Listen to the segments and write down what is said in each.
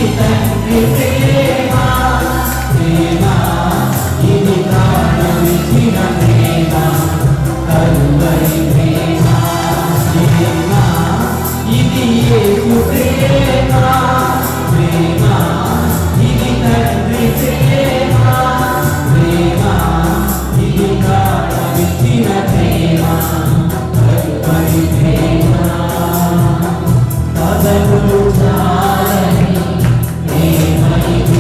ఇది తండ్రి ప్రేమ ప్రేమ ఇది ప్రాణమిచ్చిన ప్రేమ కలువరి ప్రేమ ప్రేమ ఇది యేసు ప్రేమ ప్రేమ ఇది తండ్రి ప్రేమ ప్రేమ ఇది ప్రాణమిచ్చిన ప్రేమ కలువరి ప్రేమ తదములు చాలని ప్రేమ ఇది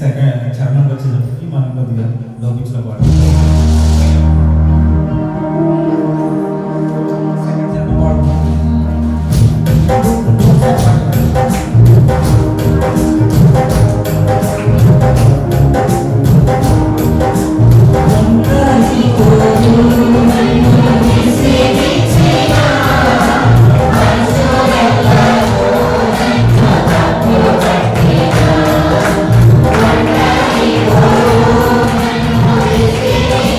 సెకండ్ చరణం వచ్చేటప్పటికి మనం కొద్దిగా లోపించిన పాట సెకండ్ చరణం పాడుతున్నాం. Thank you.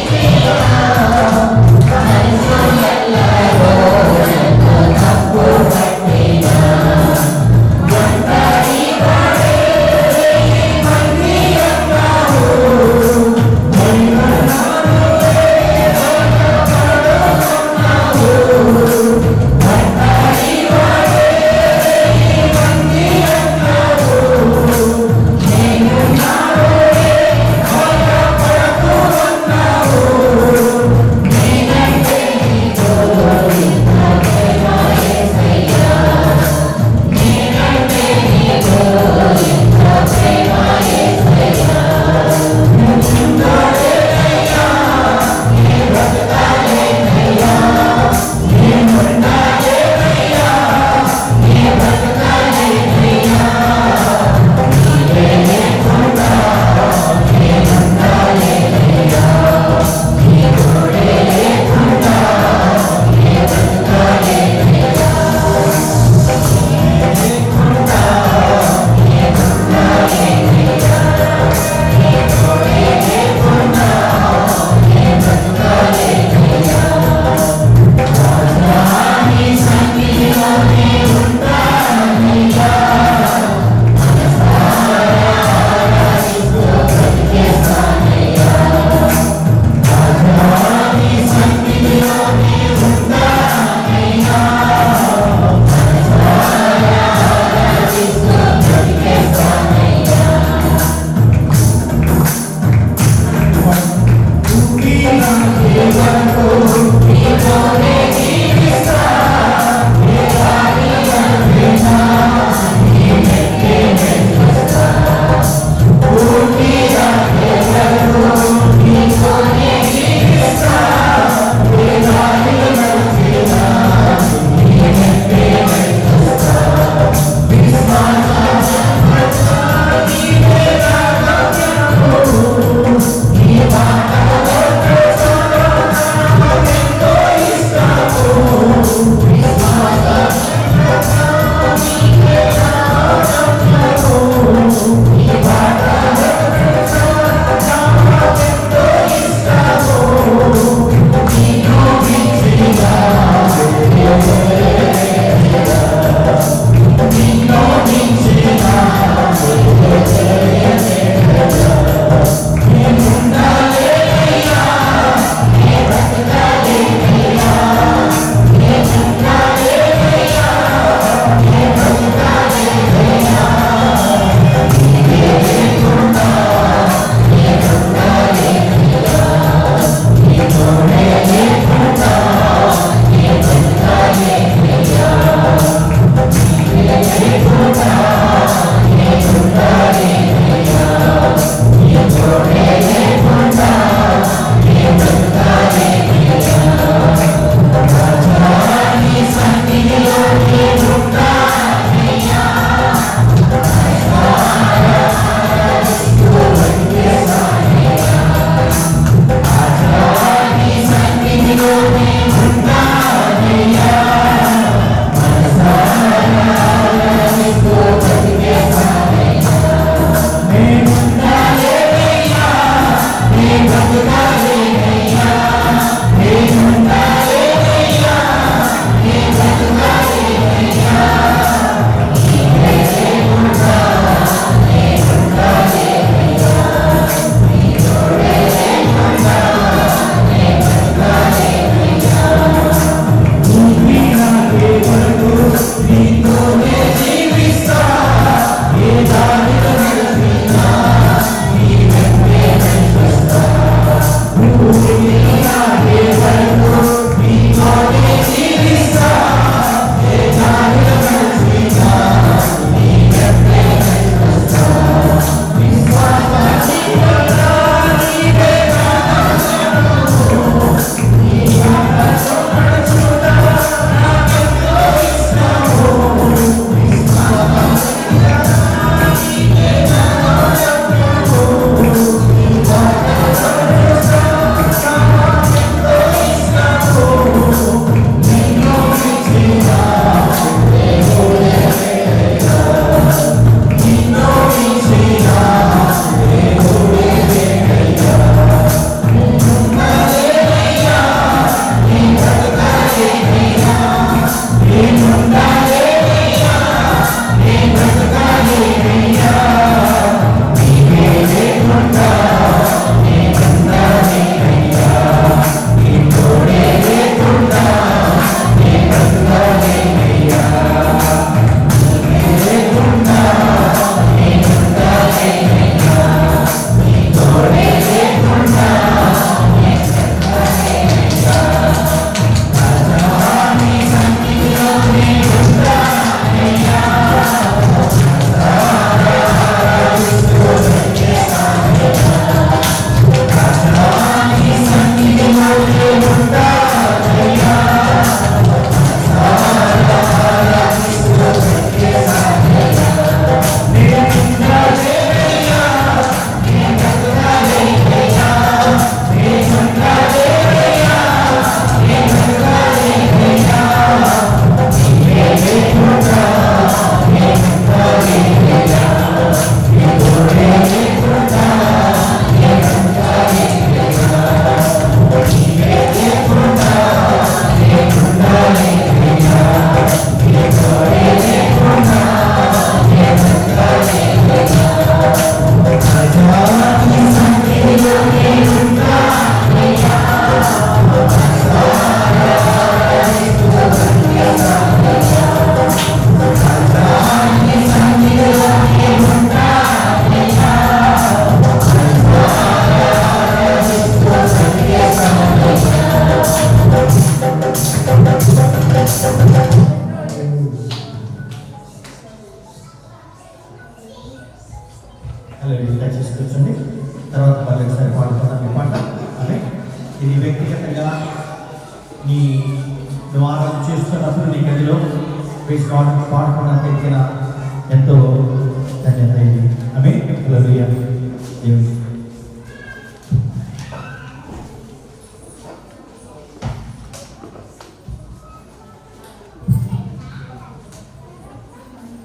ఇది వ్యక్తిగతంగా నువ్వు ఆరాధన చేస్తున్నప్పుడు నీ గదిలో పాడుకున్న తెచ్చిన ఎంతో ధన్యత ఇది. ఆమె హల్లెలూయా. దేవుని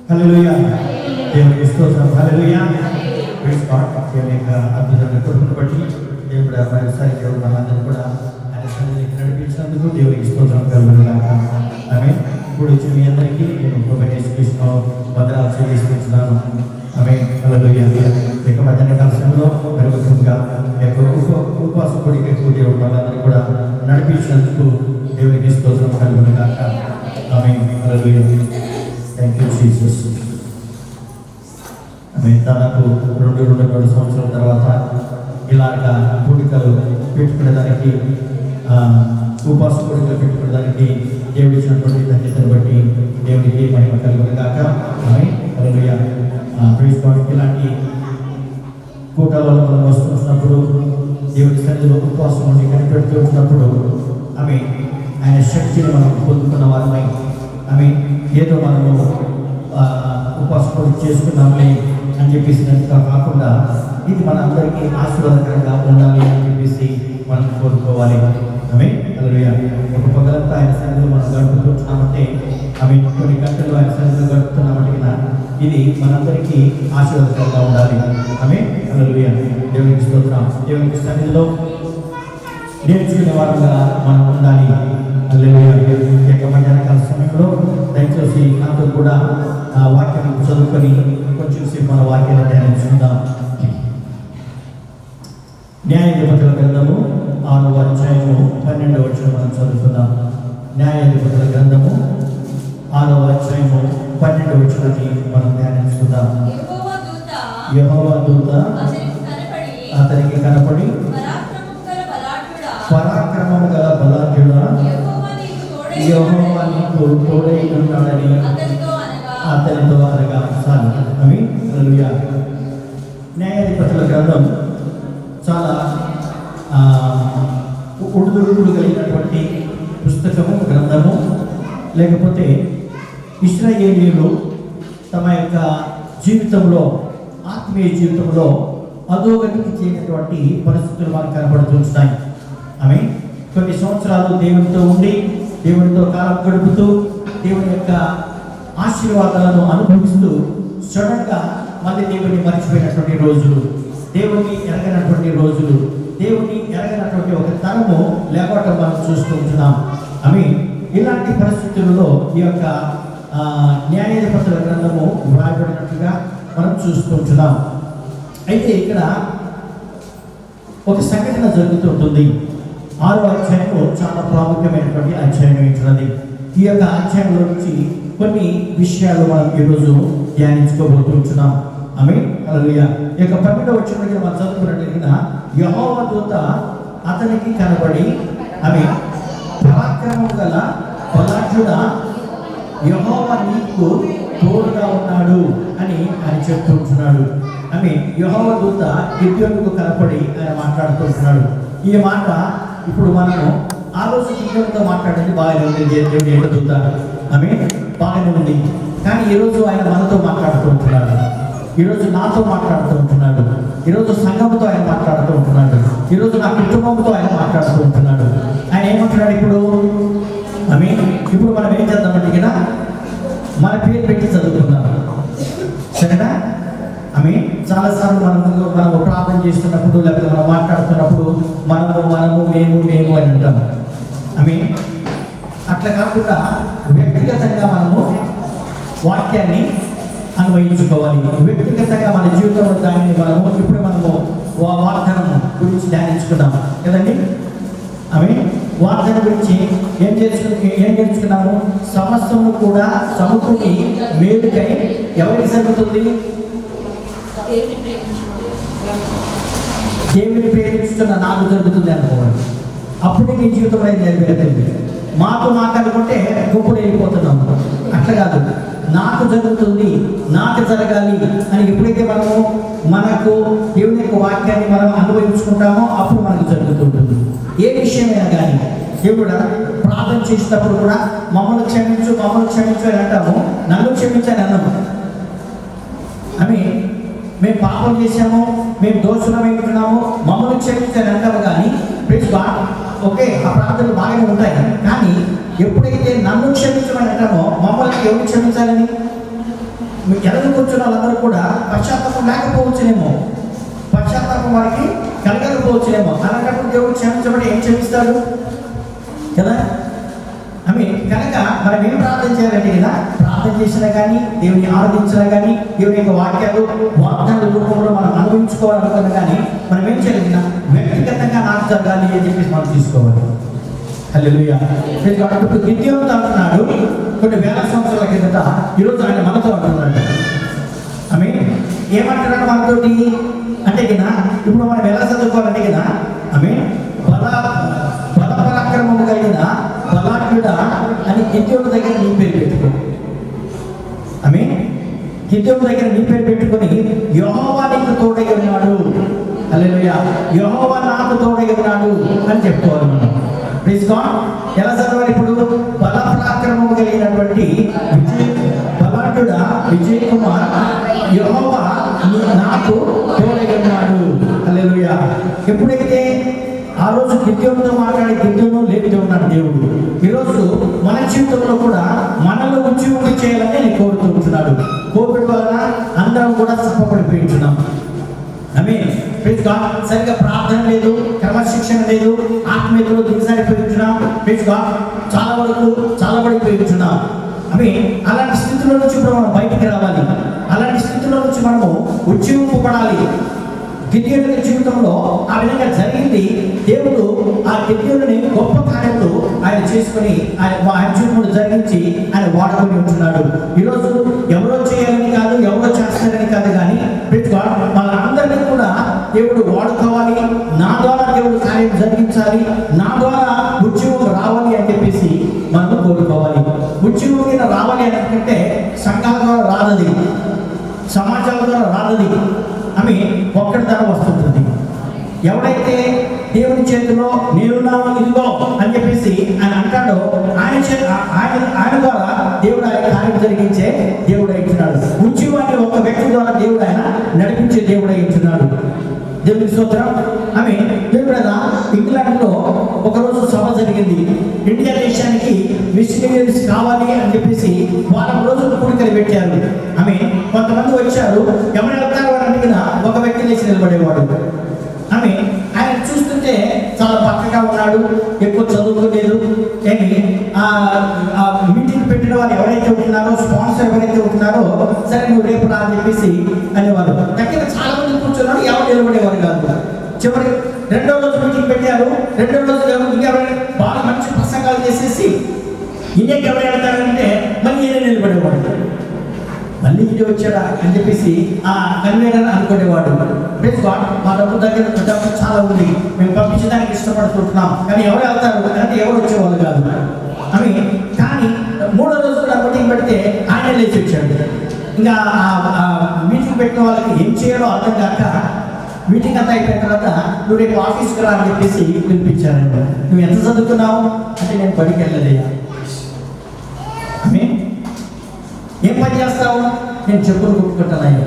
హల్లెలూయా. దేవునికి స్తోత్రం. హల్లెలూయా. Praise God. దేవుని యొక్క అద్భుతమైన కృపను బట్టి దేవుడు మరోసారి దేవుడు మనందరూ కూడా ఆయన సన్నిధికి నడిపించినందుకు దేవునికి స్తోత్రం కలుగునుగాక. ఆమేన్. ఇప్పుడు వచ్చి మీ అందరికీ నేను ప్రభువైన యేసుక్రీస్తు వందనాలు చెల్లిస్తున్నాను. ఆమేన్. హల్లెలూయా. ఇక మధ్యాహ్న కాలంలో ప్రభుత్వంగా ఉపవాస కోడికకు దేవుడు మనందరూ కూడా నడిపించినందుకు దేవునికి స్తోత్రం కలుగునుగాక. Amen. Hallelujah. Thank you Jesus. దాదాపు 2 సంవత్సరాల తర్వాత ఇలాగా కోడికలు పెట్టుకునేదానికి ఉపవాస కోడికలు పెట్టుకునేదానికి దేవుడు ఇచ్చినటువంటి ధన్యతను బట్టి దేవునికి మహిమ కలుగునుగాక. హల్లెలూయా. Praise God. ఇలాంటి కూటాలలో మనం వస్తున్నప్పుడు దేవుడి సన్నిధిలో ఉపవాసం ఉండి కనిపెడుతూ వచ్చినప్పుడు ఆయన శక్తిని మనం పొందుకున్న వారమై ఏదో మనము ఉపవాసం చేసుకున్నాంలే అని చెప్పేసినంతగా కాకుండా ఇది మన అందరికీ ఆశీర్వాదకరంగా ఉండాలి అని చెప్పేసి మనం కోరుకోవాలి. హల్లెలూయా. ఒక పగలంతా ఆయన సన్నిధిలో మనం గడుపుతున్నామంటే కొన్ని గంటలు ఆయన సన్నిధిలో గడుపుతున్నామంటే ఇది మనందరికీ ఆశీర్వాదకరంగా ఉండాలి. హల్లెలూయా. దేవునికి స్తోత్రం. దేవునికి సన్నిధిలో నేర్చుకునే వారంగా మనం ఉండాలి. హల్లెలూయా. మధ్యాహ్నకాల సమయంలో దయచేసి నాతో కూడా వాక్యం చదువుకొని కొంచెం సేపు మన వాక్యాన్ని ధ్యానించుకుందాం. న్యాయాధిపతుల గ్రంథము 6వ అధ్యాయము 12వ వచనం మనం చదువుకుందాం. న్యాయాధిపతుల గ్రంథము 6వ అధ్యాయము 12వ వచనాన్ని మనం ధ్యానించుకుందాం. యెహోవా దూత అతనికి కనపడి పరాక్రమము గల బలాఢ్యుడా, యెహోవా నీకు తోడై ఉన్నాడని అతనితో అనగా చాలు. హల్లెలూయా. న్యాయాధిపతుల గ్రంథం చాలా ఒడిదుడుకులు కలిగినటువంటి పుస్తకము, గ్రంథము. లేకపోతే ఇశ్రాయేలీయులు తమ యొక్క జీవితంలో, ఆత్మీయ జీవితంలో అధోగతికి చేరినటువంటి పరిస్థితులు మనకు కనబడుతున్నాయి. కొన్ని సంవత్సరాలు దేవునితో ఉండి దేవునితో కాలం గడుపుతూ దేవుని యొక్క ఆశీర్వాదాలను అనుభవిస్తూ సడన్గా మళ్ళీ దేవుని మర్చిపోయినటువంటి రోజులు, దేవుని ఎరగనటువంటి రోజులు, దేవుని ఎరగనటువంటి ఒక తరము లేకపోవటం మనం చూస్తూ ఉంటున్నాం. ఇలాంటి పరిస్థితుల్లో ఈ యొక్క న్యాయాధిపతుల గ్రంథము వ్రాయబడినట్టుగా మనం చూస్తూ ఉంటున్నాం. అయితే ఇక్కడ ఒక సంఘటన జరుగుతుంటుంది. 6వ అధ్యాయంలో చాలా ప్రాముఖ్యమైనటువంటి అధ్యాయం ఏంటన్నది. ఈ యొక్క అధ్యాయంలో నుంచి కొన్ని విషయాలు మనం ఈరోజు ధ్యానించుకోబోతున్నాం. హల్లెలూయా. ఈ యొక్క 12వ వచనం మనం చదువుకున్నట్లయితే యెహోవా దూత అతనికి కనబడి పరాక్రమం గల బలాఢ్యుడా, యెహోవా నీకు తోడుగా ఉన్నాడు అని ఆయన చెప్తుంటున్నాడు. యెహోవా దూత గిద్యోనుకు కనపడి ఆయన మాట్లాడుతుంటున్నాడు. ఈ మాట ఇప్పుడు మనము ఆ రోజు గిద్యోనుతో మాట్లాడండి బాగానే ఉంది. దేవుడు ఏంటో దూత బాగానే ఉంది. కానీ ఈరోజు ఆయన మనతో మాట్లాడుతూ ఉంటున్నాడు. ఈరోజు నాతో మాట్లాడుతూ ఉంటున్నాడు. ఈరోజు సంఘంతో ఆయన మాట్లాడుతూ ఉంటున్నాడు. ఈరోజు నా కుటుంబంతో ఆయన మాట్లాడుతూ ఉంటున్నాడు. ఆయన ఏమంటున్నాడు ఇప్పుడు? ఇప్పుడు మనం ఏం చేద్దామంటే ఇక్కడ మన పేరు పెట్టి చదువుకుందాం. సరేనా? చాలాసార్లు మనము ప్రార్థన చేస్తున్నప్పుడు లేకపోతే మనం మాట్లాడుతున్నప్పుడు మనము మేము అని అంటాము. అట్లా కాకుండా వ్యక్తిగతంగా మనము వాక్యాన్ని అన్వయించుకోవాలి. వ్యక్తిగతంగా మన జీవితంలో దానిని ఇప్పుడు మనము వాగ్దానం గురించి ధ్యానించుకున్నాం కదండి. వాగ్దానం గురించి ఏం నేర్చుకున్నాము? సమస్తము కూడా సమకూడి మేలుకై ఎవరికి జరుగుతుంది? దేవుని ప్రేమిస్తున్న నాకు జరుగుతుంది అనుకోవాలి. అప్పుడే నీ జీవితంలో నెరవేరుతుంది. మాకు అనుకుంటే గొప్పలు వెళ్ళిపోతున్నాము. అట్లా కాదు, నాకు జరుగుతుంది, నాకు జరగాలి అని ఎప్పుడైతే మనకు దేవుని యొక్క వాక్యాన్ని మనం అనుభవించుకుంటామో అప్పుడు మనకు జరుగుతుంటుంది. ఏ విషయమైనా కానీ దేవుడు ప్రార్థన చేసేటప్పుడు కూడా మమ్మల్ని క్షమించు అని అంటాము, నన్ను క్షమించని అన్నాము. అని మేము పాపం చేశాము, మేము దోషులమైతున్నాము, మమ్మల్ని క్షమించని అంటాము. కానీ ప్లీజ్ ఓకే, ఆ ప్రార్థనలు బాగానే ఉంటాయి. కానీ ఎప్పుడైతే నన్ను క్షమించమని అంటామో మమ్మల్ని ఎవరు క్షమించాలని? ఎదురు కూర్చున్న వాళ్ళందరూ కూడా పశ్చాత్తాపం లేకపోవచ్చునేమో, పశ్చాత్తాపం వారికి కలగకపోవచ్చునేమో. అలాంటప్పుడు దేవుడు క్షమించబడి ఏం క్షమిస్తాడు కదా? కనుక మనం ఏం ప్రార్థన చేయాలంటే కదా, ప్రార్థన చేసినా కానీ, దేవుని ఆరాధించినా కానీ, దేవుని యొక్క వాగ్దానాల రూపంలో మనం అనుభవించుకోవాలనుకున్నా కానీ మనం ఏం చేయాలి? వ్యక్తిగతంగా నాకు జరగాలి అని చెప్పేసి మనం తీసుకోవాలి. హల్లెలూయా. ఇప్పుడు గిద్యోనుతో అంటున్నాడు కొన్ని వేల సంవత్సరాల కిందట, ఈరోజు ఆయన మనతో అంటున్నాడు. ఏమంటున్నాడు మనతోటి అంటే కదా, ఇప్పుడు మనం ఎలా చదువుకోవాలంటే కదా, బల పరాక్రమము కలిగిన బలాఢ్యుడా అని గిద్యోను దగ్గర నీ పేరు పెట్టుకో. గిద్యోను దగ్గర నీ పేరు పెట్టుకొని యెహోవా నీకు తోడై ఉన్నాడు, హల్లెలూయా, యెహోవా నాకు తోడై ఉన్నాడు అని చెప్పుకోవాలి మనం. Please God. ఎలా చదవాలి ఇప్పుడు? బల పరాక్రమము కలిగినటువంటి బలాఢ్యుడా విజయ్ కుమార్ యెహోవా నాకు తోడై ఉన్నాడు, హల్లెలూయా. ఎప్పుడైతే ఆ రోజు గిద్యోనుతో మాట్లాడి గిద్యోను లేపితే ఉన్నాడు దేవుడు. ఈరోజు మన జీవితంలో కూడా మనలో ఉద్యోగం చేయాలని నేను కోరుతూ ఉంటున్నాడు. కోవిడ్ వలన అందరం కూడా సఫపడిపోయించున్నాం. సరిగ్గా ప్రార్థన లేదు, క్రమశిక్షణ లేదు, ఆత్మీయతలో దిగజారిపోయించున్నాం. చాలా వరకు చాలా పడిపోయించున్నాం. అలాంటి స్థితిలో నుంచి ఇప్పుడు మనం బయటికి రావాలి. అలాంటి స్థితిలో నుంచి మనము ఉజ్జీవింపబడాలి. గిద్యోను జీవితంలో ఆ విధంగా జరిగింది. దేవుడు ఆ గిద్యోనుని గొప్ప కార్యంలో ఆయన చేసుకుని ఆయన జీవితంలో జరిగించి ఆయన వాడుకొని ఉంటున్నాడు. ఈరోజు ఎవరో చేయాలని కాదు, ఎవరో చేస్తారని కాదు, కానీ వాళ్ళందరినీ కూడా దేవుడు వాడుకోవాలి. నా ద్వారా దేవుడు కార్యం జరిగించాలి, నా ద్వారా ఉద్యోగం రావాలి అని చెప్పేసి మనం కోరుకోవాలి. ఉద్యోగం మీద రావాలి అని అనుకుంటే సంఘాల ద్వారా రాదది, సమాజాల ద్వారా రాదది. ఒక్కడి ద్వారా వస్తుంటుంది. ఎవడైతే దేవుని చేతిలో నేనున్నాను ఇదిగో అని చెప్పేసి ఆయన అంటాడో ఆయన ద్వారా దేవుడు ఆయన కార్యం జరిగించే దేవుడు అయించున్నాడు. ఉద్యోగాన్ని ఒక వ్యక్తి ద్వారా దేవుడు ఆయన నడిపించే దేవుడు అయించున్నాడు. దేవుని స్తోత్రం. దేవుడు ఇంగ్లాండ్లో ఒకరోజు సభ జరిగింది. ఇండియా దేశానికి మిషనరీస్ కావాలి అని చెప్పేసి వారం రోజులు కూడికలు పెట్టారు. కొంతమంది వచ్చారు. ఎవరు వెళ్తారు అని అడిగినా ఒక వ్యక్తి లేచి నిలబడేవాడు. ఆయన చూస్తుంటే చాలా పక్కగా ఉన్నాడు, ఎక్కువ చదువుకోలేదు. మీటింగ్ పెట్టిన వాళ్ళు ఎవరైతే ఉంటున్నారో, స్పాన్సర్ ఎవరైతే ఉంటున్నారో, సరే నువ్వు రేపు రా అని చెప్పేసి అనేవారు. దగ్గర చాలా మంది కూర్చున్నాడు, ఎవరు నిలబడేవారు కాదు. చివరి రెండో రోజు మీటింగ్ పెట్టారు. రెండో రోజు ఇంకెవరైనా బాగా మంచి ప్రసంగాలు చేసేసి ఇండియాకి ఎవరు వెళ్తారంటే మళ్ళీ ఈయన నిలబడేవాడు. మళ్ళీ ఇంటి వచ్చాడా అని చెప్పేసి ఆ కన్వీనర్ అనుకునేవాడు. మా డబ్బు దగ్గర డబ్బు చాలా ఉంది, మేము పంపించడానికి ఇష్టపడుతుంటున్నాం, కానీ ఎవరు వెళ్తారు అంటే ఎవరు వచ్చేవాళ్ళు కాదు. కానీ మూడో రోజు కూడా మీటింగ్ పెడితే ఆయన లేచి వచ్చాడు. ఇంకా మీటింగ్ పెట్టిన వాళ్ళకి ఏం చేయాలో అర్థం కాక మీటింగ్ అంతా అయిపోయిన తర్వాత నువ్వు రేపు ఆఫీస్కి రా అని చెప్పేసి పిలిపించారండి. నువ్వు ఎంత చదువుకున్నావు అంటే నేను బడికి వెళ్ళలేదా. ఏం పని చేస్తావు? నేను చెప్పులు కుట్టుకుంటాను.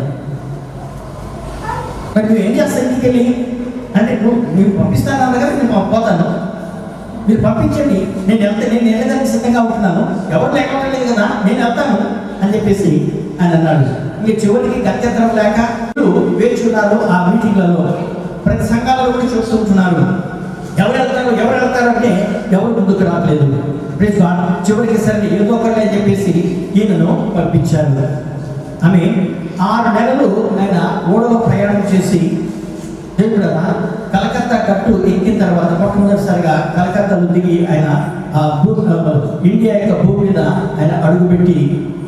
మరి నువ్వు ఏం చేస్తావు ఇంటికి వెళ్ళి అంటే మీరు పంపిస్తాను అన్న కదా, నేను పోతాను, మీరు పంపించండి, నేను వెళ్ళడానికి సిద్ధంగా ఉంటున్నాను, ఎవరు లేకపోలేదు కదా, నేను వెళ్తాను అని చెప్పేసి ఆయన అన్నాడు. ఇంక చివరికి గత్యంతరం లేక వేచి ఉన్నారు. ఆ మీటింగ్లలో ప్రతి సంఘాలలో కూడా చూస్తుంటున్నారు. ఎవరు వెళ్తారు అంటే ఎవరు ముందుకు రావట్లేదు. చివరికి సరే ఏదో ఒకటి అని చెప్పేసి ఈయనను పంపించారు. 6 నెలలు ఆయన ఓడలో ప్రయాణం చేసి దేవుడు కలకత్తా గట్టు ఎక్కిన తర్వాత మొట్టమొదటిసారిగా కలకత్తాలో దిగి ఆయన ఇండియా యొక్క భూమి మీద ఆయన అడుగుపెట్టి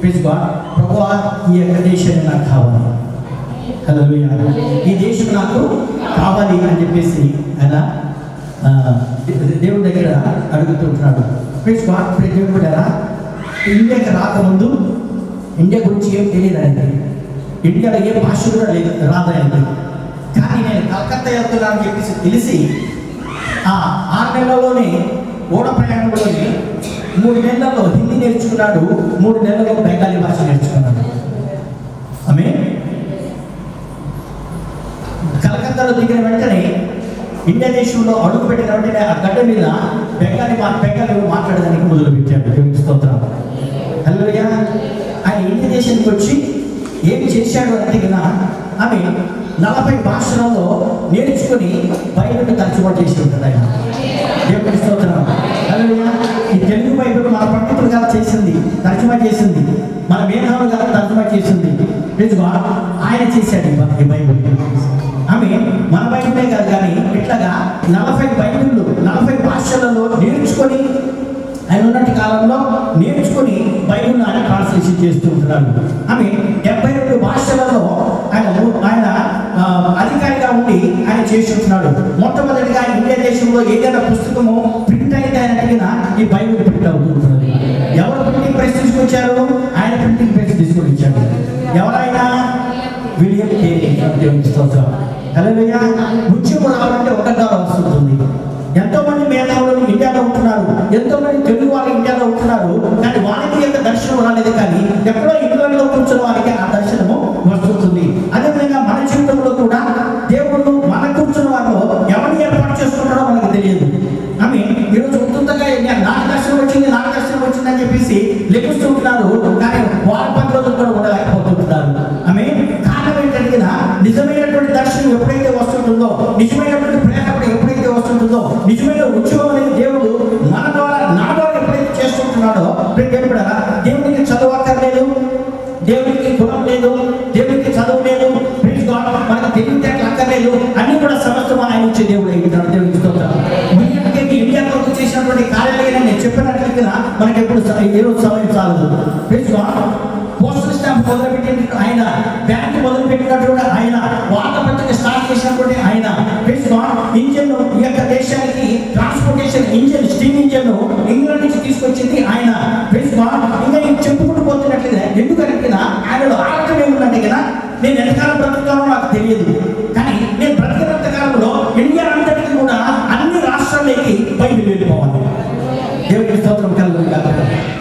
ప్రభువా ఈ యొక్క దేశాన్ని నాకు కావాలి, హల్లెలూయా, ఈ దేశం నాకు కావాలి అని చెప్పేసి ఆయన దేవుడి దగ్గర అడుగుతుంటున్నాడు. దేవుడు కూడా ఇండియాకి రాకముందు ఇండియా గురించి ఏం తెలియదు ఆయనకి, ఇండియాలో ఏ భాష కూడా లేదు రాదు ఆయనకి. కానీ నేను కలకత్తా వెళ్తున్నాను అని చెప్పేసి తెలిసి ఆ 6 నెలల్లోనే ఓడ ప్రయాణంలోని 3 నెలల్లో హిందీ నేర్చుకున్నాడు, 3 నెలల్లో బెంగాలీ భాష నేర్చుకున్నాడు. ఆమె కలకత్తాలో దిగిన వెంటనే ఇండియా దేశంలో అడుగు పెట్టిన వెంటనే ఆ గడ్డ మీద బెంగాలీ మాట్లాడడానికి మొదలుపెట్టాడు. దేవునికి స్తోత్రం. హల్లెలూయా. ఆయన ఇండియా దేశానికి వచ్చి ఏమి చేశాడు అంటే ఆమె 40 భాషలలో నేర్చుకుని బైబిల్ తర్జుమా చేసి ఉంటాడు ఆయన. దేవునికి స్తోత్రం. హల్లెలూయా. ఈ తెలుగు బైబిల్ మన పండితులు గారు చేసింది, తర్జుమా చేసింది, మన మేధావులు గారు తర్జుమా చేసింది. ఆయన చేశాడు ఈ బైబిల్. ఆమె మన బైబిలే కాదు కానీ ఇట్లాగా 40 బైబిళ్ళు 40 భాషలలో నేర్చుకొని ఆయన ఉన్నటి కాలంలో నేర్చుకుని బైబిల్ని ఆయన ట్రాన్స్లేషన్ చేస్తూ ఉంటున్నాడు. ఆమె 72 భాషలలో ఆయన అధికారిగా ఉండి ఆయన చేసి ఉంటున్నాడు. మొట్టమొదటిగా ఇండియా దేశంలో ఏదైనా పుస్తకము ప్రింట్ అయితే ఈ బైబిల్ ప్రింట్ అవుతూ ఉంటుంది. ఎవరు ప్రింటింగ్ ప్రెస్ తీసుకొచ్చారు? ఆయన ప్రింటింగ్ ప్రెస్ తీసుకొని ఇచ్చాడు. ఎవరైనా విలియం కేరీ. హల్లెలూయా. ముత్యము రావాలంటే $1 వస్తుంది. ఎంతో మంది మేధావులు ఇండియాలో ఉంటున్నారు, ఎంతో మంది తెలుగు వాళ్ళు ఇండియాలో ఉంటున్నారు, కానీ వారికి యొక్క దర్శనం రాలేదు. కానీ ఎక్కడో ఇంగ్లాండ్లో కూర్చున్న వారికి ఆ దర్శనము వస్తుంది. అదేవిధంగా మన జీవితంలో కూడా దేవుడు మన కూర్చున్న వారిలో ఎవరిని ఏర్పాటు చేసుకుంటాడో మనకు తెలియదు. ఆమె ఈరోజు ఉత్తుంతగా నాకు దర్శనం వచ్చింది అని చెప్పేసి లెక్కిస్తుంటున్నారు, కానీ వారి 10 రోజులు కూడా ఉండలేకపోతుంటున్నారు. ఆమె కారణం ఏంటంటే నిజమైనటువంటి దర్శనం ఎప్పుడైతే వస్తుంటుందో, నిజమైనటువంటి ప్రేరణ ఎప్పుడైతే వస్తుంటుందో, నిజమైన ఉద్యోగం అనేది దేవుడు మన ద్వారా నా ద్వారా ఎప్పుడైతే చేస్తుంటున్నాడో, దేవునికి చదువు అక్కర్లేదు, దేవునికి గుణం లేదు, దేవునికి చదువు లేదు, మనకు తెలివితేటలు అక్కర్లేదు, అన్ని కూడా సమస్తం ఆయన ఇచ్చే దేవుడు అయిపోతాడు. దేవునికి స్తోత్రం. ఇండియా కొరకు చేసినటువంటి కార్యాలయాన్ని నేను చెప్పినట్లుగా మనకి ఎప్పుడు ఈరోజు సమయం చాలదు. పోస్టల్ స్టాంప్ మొదలుపెట్టినట్టు ఆయన, బ్యాంక్ మొదలుపెట్టినటువంటి ఆయన, వార్తాపత్రిక స్టార్ట్ చేసినటువంటి ఆయన, ఇంజన్ ఈ యొక్క దేశానికి transportation engine, steam engine England నుంచి తీసుకొచ్చింది ఆయన. ఇంకా చెప్పుకుంటూ పోతున్నట్లుగా ఎందుకంటే ఆయనలో ఆలోచన ఏముందంటే కదా, నేను ఎంతకాలం బ్రతుకుతానో నాకు తెలియదు, కానీ నేను బ్రతికినంత కాలంలో ఇండియా అంతటికి కూడా అన్ని రాష్ట్రాలకి బయలు వెళ్ళిపోవాలి. దేవుడికి స్తోత్రం కలుగుతుంది.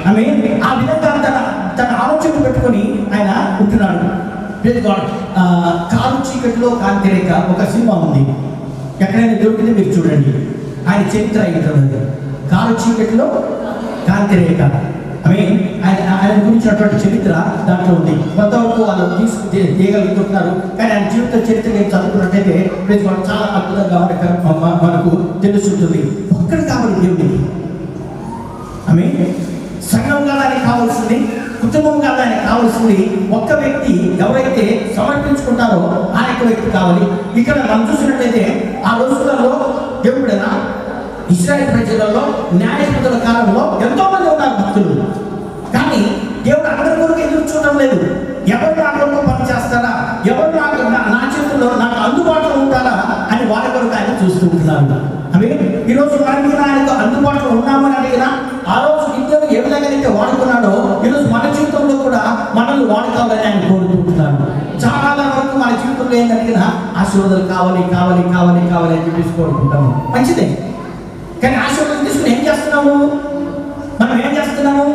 ఆమె ఆ విధంగా తన ఆలోచన పెట్టుకొని ఆయన ఉంటున్నాడు. కారు చీకటిలో కాంతి రేఖ ఒక సినిమా ఉంది, ఎక్కడైనా దొరికితే మీరు చూడండి. ఆయన చరిత్ర అయినటువంటి కారు చీకటిలో కాంతి రేఖ. ఆయన గురించినటువంటి చరిత్ర దాంట్లో ఉంది. కొంతవరకు వాళ్ళు తీయగలుగుతున్నారు, కానీ ఆయన జీవిత చరిత్ర నేను చదువుకున్నట్టయితే చాలా అద్భుతంగా మనకు తెలుస్తుంటుంది. ఒక్కడి కావాలి దేవుడికి. సంఘంగా దానికి కావాల్సింది, కుటుంబంగా దానికి కావాల్సింది ఒక్క వ్యక్తి ఎవరైతే సమర్పించుకుంటారో ఆ యొక్క వ్యక్తి కావాలి. ఇక్కడ మనం చూసినట్లయితే ఆ రోజులలో దేవుడైనా ఇశ్రాయేలు ప్రజలలో న్యాయపతుల కాలంలో ఎంతో మంది ఉన్నారు భక్తులు, కానీ దేవుడు అందరి కొరకు ఎదురు చూడడం లేదు. ఎవరు నా కొరకు పని చేస్తారా, ఎవరు నా చేతుల్లో నాకు అందుబాటులో ఉంటారా అని వారి కొరకు ఆయన చూస్తూ ఉంటున్నారు. ఈరోజు మనకి ఆయనకు అందుబాటులో ఉన్నామని అడిగినా, ఆ రోజు విద్యను ఏ విధంగా అయితే వాడుకున్నాడో ఈరోజు మన జీవితంలో కూడా మనల్ని వాడుకోవాలని ఆయన కోరుకుంటున్నాడు. చాలా వరకు మన జీవితంలో ఏంటడిగినా ఆశీర్వాదాలు కావాలి కావాలి కావాలి కావాలి అని చెప్పేసి కోరుకుంటాము, మంచిదే. కానీ ఆశీర్వాదం తీసుకుని ఏం చేస్తున్నాము? మనం ఏం చేస్తున్నాము?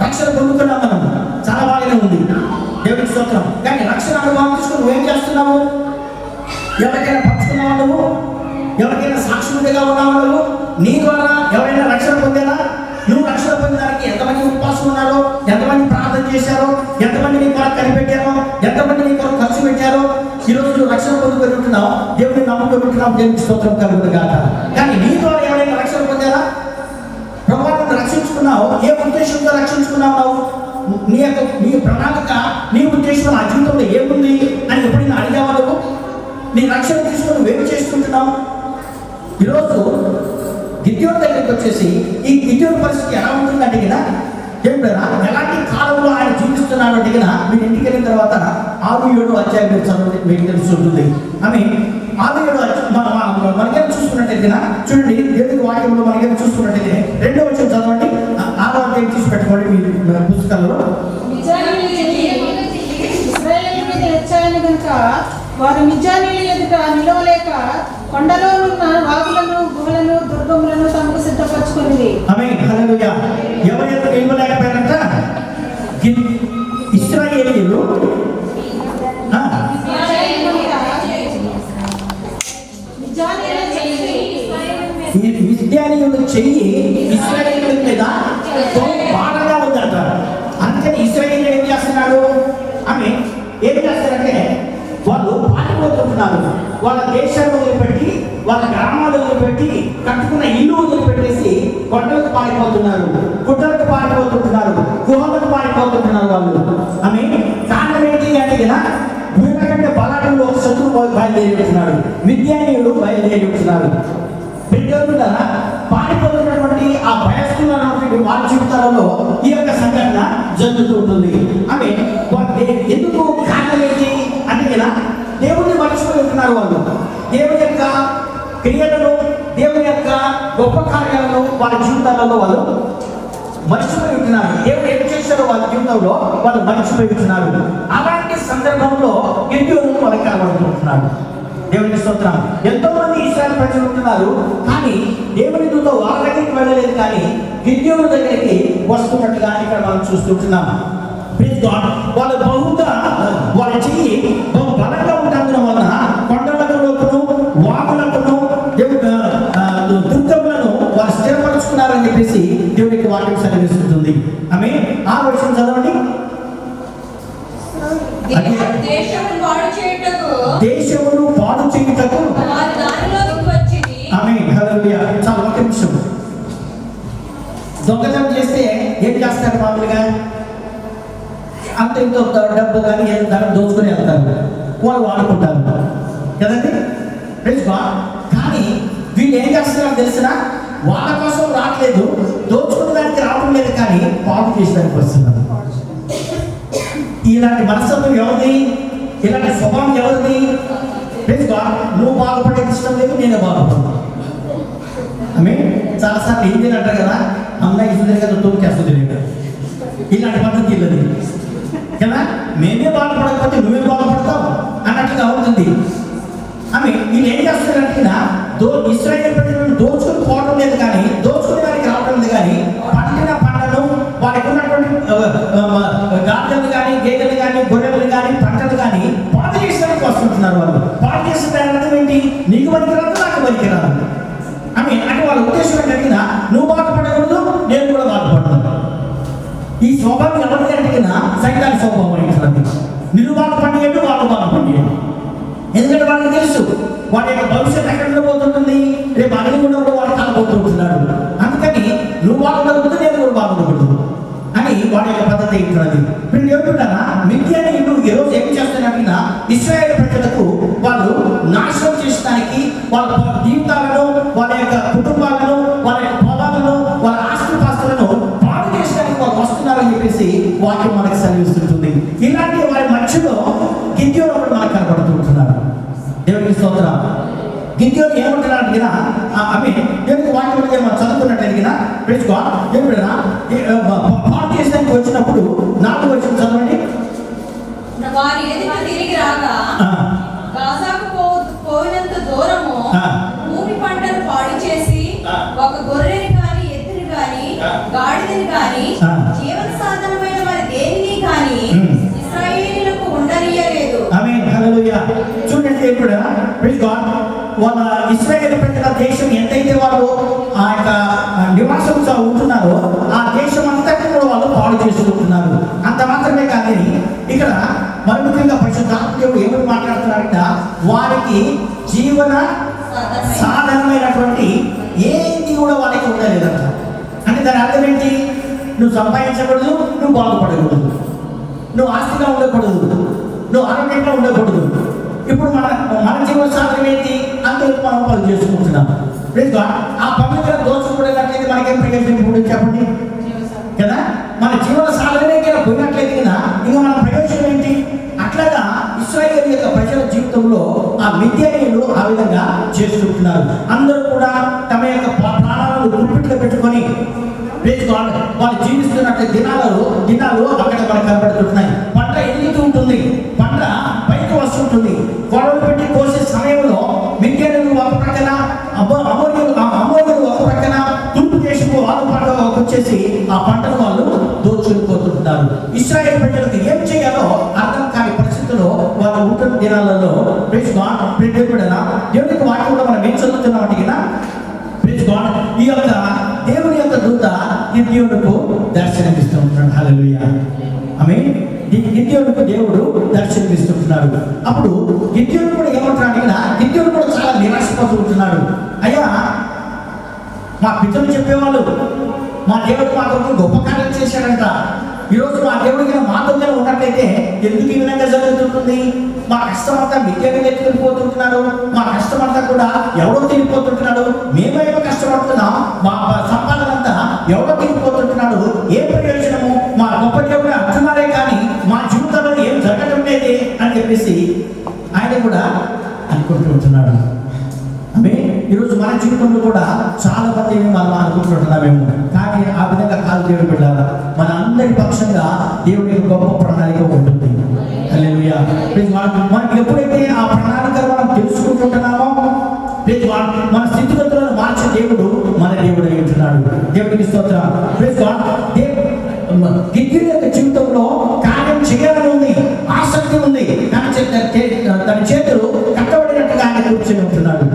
రక్షణ పొందుకున్నాం, మనం చాలా బాగానే ఉంది, దేవుడికి స్తోత్రం. కానీ రక్షణ అనుభవం తీసుకుని నువ్వేం చేస్తున్నావు? ఎవరికైనా పంచుకున్నావా? నువ్వు ఎవరికైనా సాక్షులుగా ఉన్నావా? నువ్వు నీ ద్వారా ఎవరైనా రక్షణ పొందేలా? నువ్వు రక్షణ పొందడానికి ఎంతమంది ఉపవాసం ఉన్నారో, ఎంతమంది ప్రార్థన చేశారో, ఎంతమంది నీ కొరకు కనిపెట్టారో, ఎంతమంది నీ కొరకు ఖర్చు పెట్టారో, ఈరోజు నువ్వు రక్షణ పొందుకొని ఉంటున్నావు, దేవుడిని నమ్ముకొని ఉంటున్నావు, దేవుడికి స్తోత్రం కలుగుతుంది కాక. కానీ నీ ద్వారా ఎవరైనా రక్షణ పొందారా? ప్రభువును రక్షించుకున్నావు, ఏ ఉద్దేశంతో రక్షించుకున్నావు? నీ ప్రణాళిక, నీ ఉద్దేశం నా జీవితంలో ఏముంది అని ఎప్పుడైనా అడిగావా? నువ్వు నీ రక్షణ తీసుకుని నువ్వేం చేసుకుంటున్నావు? ఈరోజు గిద్యోను దగ్గరికి వచ్చేసి ఈ గిద్యోను పరిస్థితి ఎలా ఉంటుందంటే కదా, ఎలాంటి కాలంలో ఆయన జీవిస్తున్నాడు అంటే కదా, మీరు ఇంటికి వెళ్ళిన తర్వాత 6-7 అధ్యాయం మీరు చదువు మీకు తెలుస్తుంటుంది. 6-7 మనకేం చూసుకున్నట్టయితే కదా, చూడండి దేవుడి వాక్యంలో మనకేం చూసుకున్నట్టయితే 2వ వచనం చదవండి, 6వ అధ్యాయం తీసి పెట్టుకోండి మీ పుస్తకాలలో. ఇశ్రాయేలు మీద హెచ్చాయని కనుక వారు మిద్యానీయుల ఎదుట నిలవలేక కొండలో ఉన్న వాగులను గుహలను దుర్గములను తమకు సిద్ధపరచుకుని. ఆమేన్, హల్లెలూయా. ఎవరైతే నిలవలేకపోయారంట ఇశ్రాయేలీయులు మిద్యానీయులు చెయ్యి ఇశ్రాయేలీయుల మీద బాధగా ఉందంట. అందుకని ఇశ్రాయేలీయులు ఏం చేస్తున్నారు? ఆమె ఏం చేస్తారంటే వాళ్ళు పారిపోతుంటున్నారు. వాళ్ళ దేశాన్ని వదిలిపెట్టి, వాళ్ళ గ్రామాలు వదిలిపెట్టి, కట్టుకున్న ఇల్లు వదిలిపెట్టేసి కొండలకు పారిపోతున్నారు, గుట్టలకు పారిపోతుంటున్నారు, గుహలకు పారిపోతుంటున్నారు వాళ్ళు. ఆమె కారణం ఏంటి అంటే కదా, వీళ్ళకంటే బలాటంలో ఒక శత్రువు బయలుదేరి ఉంటున్నాడు, మిద్యానీయులు బయలుదేరి ఉంటున్నారు. బిడ్డలుగా పారిపోతున్నటువంటి ఆ భయస్తున్నటువంటి వాళ్ళ జీవితాలలో ఈ యొక్క సంఘటన జరుగుతూ ఉంటుంది. ఆమె ఎందుకు కారణం ఏంటి అంటే కదా, దేవుడిని మర్చిపోయి ఉంటున్నారు వాళ్ళు. దేవుని యొక్క క్రియలను, దేవుని యొక్క గొప్ప కార్యాలను వాళ్ళ జీవితాలలో వాళ్ళు మర్చిపోయి ఉంటున్నారు. దేవుడు ఏం చేశారో వాళ్ళ జీవితంలో వాళ్ళు మర్చిపోయి ఉంటున్నారు. అలాంటి సందర్భంలో గిద్యోను వాళ్ళకి కనబడుతుంటున్నాడు. దేవుని స్తోత్రం. ఎంతో మంది ఇశ్రాయేలు ప్రజలు ఉంటున్నారు, కానీ దేవుని దూత వాళ్ళ దగ్గరికి వెళ్ళలేదు, కానీ గిద్యోను దగ్గరికి వస్తున్నట్టుగా ఇక్కడ మనం చూస్తుంటున్నాం. వాళ్ళు బహుగా వాళ్ళ చెయ్యి బహు బలంగా ఉంటున్న వలన కొండలకును వాగులకును దుర్గములను వాళ్ళు స్థిరపరుచుకున్నారని చెప్పేసి దేవునికి వాక్యం సెలవిస్తుంది. ఆమె ఆ వర్షం చదవండి. దేశమును పాడు చేయుటకు ఆమేన్, హల్లెలూయా. చాలా ఒక నిమిషం. దొంగతనం చేస్తే ఏం చేస్తారు? మామూలుగా అంత ఇంత డబ్బు కానీ దాన్ని దోచుకొని వెళ్తారు, వాళ్ళు వాడుకుంటారు కదండి. కానీ వీళ్ళు ఏం చేస్తున్నారో తెలిసిన, వాళ్ళ కోసం రావట్లేదు, దోచుకునే దానికి రావడం లేదు, కానీ పాడు చేసేదానికి వస్తున్నారు. ఇలాంటి మనస్తత్వం ఎవరిది? ఇలాంటి స్వభావం ఎవరిది? నువ్వు బాగుపడేది ఇష్టం లేదు, నేనే బాగుపడతాను. ఆమె చాలాసార్లు ఏం అంటారు కదా, అమ్మాయి ఇస్తుంది కదా తోడుకేస్తుంది లేదు, ఇలాంటి పద్ధతి ఇల్లది కదా. మేమే బాధపడకపోతే నువ్వే బాధపడతావు అన్నట్టుగా అవుతుంది. ఆమె వీళ్ళు ఏం చేస్తున్నారంటే ఇశ్రాయేలు ప్రజలను దోచుకుని పోవడం లేదు, కానీ దోచుకునే వారికి రావడం లేదు, కానీ పండిన పంటను వారికి ఉన్నటువంటి గాడిదలు కానీ, గేదెలు కానీ, గొర్రెలు కానీ, పంటలు కానీ పాడు చేసడానికి వస్తుంటున్నారు. వాళ్ళు పాడు చేసిన అర్థం ఏంటి? నీకు పనికిరాదు, నాకు పనికిరాదు. ఆమె అంటే వాళ్ళ ఉద్దేశం ఏంటంటే నువ్వు బాధపడకూడదు, నేను కూడా బాధపడతాను. ఈ స్వభావం ఎవరిది అంటే సైతాని స్వభావం ఏంటంటే నిన్ను బాధపడియాడు, వాళ్ళు బాధపడియాడు. ఎందుకంటే వాళ్ళకి తెలుసు వాడి యొక్క భవిష్యత్తు ఎక్కడ ఉండబోతుంటుంది, రేపు అగ్నిగుండంలో వాడు కాలబోతుంటున్నాడు. అందుకని నువ్వు బాగుండకూడదు, నేను కూడా బాగుండకూడదు అని వాడి యొక్క పద్ధతి ఏంటున్నది. ఇప్పుడు ఏమిటన్నా మిద్యానీయులు ఈరోజు ఏం చేస్తున్నట్టుగా ఇశ్రాయేలు ప్రజలకు వాళ్ళు నాశనం చేసడానికి, వాళ్ళ జీవితాలను, వాళ్ళ యొక్క కుటుంబాలను, వాళ్ళ యొక్క పొలాలను, వాళ్ళ ఆస్తిపాస్తులను పాడు చేసడానికి వాళ్ళు వస్తున్నారని చెప్పేసి వాక్యం మనకు సెలవిస్తుంటుంది. ఇలాంటి వారి మధ్యలో గిద్యోను ఒకడు మనకు కనబడుతుంటున్నాడు. దేవునికి స్తోత్రం. గిద్యోను ఏమంటున్నాడు అడిగినా, ఆమె దేవునికి వాక్యం మనం చదువుకున్నట్టు అడిగినా ప్రేసుకో, ఎప్పుడైనా పాడు చేసడానికి వచ్చినప్పుడు 4వ వచనం చదవండి. వారి ఎదుట తిరిగి రాగా గాజాకు పోయినంత దూరము భూమి పంటను పాడు చేసి ఒక గొర్రెని కానీ, ఎద్దుని కానీ, గాడిదని కానీ, జీవన సాధనమైన వారి దేనిని కానీ ఇశ్రాయేలీయులకు ఉండనియ్యలేదు. ఆమేన్, హల్లెలూయా. చూడండి, ఇప్పుడు ప్రైజ్ గాడ్. వాళ్ళ ఇశ్రాయేలు ప్రజల దేశం ఎంతైతే వాళ్ళు ఆ యొక్క నివాసం ఉంటున్నారో ఆ దేశం అంతటి కూడా వాళ్ళు పాడు చేసుకుంటున్నారు. అంత మాత్రమే కానీ ఇక్కడ మరి ముఖ్యంగా పరిశుద్ధాత్మ ఏమని మాట్లాడుతున్నారంట, వారికి జీవన సాధనమైనటువంటి ఏది కూడా వాళ్ళకి ఉండలేదంట. అంటే దాని అర్థం ఏంటి? నువ్వు సంపాదించకూడదు, నువ్వు బాగుపడకూడదు, నువ్వు ఆస్తిగా ఉండకూడదు, నువ్వు ఆరోగ్యంగా ఉండకూడదు. ఇప్పుడు మన జీవన సాధన ఏంటి? అంతవరకు మనం పనులు చేసుకుంటున్నాం. ఆ పనులు దోచుకోవడానికి మనకేం ప్రయోజనం ఇప్పుడు చెప్పండి కదా. మన జీవన సాధనమే కదా పోయినట్లయితే కదా ఇంకా మన ప్రయోజనం ఏంటి? అట్లాగా ఇశ్రాయేలు యొక్క ప్రజల జీవితంలో ఆ మిద్యానీయులు ఆ విధంగా చేస్తుంటున్నారు. అందరూ కూడా తమ యొక్క ప్రాణాలను గుప్పిట్లో పెట్టుకొని వాళ్ళు జీవిస్తున్నట్టు దినాలు అక్కడ మనకు కనబడుతుంటున్నాయి. పంట ఎదుగుతూ ఉంటుంది, పంట పైకి వస్తుంటుంది. గొడవలు పెట్టి కోసే సమయంలో మిద్యానీయులు ఇశ్రాయేలు ఒక ప్రక్కన, అమోరీయులు ఒక ప్రక్కన, తూర్పు దేశపు వాళ్ళు పంట వచ్చేసి ఆ పంటను వాళ్ళు దోచుకుపోతుంటారు. ఇశ్రాయేల్ ప్రజలకు ఏం చేయాలో అర్థం కాని పరిస్థితుల్లో వాళ్ళు ఉంటున్న దినాలలో దేవునికి వాటి కూడా మనం ఏం చదువుతున్నాం అంటే ఈ యొక్క దేవుని యొక్క దూత గిద్యోనుకు దర్శనమిస్తూ ఉంటున్నాడు. హల్లెలూయా, ఆమేన్. గిద్యోనుకు దేవుడు దర్శనమిస్తుంటున్నాడు. అప్పుడు గిద్యోను కూడా ఏమంటున్నాడు, ఇక్కడ గిద్యోను కూడా చాలా నిరాశపడుతున్నాడు. అయ్యా, మా పితరులు చెప్పేవాళ్ళు మా దేవుడు మా కొరకు గొప్ప కార్యం చేశాడంట. ఈరోజు మా దేవుడికి మా దగ్గర ఉన్నట్లయితే ఎందుకు ఈ విధంగా జరుగుతుంటుంది? మా కష్టమంతా మిథ్యగా ఎత్తుకుపోతుంటున్నాడు, మా కష్టమంతా కూడా ఎవరో తిరిగిపోతుంటున్నాడు, మేమేమో కష్టపడుతున్నాం, మా సంపాదన అంతా ఎవరో తిరిగిపోతుంటున్నాడు, ఏ ప్రయోజనము? మా గొప్ప దేవుడు అంటున్నారే కానీ మా జీవితంలో ఏం జరగడం లేదే అని చెప్పేసి ఆయన కూడా అనుకుంటూ ఉంటున్నాడు. ఆమె ఈరోజు మన జీవితంలో కూడా చాలా మంది మనం అనుకుంటున్నామేమో, కానీ ఆ విధంగా కాదు. దేవుడు బిడ్డారా, మన అందరి పక్షంగా దేవుడి గొప్ప ప్రణాళిక ఉంటుంది. హల్లెలూయా. మనం ఎప్పుడైతే ఆ ప్రణాళిక మనం తెలుసుకుంటున్నామో మన స్థితిగతులను మార్చే దేవుడు మన దేవుడు అయి ఉంటున్నాడు. దేవుడికి స్తోత్రం. గిద్యోను యొక్క జీవితంలో కార్యం చేయాలని ఉంది, ఆసక్తి ఉంది, తన చేతులు కట్టబడినట్టుగా ఆయన కూర్చొని ఉంటున్నాడు.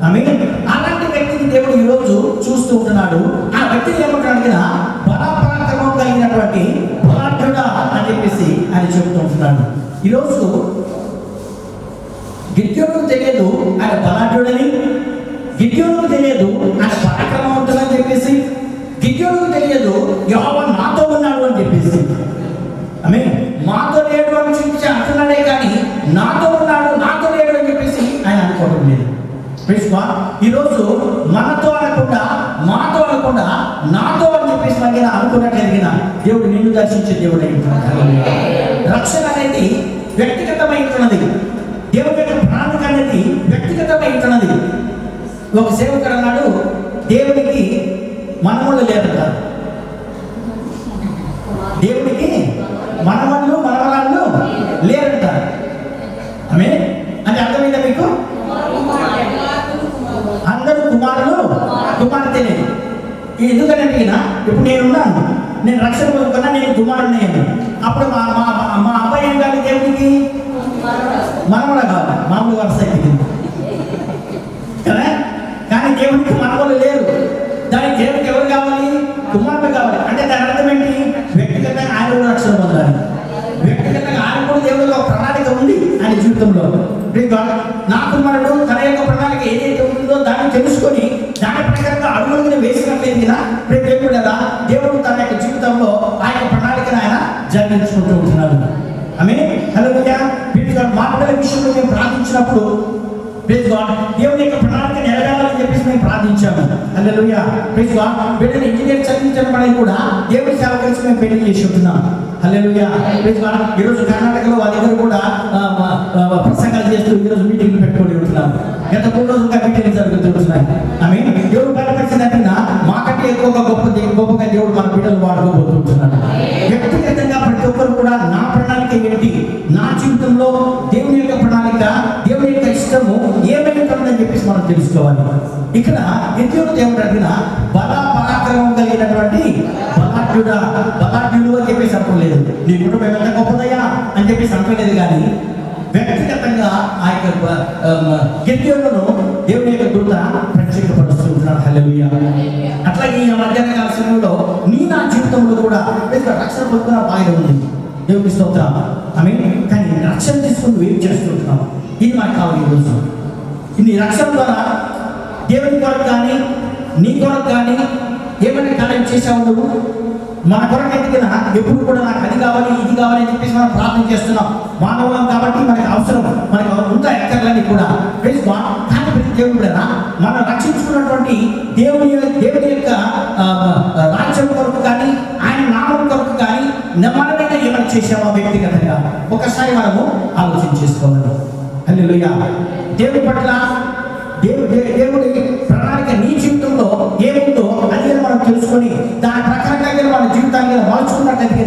ఆమేన్. అలాంటి వ్యక్తిని దేవుడు ఈరోజు చూస్తూ ఉంటున్నాడు. ఆ వ్యక్తిని ఏమంటాడు కదా, బలపరాక్రమం కలిగినటువంటి బలాఢ్యుడా అని చెప్పేసి ఆయన చెబుతూ ఉంటున్నాడు. ఈరోజు గిద్యోనుకు తెలియదు ఆయన బలాఢ్యుడని, గిద్యోనుకు తెలియదు ఆయన పరాక్రమవంతుడని చెప్పేసి, గిద్యోనుకు తెలియదు యెహోవా నాతో ఉన్నాడు అని చెప్పేసి. ఆమేన్. మాతో లేడు అని చూపించి అంటున్నాడే కానీ నాతో ఉన్నాడు, నాతో లేడు అని చెప్పేసి ఆయన అనుకోవడం లేదు. ఈరోజు మనతో అనకుండా, మాతో అనకుండా, నాతో అని చెప్పేసి మనకి అనుకున్నట్లయినా దేవుడు నిన్ను దర్శించే దేవుడు అయి ఉంటున్నాడు. రక్షణ అనేది వ్యక్తిగతమై ఉంటున్నది. దేవుడి యొక్క ప్రణాళిక అనేది వ్యక్తిగతమై ఉంటున్నది. ఒక సేవకుడు అన్నాడు, దేవుడికి మనవళ్ళు లేదంట. దేవుడికి మనవళ్ళు మనవరాళ్ళు లేరంట. ఆమె అంటే అర్థమైందా మీకు? అందరూ కుమారులు కుమార్తెలే. ఎందుకంటే ఇప్పుడు నేనున్నాను, నేను రక్షణ పొందుకున్నా, నేను కుమారుని. అప్పుడు మా అబ్బాయి ఏం కాదు, దేవుడికి మనవడ కాదు, మామూలు వరుస అయితే కదా. కానీ దేవుడికి మనవలు లేరు. దానికి దేవుడికి ఎవరు కావాలి? కుమారులు కావాలి. అంటే దాని అర్థం ఏంటి? వ్యక్తిగతంగా ఆయన కూడా రక్షణ పొందాలి. వ్యక్తిగతంగా ఆయన కూడా దేవుడికి ఒక ప్రణాళిక ఉంది ఆయన జీవితంలో. నా కుమారుడు తన యొక్క ప్రణాళిక ఏదైతే ఉంటుందో దాన్ని తెలుసుకొని దాని ప్రకారంగా అడుగులుగా వేసినట్లయితే దేవుడు కదా, దేవుడు తన యొక్క జీవితంలో ఆ యొక్క ప్రణాళికను ఆయన జరిగించుకుంటూ ఉంటున్నాడు. ఆమేన్. హల్లెలూయా. మా పిల్లల విషయంలో మేము ప్రార్థించినప్పుడు దేవుని యొక్క ప్రణాళిక నెరవేరాలని చెప్పేసి మేము ప్రార్థించాము. హల్లెలూయా. బిడ్డను ఇంజనీర్ చదివించడం అనేది కూడా దేవుని సేవ కలిసి మేము పెళ్లి చేసి ఉంటున్నాం. హల్లెలూయా. ఈరోజు కర్ణాటకలో వాళ్ళ దగ్గర కూడా ప్రసంగాలు చేస్తూ ఈరోజు మీటింగ్లు పెట్టుకొని ఉంటున్నాం. గత 3 రోజులుగా మీటింగ్లు జరుగుతుంటున్నాయి. ఆమేన్. దేవుడు బలపరిచినట్టు మాకంటే ఎక్కువగా గొప్పగా దేవుడు మన బిడ్డలు వాడుకోబోతుంటున్నాడు. వ్యక్తిగతంగా ప్రతి ఒక్కరు కూడా నా ప్రణాళిక ఏంటి, నా జీవితంలో దేవుని యొక్క ప్రణాళిక, దేవుని యొక్క ఇష్టము ఏమైందని చెప్పేసి మనం తెలుసుకోవాలి. ఇక్కడ గిద్యోను దేవుడు అడిగిన బల పరాక్రమం కలిగినటువంటి బలాఢ్యుడు అని చెప్పేసి అంటలేదు. నీ కుటుంబం ఎంత గొప్పదయ్యా అని చెప్పేసి అంటలేదు. కానీ వ్యక్తిగతంగా ఆ యొక్క గిద్యోనును దేవుని యొక్క దూత ప్రత్యేకపరుస్తున్నాడు. హల్లెలూయా. అట్లాగే ఈ మధ్యాహ్న కాల సమయంలో నా జీవితంలో కూడా రక్షణ పొందుకున్న బాగా ఉంది. దేవుని స్తోత్రం. ఆమేన్. కానీ రక్షణ తీసుకుని ఏం చేస్తుంటున్నాం? ఇది మాకు కావాలి. ఈరోజు ఈ రక్షణ ద్వారా దేవుని కొరకు కానీ నీ కొరకు కానీ ఏమైనా కార్యం చేసావు నువ్వు? మన కొరకు ఎదిగిన ఎప్పుడు కూడా నాకు అది కావాలి, ఇది కావాలి అని చెప్పేసి మనం ప్రార్థన చేస్తున్నాం. మానవులం కాబట్టి మనకి అవసరం, మనకు ఉంటాయి ఎక్కర్లన్నీ కూడా. కానీ దేవుడు కూడా మనం రక్షించుకున్నటువంటి దేవుని యొక్క రాజ్యం కొరకు కానీ ఆయన నామం కొరకు కానీ మనమైనా ఏమైనా చేసామా వ్యక్తిగతంగా? ఒకసారి మనము ఆలోచన చేసుకోవాలి. హల్లెలూయా. దేవుడి పట్ల దేవుడి ప్రణాళిక నీ జీవితంలో ఏముందో అది మనం తెలుసుకొని దాని ప్రకారంగా మన జీవితాన్ని మార్చుకున్నట్లయితే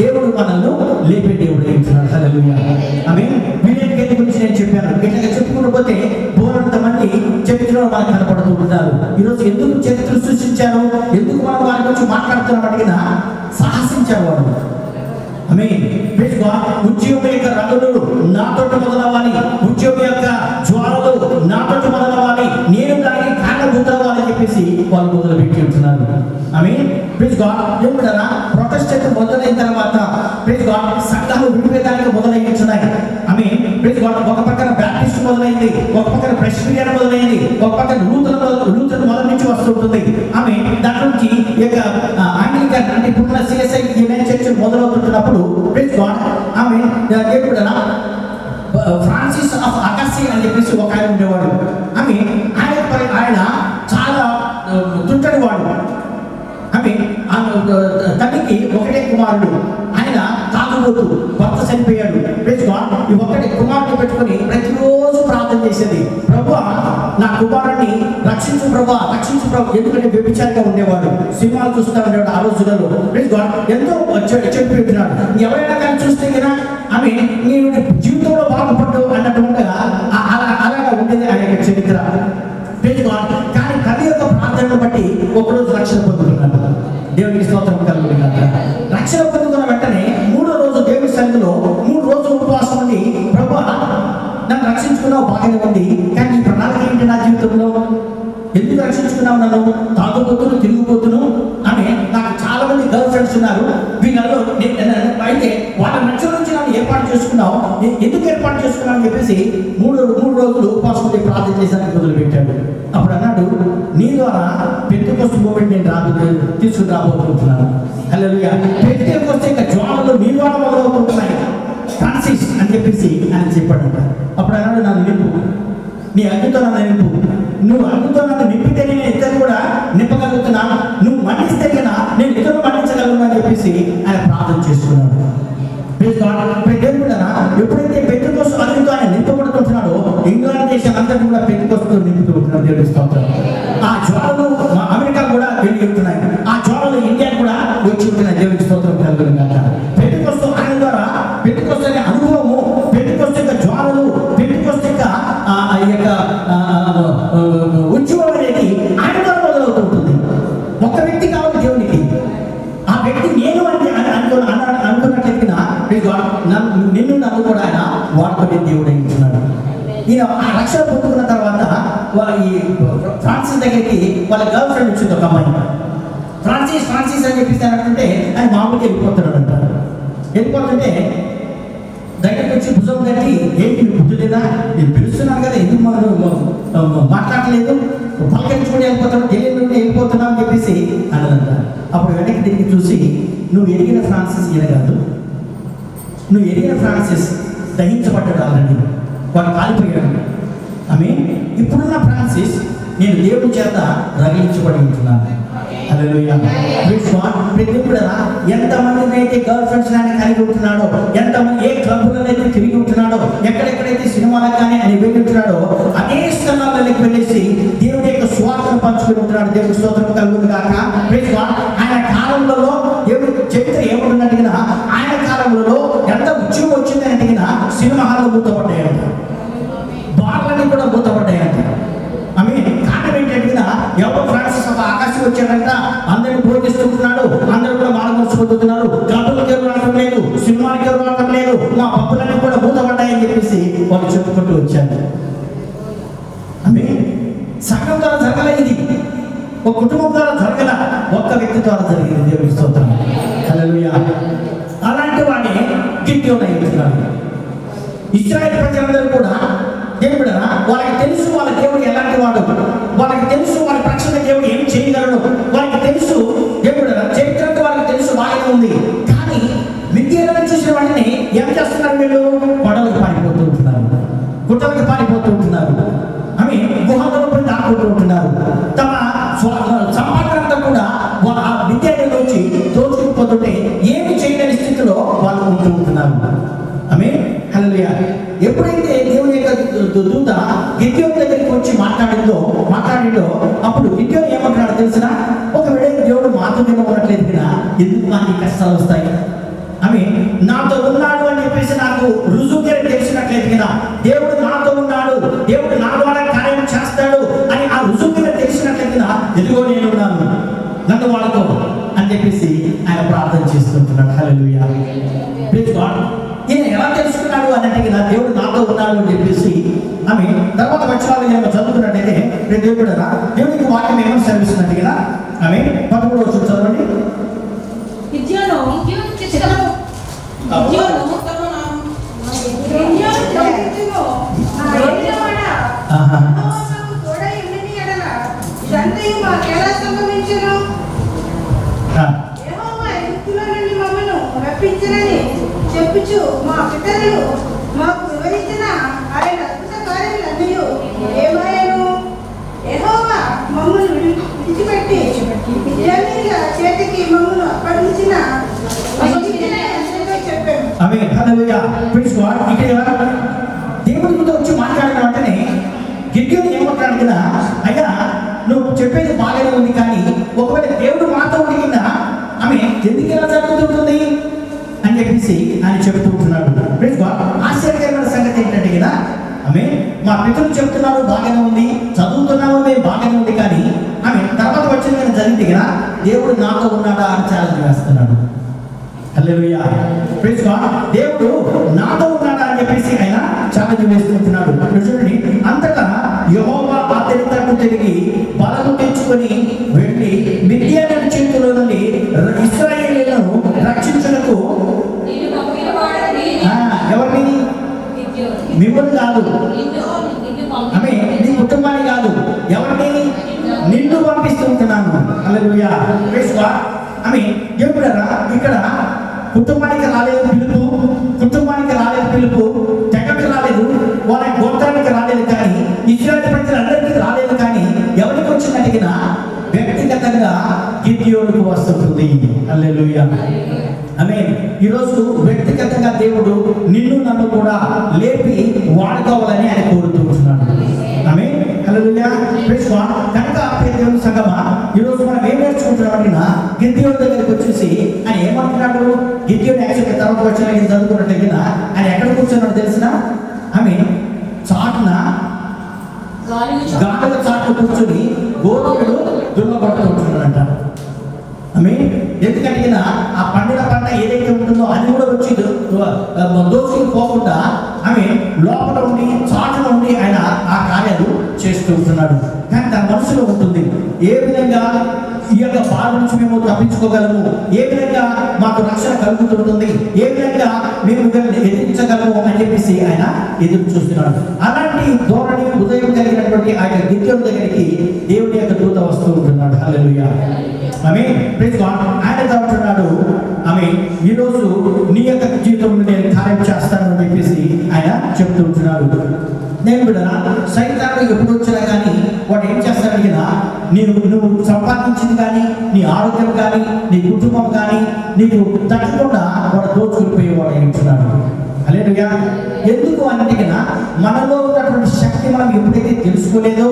దేవుడు మనల్ని లేపే దేవుడు ఏంటున్నాడు. హల్లెలూయా. ఆమేన్. విలేజ్ గురించి నేను చెప్పాను. ఇట్లా చెప్పుకుంటూ పోతే కూడా మనకు కనపడుతూ ఉంటారు. ఈరోజు ఎందుకు చరిత్ర సృష్టించారు, ఎందుకు మనం వారి గురించి మాట్లాడుతున్నాం అడిగినా సాహసించారు వాడు. ఉద్యోగం యొక్క రంగులు నాతో మొదలవ్వాలి, ఉద్యోగం యొక్క జ్వాలలు నాతో మొదలవ్వాలి, నేను దానికి కారణభూతవ్వాలని చెప్పేసి వాళ్ళు మొదలు పెట్టి ఉంటున్నారు. ప్రొటెస్టెంట్ మొదలైన తర్వాత సంఘాలు విడిపోయేదానికి మొదలైతున్నాయి. ఒక పక్కన బ్యాప్టిస్ట్ మొదలైంది, ఒక పక్కన ప్రెస్బిరియన్ మొదలైంది, ఒక పక్కన లూథరన్ మొదటి నుంచి వస్తుంటుంది. దాని నుంచి ఆంగ్లికన్ అంటే ఇప్పుడున్న సిఎస్ఐ యునైటెడ్ చర్చ్ మొదలవుతున్నప్పుడు ఫ్రాన్సిస్ ఆఫ్ అగస్సీ అని చెప్పేసి ఒక ఆయన ఉండేవాడు. ఆయన చాలా తుంటడి వాడు. తల్లికి ఒకటే కుమారుడు, ఆయన తాగుబోతు, భర్త చనిపోయాడు. ఈ ఒక్కటి కుమారుడు పెట్టుకొని ప్రతిరోజు ప్రార్థన చేసేది, ప్రభువా నా కుమారుడిని రక్షించు ప్రభువా, రక్షించు ప్రభు. ఎందుకంటే వ్యభిచారిగా ఉండేవాడు, సినిమాలు చూస్తూ ఉండేవాడు. ఆ రోజులలో ఎంతో చెప్పిస్తున్నాడు. ఎవరైనా కానీ చూస్తే కదా నేను జీవితంలో బాగుపడ్డు అన్నట్టుగా అలాగా ఉండేది ఆయన యొక్క చరిత్ర. కానీ కవి యొక్క ప్రార్థనను బట్టి ఒకరోజు రక్షణ పొందుతున్నాడు. దేవునికి స్తోత్రం కలుగుతుంది. రక్షణ పొందుకున్న వెంటనే 3వ రోజు దేవుని సన్నిధిలో 3 రోజులు ఉపవాసం ఉండి, ప్రభువా నన్ను రక్షించుకున్నావు బాగానే ఉంది, కానీ ఈ ప్రణాళిక ఏంటి నా జీవితంలో? ఎందుకు రక్షించుకున్నావు నన్ను? తాగుబోతును, తిరిగిపోతును నాకు చాలా మంది గర్ల్ ఫ్రెండ్స్ ఉన్నారు, వీళ్ళలో అయితే వాళ్ళ మధ్య నుంచి నన్ను ఏర్పాటు చేసుకున్నావు, ఎందుకు ఏర్పాటు చేసుకున్నావు అని చెప్పేసి 3 రోజులు ఉపవాసం ఉండి ప్రార్థన చేశానికి మొదలుపెట్టాడు. అప్పుడు అన్నాడు, నీ ద్వారా పెంతెకోస్తు మూమెంట్ నేను తీసుకుని రాబోతున్నాను. హల్లెలూయా. పెంతెకోస్తు యొక్క జ్వాలలు నీ ద్వారా మొదలవుతుంటున్నాయి ఫ్రాన్సిస్ అని చెప్పేసి ఆయన చెప్పాడు. అప్పుడు అన్నాడు, నన్ను నింపు, నీ అగ్నితో నన్ను నింపు, నువ్వు అగ్నితో నన్ను నింపితే నేను ఇద్దరు కూడా నింపగలుగుతున్నా, నువ్వు మన్నిస్తే కదా నేను ఇద్దరు మన్నించగలను అని చెప్పేసి ఆయన ప్రార్థన చేస్తున్నాడు. ఎప్పుడైతే పెంతెకోస్తు అగ్నితో ఆయన నింపబడుతుంటున్నాడో ఇంగ్లాండ్ దేశం అంతటి కూడా పెంతెకోస్తుతో నింపుతూ ఉంటున్నాడు. దేవుడి స్తోత్రం. ఆ జ్వాలలు అమెరికా కూడా వెళ్ళి ఉంటున్నాయి, ఆ జ్వాలలు ఇండియా కూడా వచ్చి ఉంటున్నాయి. దేవుడి స్తోత్రం కలుగుతుంది. పెంతెకోస్తు ఆయన ద్వారా పెంతెకోస్తు అనే అనుభవము, పెంతెకోస్తు యొక్క జ్వాలలు, పెంతెకోస్తు యొక్క ఉద్యోగం అనేది ఆయన ద్వారా మొదలవుతుంటుంది. ఒక వ్యక్తి కావాలి దేవునికి, ఆ వ్యక్తి నేను అనుకున్నట్లయితే నిన్ను నన్ను కూడా ఆయన వాడుకునే దేవుడు అయింటున్నాడు. ఈయన ఆ రక్షణ పొందుకున్న తర్వాత ఈ ఫ్రాన్సిస్ దగ్గరికి వాళ్ళ గర్ల్ ఫ్రెండ్ వచ్చింది, ఒక అమ్మాయి. ఫ్రాన్సిస్ అని చెప్పేసి అంటే ఆయన మామూలుగా వెళ్ళిపోతున్నాడు అంట. వెళ్ళిపోతుంటే దగ్గరికి వచ్చి భుజం తట్టి, ఏంటి బుద్ధి లేదా, నేను పిలుస్తున్నాను కదా, ఎందుకు మాట్లాడలేదు, పలకరించుకొని వెళ్ళిపోతాను, తెలియదు వెళ్ళిపోతున్నావు అని చెప్పేసి అన్నదంట. అప్పుడు వెనక్కి తిరిగి చూసి, నువ్వు ఎరిగిన ఫ్రాన్సిస్ ఈయన కాదు, నువ్వు ఎరిగిన ఫ్రాన్సిస్ దహించబడ్డాడు, ఆల్రెడీ వాడు కాలిపోయాడు. ఇప్పుడున్న ఫ్రాన్సిస్ నేను దేవుడి చేత రగిలించబడి ఉంటున్నాను. ఎంతమందిని అయితే గర్ల్ ఫ్రెండ్స్ ఆయన కలిగి ఉంటున్నాడో, ఎంతమంది ఏ క్లబ్లలో అయితే తిరిగి ఉంటున్నాడో, ఎక్కడెక్కడైతే సినిమాలకు కానీ ఆయన వెళ్ళి ఉంటున్నాడో, అదే స్థలాలకు వెళ్ళేసి దేవుడి యొక్క స్వార్థను పంచుకుని ఉంటున్నాడు. దేవుడి స్తోత్రం కలుగుతుంది కాక. ఆయన కాలంలో దేవుడి చరిత్ర ఏముంటుంది అడిగినా, ఆయన కాలంలో ఎంత ఉద్యోగం వచ్చిందని అడిగినా సినిమా హాల్లో మూతపడ్డాయంట, బార్లన్నీ కూడా మూతపడ్డాయంట. కారణం ఏంటంటే ఎవరో ఫ్రాన్సిస్ ఒక ఆకాశం వచ్చాడంట, అందరిని బోధిస్తుంటున్నాడు, అందరూ కూడా మానమర్చిపోతున్నారు, క్లబ్లకి ఎవరు రావడం లేదు, సినిమాలకి ఎవరు రావడం లేదు, మా పప్పులన్నీ కూడా మూతపడ్డాయని చెప్పేసి వాళ్ళు చెప్పుకుంటూ వచ్చారు. సంఘం ద్వారా జరగలే, ఇది ఒక కుటుంబం ద్వారా జరగల, ఒక్క వ్యక్తి ద్వారా జరిగింది. దేవుడి స్తోత్రం. హల్లెలూయా. అలాంటి వాడిని గిడ్యోను అయ్యున్నాడు. ఇశ్రాయేలు ప్రజలందరూ కూడా దేవుడు వాళ్ళకి తెలుసు వాళ్ళ దేవుడు ఎలాంటి వాడు, వాళ్ళకి తెలుసు వాళ్ళ రక్షణ దేవుడు ఏం చేయగలడు, వాళ్ళకి తెలుసు దేవుడు చరిత్ర వాళ్ళకి తెలుసు బాగానే ఉంది. కానీ మిద్యాలను చూసిన వాటిని ఏం చేస్తున్నారు, వీళ్ళు గొడవలకు పారిపోతూ ఉంటున్నారు, గుట్టలకు పారిపోతూ ఉంటున్నారు, గుహలపై దాక్కుంటూ ఉంటున్నారు. తమ సంపాదనంతా కూడా ఆ విద్యార్థి నుంచి దోచుకుపోతుంటే ఏమి చేయలేని స్థితిలో వాళ్ళు ఉంటూ ఉంటున్నారు. హల్లెలూయా. ఎప్పుడైతే దేవుని యొక్క దూత గిద్యోను దగ్గరికి వచ్చి మాట్లాడిందో అప్పుడు గిద్యోను ఏమంటున్నాడు తెలిసినా, ఒకవేళ దేవుడు మాతో ఉన్నట్లేదు కదా, ఎందుకు మాకు కష్టాలు వస్తాయి, నాతో ఉన్నాడు అని చెప్పేసి నాకు రుజువుగా తెలిసినట్లేదు కదా, దేవుడు నాతో ఉన్నాడు, దేవుడు నా ద్వారా కార్యం చేస్తాడు అని ఆ అడిగిన దేవుడు నాతో ఉన్నాడు అని చెప్పేసి ఆమె తర్వాత వచనాలు ఏమో చదువుతున్నట్టయితే దేవుడు దేవునికి వాక్యం ఏమని సెలవిస్తున్నట్టు కదా ఆమె 13వ వచనం చదవండి. గిద్యోను చెప్పుచు మా పితరులు మాకు వివరించిన ఆయన అద్భుత కార్యములన్నీ ఏమాయను. యెహోవా మమ్మల్ని విడిచిపెట్టి మిద్యానీయుల చేతికి మమ్మల్ని అప్పగించిన చెప్పాను. ఆమేన్ హల్లెలూయా ప్రైజ్ గాడ్. ఇక్కడ దేవుడితో వచ్చి మాట్లాడిన వెంటనే గిద్యోను ఏమంటాడు కదా, అయ్యా నువ్వు చెప్పేది బాగానే ఉంది, కానీ ఒకవేళ దేవుడు మాతో ఉండి ఆమె ఎందుకు ఇలా జరుగుతుంటుంది అని చెప్పేసి ఆయన చెబుతూ ఉంటున్నాడు. Praise God. ఆశ్చర్యకరమైన సంగతి ఏంటంటే కదా, ఆమె మా పితరులు చెప్తున్నారు బాగానే ఉంది, చదువుతున్నాము మేము బాగానే ఉంది, కానీ ఆమె తర్వాత వచ్చిన జరిగింది కదా దేవుడు నాతో ఉన్నాడా అని ఛాలెంజ్ వేస్తున్నాడు. Hallelujah praise God. దేవుడు నాతో ఉన్నాడా అని చెప్పేసి ఆయన ఛాలెంజ్ వేస్తుంటున్నాడు. చూడండి, అంతటా యెహోవా అతనితో తిరిగి బలము తెచ్చుకొని వెళ్ళి మిద్యానీయుల చేతిలో నుండి ఇశ్రాయేలీయులను రక్షించుటకు ఎవరిని? మిమ్మల్ని కాదు, ఆమె నీ కుటుంబాన్ని కాదు, ఎవరిని? నిన్ను పంపిస్తుంటున్నాను. హల్లెలూయా ప్రైజ్ గాడ్. ఆమె దేవుడరా ఇక్కడ కుటుంబానికి రాలేదు పిలుపు, కుటుంబానికి రాలేదు పిలుపు, తెగకు రాలేదు, వాళ్ళ గోత్రానికి రాలేదు, కానీ ఇశ్రాయేలు ప్రజలందరికీ రాలేదు, కానీ ఎవరికి వచ్చినట్టుగా వ్యక్తిగతంగా గిద్యోనుకు వస్తుంది. హల్లెలూయా ఆమేన్. ఈరోజు వ్యక్తిగతంగా దేవుడు నిన్ను నన్ను కూడా లేపి వాడుకోవాలని ఆయన కోరుతుంటున్నాడు. ఆమేన్ హల్లెలూయా ప్రైజ్ గాడ్. కనుక దేవుని సంగమా ఈరోజు మనం ఏం నేర్చుకుంటున్నామంటే గిద్యోను దగ్గరికి వచ్చేసి ఆయన ఏమంటున్నాడు? గిద్యోను యాక్చువల్గా తర్వాత వచ్చిన చదువుకున్నట్టు ఆయన ఎక్కడ కూర్చున్నాడు తెలిసిన? ఆమె చాటున గానుగ చాటును కూర్చొని గోధుమలు దున్నబడుతుంటున్నాడంట. ఆమె ఎందుకంటే ఆ పండిన పంట ఏదైతే ఉంటుందో అది కూడా వచ్చి దోచుకుని పోకుండా ఆమె లోపల ఉండి చాటున ఉండి ఆయన ఆ కార్యాలు చేస్తూ ఉంటున్నాడు. కానీ తన మనసులో ఉంటుంది, ఏ విధంగా ఈ యొక్క బాధ నుంచి మేము తప్పించుకోగలము, ఏ విధంగా మాకు రక్షణ కలుగుతుంటుంది, ఏ విధంగా మేము ఎదిరించగలము అని చెప్పేసి ఆయన ఎదురు చూస్తున్నాడు. అలాంటి ధోరణి హృదయం కలిగినటువంటి ఆ యొక్క గిద్యోను దగ్గరికి దేవుని యొక్క దూత వస్తూ ఉంటున్నాడు. హల్లెలూయా ఆమేన్ ప్రైజ్ గాడ్. ఆయన చెప్తున్నాడు, ఆమేన్ ఈరోజు నీ యొక్క జీవితంలో నేను కార్యం చేస్తాను అని చెప్పేసి ఆయన చెప్తూ ఉంటున్నాడు. నేను కూడా సైతాను ఎప్పుడు వచ్చినా కానీ వాడు ఏం చేస్తాడు కదా, నువ్వు సంపాదించింది కానీ, నీ ఆరోగ్యం కానీ, నీ కుటుంబం కానీ నీకు తగ్గకుండా వాడు దోచుకుపోయేవాడు ఏంటున్నాడు. హల్లెలూయా. ఎందుకు అంటే మనలో ఉన్నటువంటి శక్తి మనం ఎప్పుడైతే తెలుసుకోలేదో,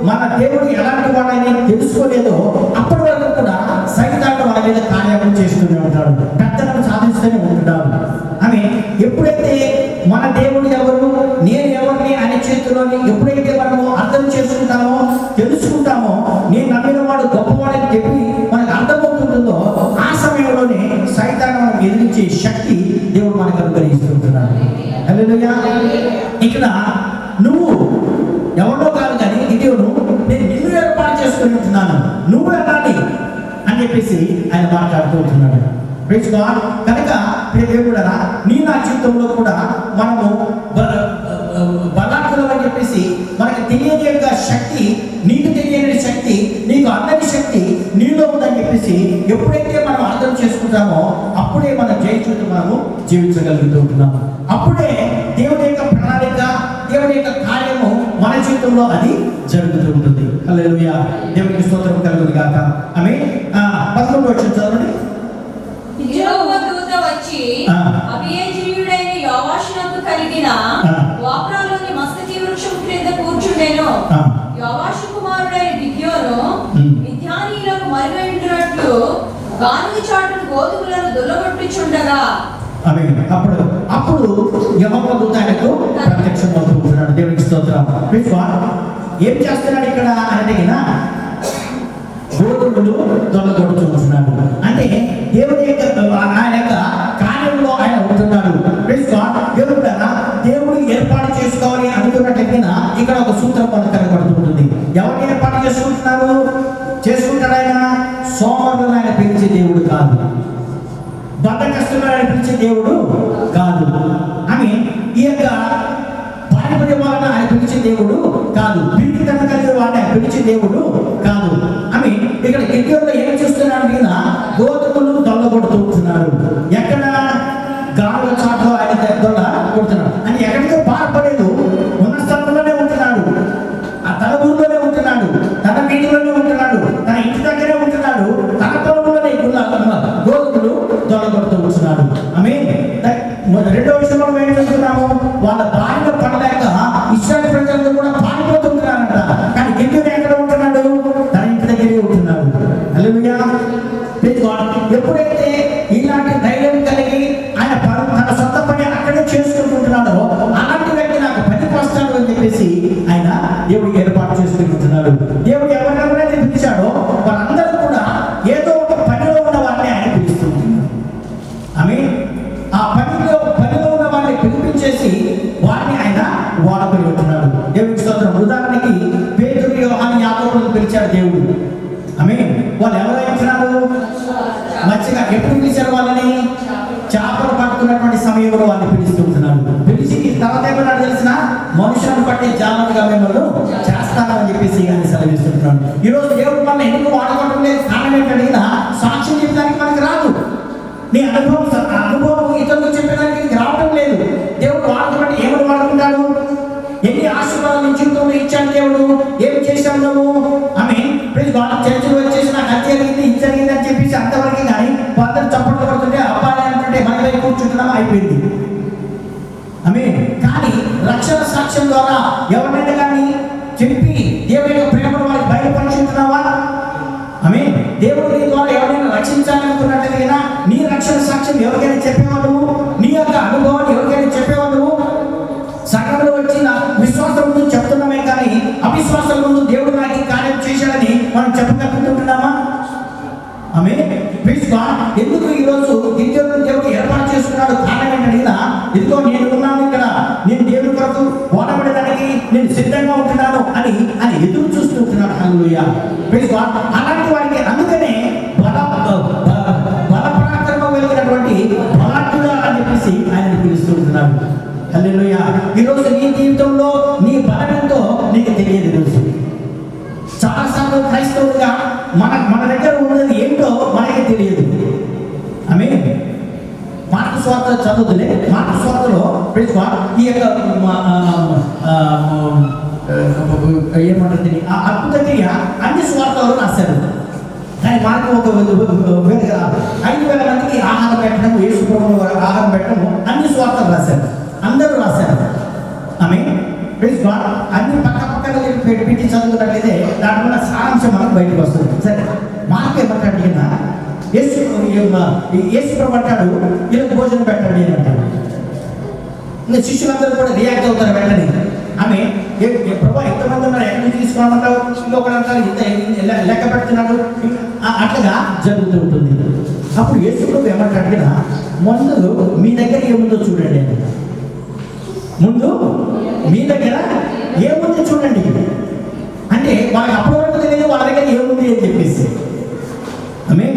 మన దేవుడు ఎలాంటి వాడని తెలుసుకోలేదో, అప్పటి వరకు కూడా సైతాను మన మీద కార్యాలు చేస్తూనే ఉంటాడు, పెద్దలను సాధిస్తూనే ఉంటున్నాడు. ఆమె ఎప్పుడైతే మన దేవుడు ఎవరు, నేను ఎవరిని అనే చేతిలోని ఎప్పుడైతే మనము అర్థం చేసుకుంటామో, తెలుసుకుంటామో, నేను నమ్మిన వాడు గొప్పవాడని చెప్పి మనకు అర్థమవుతుంటుందో, ఆ సమయంలోనే సైతాను మనం ఎదిరించే శక్తి దేవుడు మనకు అనుగ్రహిస్తుంటున్నాడు. హల్లెలూయా. ఇక్కడ నువ్వు ఎవరో కాదు కానీ గిద్యోను నేను నిన్ను ఏర్పాటు చేసుకుని ఉంటున్నాను, నువ్వు వెళ్ళాలి అని చెప్పేసి ఆయన మాట్లాడుతూ ఉంటున్నాడు. Praise God. కనుక దేవుడరా నీ నా జీవితంలో కూడా మనము బలాత్కరం అని చెప్పేసి మనకి తెలియని యొక్క శక్తి, నీకు తెలియని శక్తి, నీకు అందరి శక్తి నీలో ఉందని చెప్పేసి ఎప్పుడైతే మనం అర్థం చేసుకుంటామో అప్పుడే మన జయ జీవితం మనము జీవించగలుగుతూ ఉంటున్నాము. అప్పుడే దేవుని యొక్క ప్రణాళిక, దేవుని యొక్క కార్యము మన జీవితంలో అది జరుగుతూ ఉంటుంది. హల్లెలూయా. దేవునికి స్తోత్రం కలుగును గాక. ఆమేన్. 11వ వచనం చదవండి. యెహోవా దూత వచ్చి అబీయజీయుడైన యోవాషునకు కలిగిన వాక్రాలోని మస్తకి వృక్షం క్రింద కూర్చుండెను. యోవాషు కుమారుడైన గిద్యోను మిద్యానీయులకు మరుగైంటున్నట్లు గానుగ చాటును గోధుమలను దుల్లగొట్టుచుండగా ఆమేన్. అప్పుడు యెహోవా దూత ఆయనకు ప్రత్యక్షమవుతున్నాడు. దేవునికి స్తోత్రం. ఏం చేస్తున్నాడు ఇక్కడ అంటే గోధుమలు దొల్లగొడుతున్నాడు. అంటే దేవుని యొక్క ఆయన యొక్క కార్యంలో ఆయన ఉంటున్నాడు. దేవుడు చేసుకుంటున్నారు? చేసుకుంటాడు ఆయన. సోమరులను ఆయన పిలిచే దేవుడు కాదు, బద్ధకస్తులను ఆయన పిలిచే దేవుడు కాదు. ఆమె ఈ యొక్క పారిపడే వాళ్ళని ఆయన పిలిచే దేవుడు కాదు, పిలిపితనం కలిగిన వాళ్ళని ఆయన పిలిచే దేవుడు కాదు. ఆమె ఇక్కడ గిద్యోనులో ఏం చేస్తున్నాడు? మీద గోధుమలు దొల్లగొడుతూ ఉంటున్నాడు. ఎక్కడ? గాడుల చాటులో ఆయన దొల్ల కొడుతున్నాడు. అని ఎక్కడికో పారిపడేదు, ఉన్న స్థలంలోనే ఉంటున్నాడు, ఆ తన ఊరిలోనే ఉంటున్నాడు, తన వీధిలోనే ఉంటున్నాడు, తన ఇంటి దగ్గరే ఉంటున్నాడు, తన పొలంలోనే గోధుమలు దొల్లగొడుతూ ఉంటున్నాడు. ఆమె రెండో విషయంలో మేము చూస్తున్నాము, వాళ్ళ బారిన పడలేక ఇశ్రాయేలు ప్రజలందరూ కూడా పారిపోతుంటున్నారంట. కానీ గిద్యోను ఎక్కడ ఉంటున్నాడు? తన ఇంటి దగ్గరే ఉంటున్నాడు. హల్లెలూయా. ఎప్పుడైతే ఇలాంటి ధైర్యం కలిగి ఆయన తన సొంత పని అక్కడే చేసుకుంటున్నాడో అలాంటి వ్యక్తి నాకు పనికి వస్తాడు అని చెప్పేసి ఆయన దేవుడు ఏర్పాటు చేసుకుంటున్నాడు. దేవుడు ఎవరెవరైతే పిలిచాడో వాళ్ళందరూ కూడా ఏదో ఒక పనిలో ఉన్న వారిని ఆయన పిలుస్తుంటున్నాడు. ఆమె ఆ పనిలో ఉన్న వారిని పిలిపించేసి వారిని ఆయన వాడుకొని ఉంటున్నాడు. దేవుడికి స్తోత్రం. ఉదాహరణకి పేతురు, యోహాను, యాకోబులను పిలిచాడు దేవుడు. ఆమె వాళ్ళు ఎవరైతున్నారు? మంచిగా ఎప్పుడు పిలిచారు వాళ్ళని? చేపలు పట్టుకున్నటువంటి సమయంలో వాళ్ళని పిలుస్తుంటున్నాడు. పిలిచి తర్వాత ఏమన్నాడు తెలిసిన? మనుషులను బట్టి జాగ్రత్తగా మిమ్మల్ని చేస్తానని చెప్పేసి ఆయన సెలవిస్తుంటున్నాడు. ఈరోజు దేవుడు మన ఎందుకు వాడుకోవడం లేదు? కారణం ఏంటంటే సాక్ష్యం చెప్పడానికి మనకి రాదు. నీ అనుభవం ఇతరులకు చెప్పడానికి నీకు రావటం లేదు. దేవుడు వాడుకోవడం ఏమని వాడుకుంటాడు? ఎన్ని ఆశీర్వాదాలు జీవితంలో ఇచ్చాడు దేవుడు, ఏమి చేశాడు నువ్వు? ఆమె చర్చలు వచ్చేసి నాకు అది జరిగింది, ఇది జరిగింది అని చెప్పేసి అంతవరకు కానీ అందరూ చప్పట్లు పడుతుంటే అబ్బాయి అంటుంటే మన కూర్చుంటున్నామా అయిపోయింది. ఆమె కానీ రక్షణ సాక్ష్యం ద్వారా ఎవరినైనా కానీ చెప్పి దేవుడి యొక్క ప్రేమను వారికి బయలుపరుచుకుంటున్నావా? ఆమె దేవుడు నీ ద్వారా ఎవరైనా రక్షించాలనుకున్నట్లయినా నీ రక్షణ సాక్ష్యం ఎవరికైనా చెప్పేవాడు? నీ యొక్క అనుభవాన్ని ఎవరికైనా చెప్పేవాడు? సంఘంలో వచ్చి నా విశ్వాసం ముందు చెప్తున్నామే కానీ అవిశ్వాసం ముందు దేవుడు నాకు కార్యం చేశాడని మనం చెప్పగలుగుతుంటున్నామా? ఆమె ఎందుకు ఈరోజు గిద్యోను దేవుడు ఏర్పాటు చేసుకున్నాడు? కారణం ఏంటడిగినా, ఇదిగో నేను ఉన్నాను ఇక్కడ, నేను దేవుడి కొరకు పోరాడడానికి నేను సిద్ధంగా ఉంటున్నాను అని ఆయన ఎదురు చూస్తుంటున్నాడు. హల్లెలూయా. అలాంటి వారికి అందుకనే బలపరాక్రమం కలిగినటువంటి బలాఢ్యుడు అని చెప్పేసి ఆయన పిలుస్తుంటున్నాడు. హల్లెలూయా. ఈరోజు నీ జీవితంలో నీ బలమెంతో నీకు తెలియదు. ఈరోజు చాలాసార్లు క్రైస్తవులుగా మన దగ్గర ఉన్నది ఏంటో మనకి తెలియదు. ఆమె మార్కు సువార్త చదువుతులే. మార్కు సువార్తలో ఈ యొక్క ఏమంటుంది ఆ అద్భుత క్రియ అన్ని సువార్తలు రాశారు. కానీ మార్కు ఒక 5,000 మందికి ఆహారం పెట్టడం, యేసు ప్రభువు ఆహారం పెట్టడం అన్ని సువార్తలు రాశారు, అందరూ రాశారు. ఆమె అన్ని పక్క పక్కన పెట్టి చదువుకున్నట్లయితే దాంట్లో సారాంశం మనకు బయటకు వస్తుంది. సరే, మార్పు ఏమంటాడు? యేసు ప్రభు అంటాడు వీళ్ళకి భోజనం పెట్టండి అని అంటాడు. ఇంకా శిష్యులందరూ కూడా రియాక్ట్ అవుతారు వెంటనే. ఆమె ప్రభు ఎంతమంది ఉన్నారు, ఎక్కడి నుంచి తీసుకోమంటావు? ఇంకొకటి అంటారు ఇంత లెక్క పెడుతున్నాడు. అట్లా జరుగుతూ ఉంటుంది. అప్పుడు యేసు ప్రభు ఏమంటాడు? ముందు మీ దగ్గర ఏముందో చూడండి. ముందు మీ దగ్గర ఏముంది చూడండి అంటే వాళ్ళకి అప్పటి వరకు తెలియదు వాళ్ళ దగ్గర ఏముంది అని చెప్పేసి. ఆమె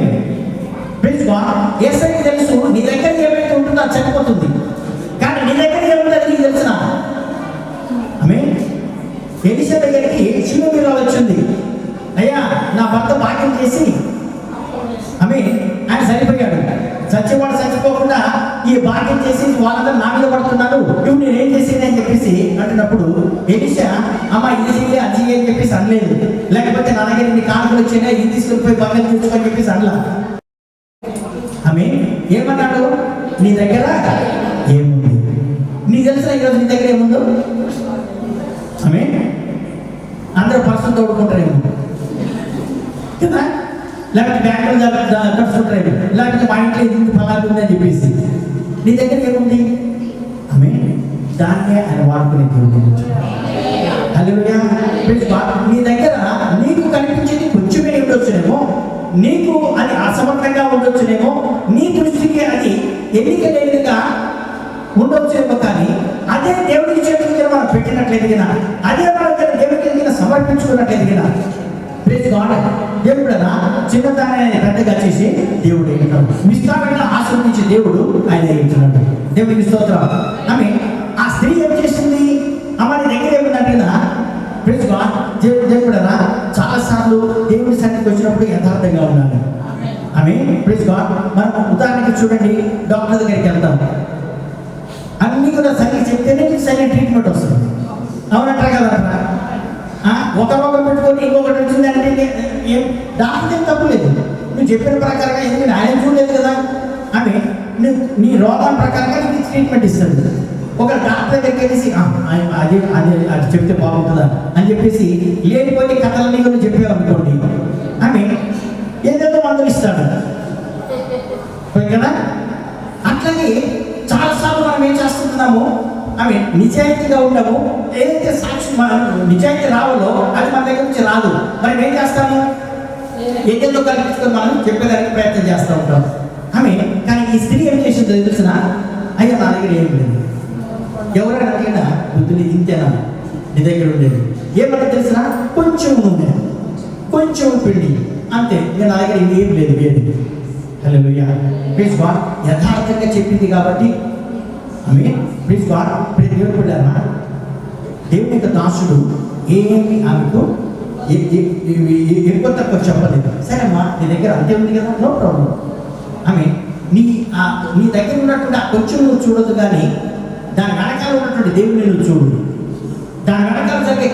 యేసయ్యకి తెలుసు నీ దగ్గర ఏమైతే ఉంటుందో అది చనిపోతుంది, కానీ నీ దగ్గర ఏముంది అది నీకు తెలిసిన. ఆమె ఎలీషా దగ్గరికి శిలువీరాలు వచ్చింది. అయ్యా నా భర్త భాగ్యం చేసి ఆమె ఆయన చనిపోయాడు, చచ్చేవాడు చచ్చిపోకుండా ఈ భాగ్యం చేసి వాళ్ళందరూ నా మీద పడుతున్నారు, ఇప్పుడు నేనేం చేసింది అని చెప్పేసి అంటున్నప్పుడు ఎలీషా అమ్మ ఇది చెయ్యి అది చెయ్యి అని చెప్పేసి అనలేదు. లేకపోతే నా దగ్గర ఇన్ని కానుకలు వచ్చినాయి, ఇది తీసుకొని పోయి బంగారు చూసుకొని చెప్పేసి అనలా. ఆమె ఏమన్నాడు? నీ దగ్గర ఏముంది నీకు తెలుసా? ఈరోజు నీ దగ్గర ఏముందో? ఆమె అందరూ పర్సన్ తోడుకుంటారేమో కదా, లేకపోతే బ్యాంకులు ఖర్చుకుంటారేమో, లేకపోతే మా ఇంట్లో ఇది ఫలాలు ఉందని చెప్పేసి. నీ దగ్గర ఏముంది? ఆమె దాన్నే ఆయన వాడుకునే దేవుడు. హల్లెలూయా. నీ దగ్గర నీకు కనిపించేది కొంచెమే ఉండొచ్చునేమో, నీకు అది అసమర్థంగా ఉండొచ్చునేమో, నీ దృష్టికి అది ఎన్నిక లేనిదిగా ఉండొచ్చేమో, కానీ అదే దేవుడికి చేతుల మనం పెట్టినట్లయితే, అదే మన దేవుడికి సమర్పించుకున్నట్లయితే ప్రైజ్ గాడ్. దేవుడు చిన్నదాన్ని పెద్దగా చేసి దేవుడు ఏంటాడు, విస్తారంగా ఆశీర్వదించే దేవుడు ఆయన ఏంటున్నాడు. దేవుడికి స్తోత్రం. ఆమె ఆ స్త్రీ ఏం చేసింది, అమ్మ నీ దగ్గర ఏముందంటే ప్రైజ్ గాడ్. దేవుడు చాలా సార్లు దేవుడి సన్నిధికి వచ్చినప్పుడు యథార్థంగా ఉండాలి. ఆమె ప్రైజ్ గాడ్. మనం ఉదాహరణకి చూడండి, డాక్టర్ దగ్గరికి వెళ్తాం, అన్నీ కూడా సరిగ్గా చెప్తేనే సరైన ట్రీట్మెంట్ వస్తుంది. అవునంటారా కదా? ఒక రోగం పెట్టుకొని ఇంకొకటి వచ్చిందంటే ఏం డాక్టర్ ఏం తప్పు లేదు, నువ్వు చెప్పిన ప్రకారంగా ఎందుకంటే ఆయన చూడలేదు కదా. ఆమె నీ రోగం ప్రకారంగా నీకు ట్రీట్మెంట్ ఇస్తుంది. ఒక డాక్టర్ దగ్గరికి వెళ్ళేసి అది అది అది చెప్తే బాగుంటుందా అని చెప్పేసి లేనిపోయి కథలన్నీ కూడా చెప్పామనుకోండి, ఆమె ఏదేదో మందులు ఇస్తాడు కదా. అట్లాగే చాలాసార్లు మనం ఏం చేస్తున్నాము, ఆమె నిజాయితీగా ఉండము. ఏదైతే సాక్షి నిజాయితీ రావాలో అది మన దగ్గర నుంచి రాదు. మనం ఏం చేస్తాము, ఏదేదో కల్పించుకొని మనం చెప్పేదానికి ప్రయత్నం చేస్తూ ఉంటాం. ఆమె కానీ ఈ స్త్రీ ఏం చేసిందో తెలిసిన, అయ్యా నా దగ్గర ఏం లేదు, ఎవరైనా అడిగినా బుద్ధుని ఇంతేనా నీ దగ్గర ఉండేది, ఏమన్నా తెలిసిన కొంచెం నూనె కొంచెం పిండి అంతే, నేను నా దగ్గర ఏం లేదు ఏది. హల్లెలూయా. Praise God. యథార్థంగా చెప్పింది కాబట్టి ఆమె ప్రైజ్ గాడ్. దేవుడు కూడా దేవుని యొక్క దాసుడు ఏమి ఆమెకు ఎక్కువ తక్కువ చెప్పలేదు. సరే అమ్మా నీ దగ్గర అంతే ఉంది కదా, నో ప్రాబ్లం. ఆమె నీ దగ్గర ఉన్నటువంటి ఆ కొంచెం నువ్వు చూడదు, కానీ దాని వెనకాల ఉన్నటువంటి దేవుడిని నువ్వు చూడు, దాని వెనకాల జరిగే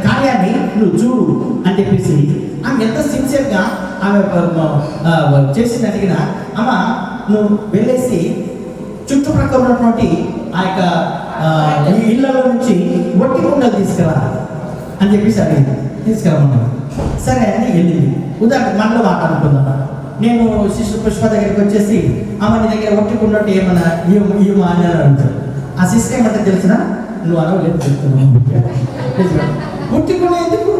కార్యాన్ని నువ్వు చూడు అని చెప్పేసి ఆమె ఎంత సిన్సియర్గా ఆమె చేసింది. అడిగిన అమ్మ నువ్వు వెళ్ళేసి చుట్టుప్రక్కల ఉన్నటువంటి ఆ యొక్క ఇళ్లలో నుంచి ఒట్టి కుండలు తీసుకురా అని చెప్పేసి అడిగింది. తీసుకురామన్నాను. సరే అని వెళ్ళింది. ఉదాహరణ మనలో మాట అనుకుందాం, నేను సిస్టర్ పుష్ప దగ్గరికి వచ్చేసి అమ్మ నీ దగ్గర ఒట్టి కుండట్టు ఏమన్నా ఇవ్వమా అని అడుగుతాను. ఆ సిస్టర్ ఏమంటే తెలిసిన, నువ్వు అనవలేదు చెప్తున్నావు, ఉట్టికుండా ఎందుకు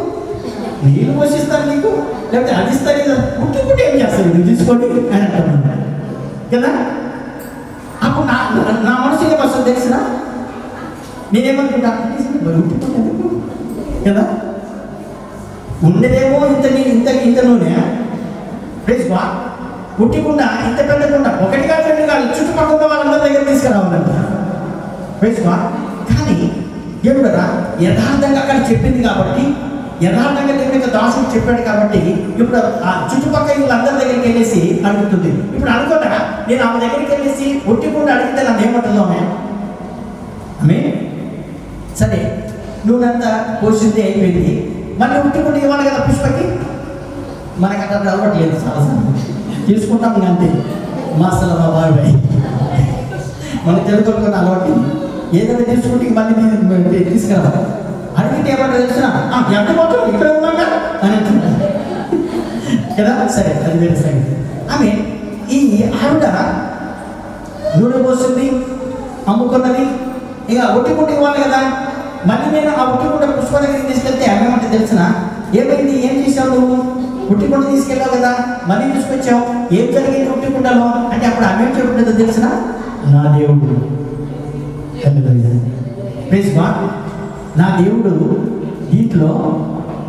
నీళ్ళు పోషిస్తాను నీకు, లేకపోతే అది ఇస్తాను కదా, ఉట్టికుండా ఏం చేస్తాను నువ్వు తీసుకోండి అని అంటున్నాను కదా. అప్పుడు నా మనసు ఏం వస్తుంది తెలిసిన, నేనేమనుకుంటా ఉట్టికుండా ఎందుకు కదా, ఉండేదేమో ఇంత నూనె. Praise God. ఉట్టికుండా ఇంత పెద్దకుండా ఒకటి కాదు రెండు కాదు చుట్టుపక్కల వాళ్ళందరి దగ్గర తీసుకురావాలంట. Praise God. కానీ దేవుడు యథార్థంగా అక్కడ చెప్పింది కాబట్టి, యథార్థంగా దేవుడికి దాసుడు చెప్పాడు కాబట్టి ఇప్పుడు ఆ చుట్టుపక్కల వీళ్ళందరి దగ్గరికి వెళ్ళేసి అడుగుతుంది. ఇప్పుడు అనుకోట నేను ఆమె దగ్గరికి వెళ్ళేసి ఒట్టికుండా అడిగితే నన్ను ఏమంటుందో ఆమె సరే నువ్వునంతా పోషింది అయిపోయింది, మళ్ళీ ఉట్టికుండా ఇవ్వాలి కదా పుష్పకి. మనకు అక్కడ అలవాట్లేదు, చాలాసార్లు తీసుకుంటాం అంతే. మాసల మా బాబాయ్ మన తెలుగులో అలవాటు, ఏదైనా తీసుకుంటే మళ్ళీ తీసుకురా అడిగితే ఏమంటే తెలిసిన ఎంత మాత్రం ఇక్కడ ఉన్నాగా అని అంటున్నాను కదా. సరే అది వేరే సంగతి. ఆమె ఈ ఆవిడ నూనె పోస్తుంది, అమ్ముకున్నది, ఇక ఒట్టికుంటే ఇవ్వాలి కదా. మళ్ళీ నేను ఆ ఒట్టికుంట పుష్ప దగ్గరికి తీసుకెళ్తే అమ్మేమంటే తెలిసిన, ఏమైంది ఏం చేసావు నువ్వు, ఒట్టికుంట తీసుకెళ్ళావు కదా మళ్ళీ తీసుకొచ్చావు, ఏం జరిగింది ఒట్టికుంటలో అంటే అప్పుడు అమ్మేం చెప్పుకుంటుందో తెలిసిన, నా దేవుడు ప్రైజ్ గాడ్. నా దేవుడు దీంట్లో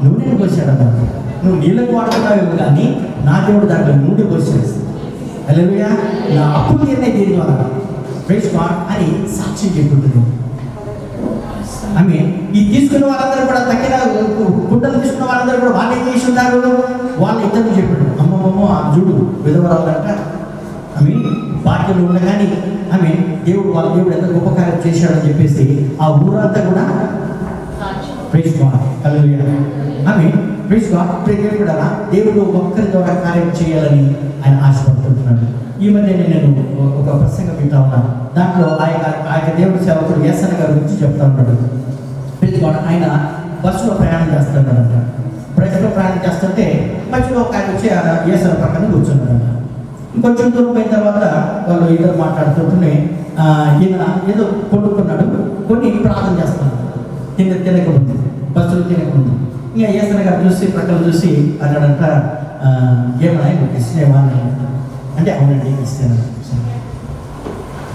నూనెను పోసాడన్నమాట. నువ్వు నీళ్ళకు వాడుతున్నావు కానీ నా దేవుడు దాంట్లో నూనె పోసాడు. హల్లెలూయా. నా అప్పులు తీరినాయి దీని ద్వారా. ప్రైజ్ గాడ్ అని సాక్ష్యం చెప్పుకుంటుంది. ఆమె ఈ తీసుకున్న వాళ్ళందరూ కూడా తగ్గిన గుడ్డలు తీసుకున్న వాళ్ళందరూ కూడా వాళ్ళు ఏం చేసి ఉన్నారు, వాళ్ళు ఇద్దరు చెప్పాడు, అమ్మమ్మ ఆ చూడు విధవరాలంట ఆమె బాధ్యతలు ఉండగాని ఆమె దేవుడు వాళ్ళ దేవుడు ఎంత గొప్ప కార్యం చేశాడని చెప్పేసి ఆ ఊరంతా కూడా ప్రైజ్ గాడ్. హల్లెలూయా. ఆమె ప్రైజ్ గాడ్. కూడా దేవుడు ఒక్కరి ద్వారా కార్యం చేయాలని ఆయన ఆశపడుతున్నాడు. ఈ మధ్య నేను ఒక ప్రసంగం వింటా ఉన్నాను. దాంట్లో ఆయన దేవుడి సేవకుడు యేసన్న గారి గురించి చెప్తా ఉన్నాడు. Praise God. ఆయన బస్సులో ప్రయాణం చేస్తున్నాడంట. బస్సులో ప్రయాణం చేస్తుంటే మధ్యలో ఒక ఆయన వచ్చి యేసన్న పక్కన కూర్చున్నాడంట. ఇంకొంచెం దూరం పోయిన తర్వాత వాళ్ళు ఇద్దరు మాట్లాడుతుంటే ఈయన ఏదో కొనుక్కున్నాడు, కొన్ని ప్రార్థన చేస్తున్నాడు. తినకముందు బస్సులు తినకముందు ఇంకా యేసన్న గారు చూసి ప్రక్కన చూసి అన్నాడంట, ఏమన్నా నువ్వు క్రిస్టియనా అంటే అవునండి క్రిస్టియన్.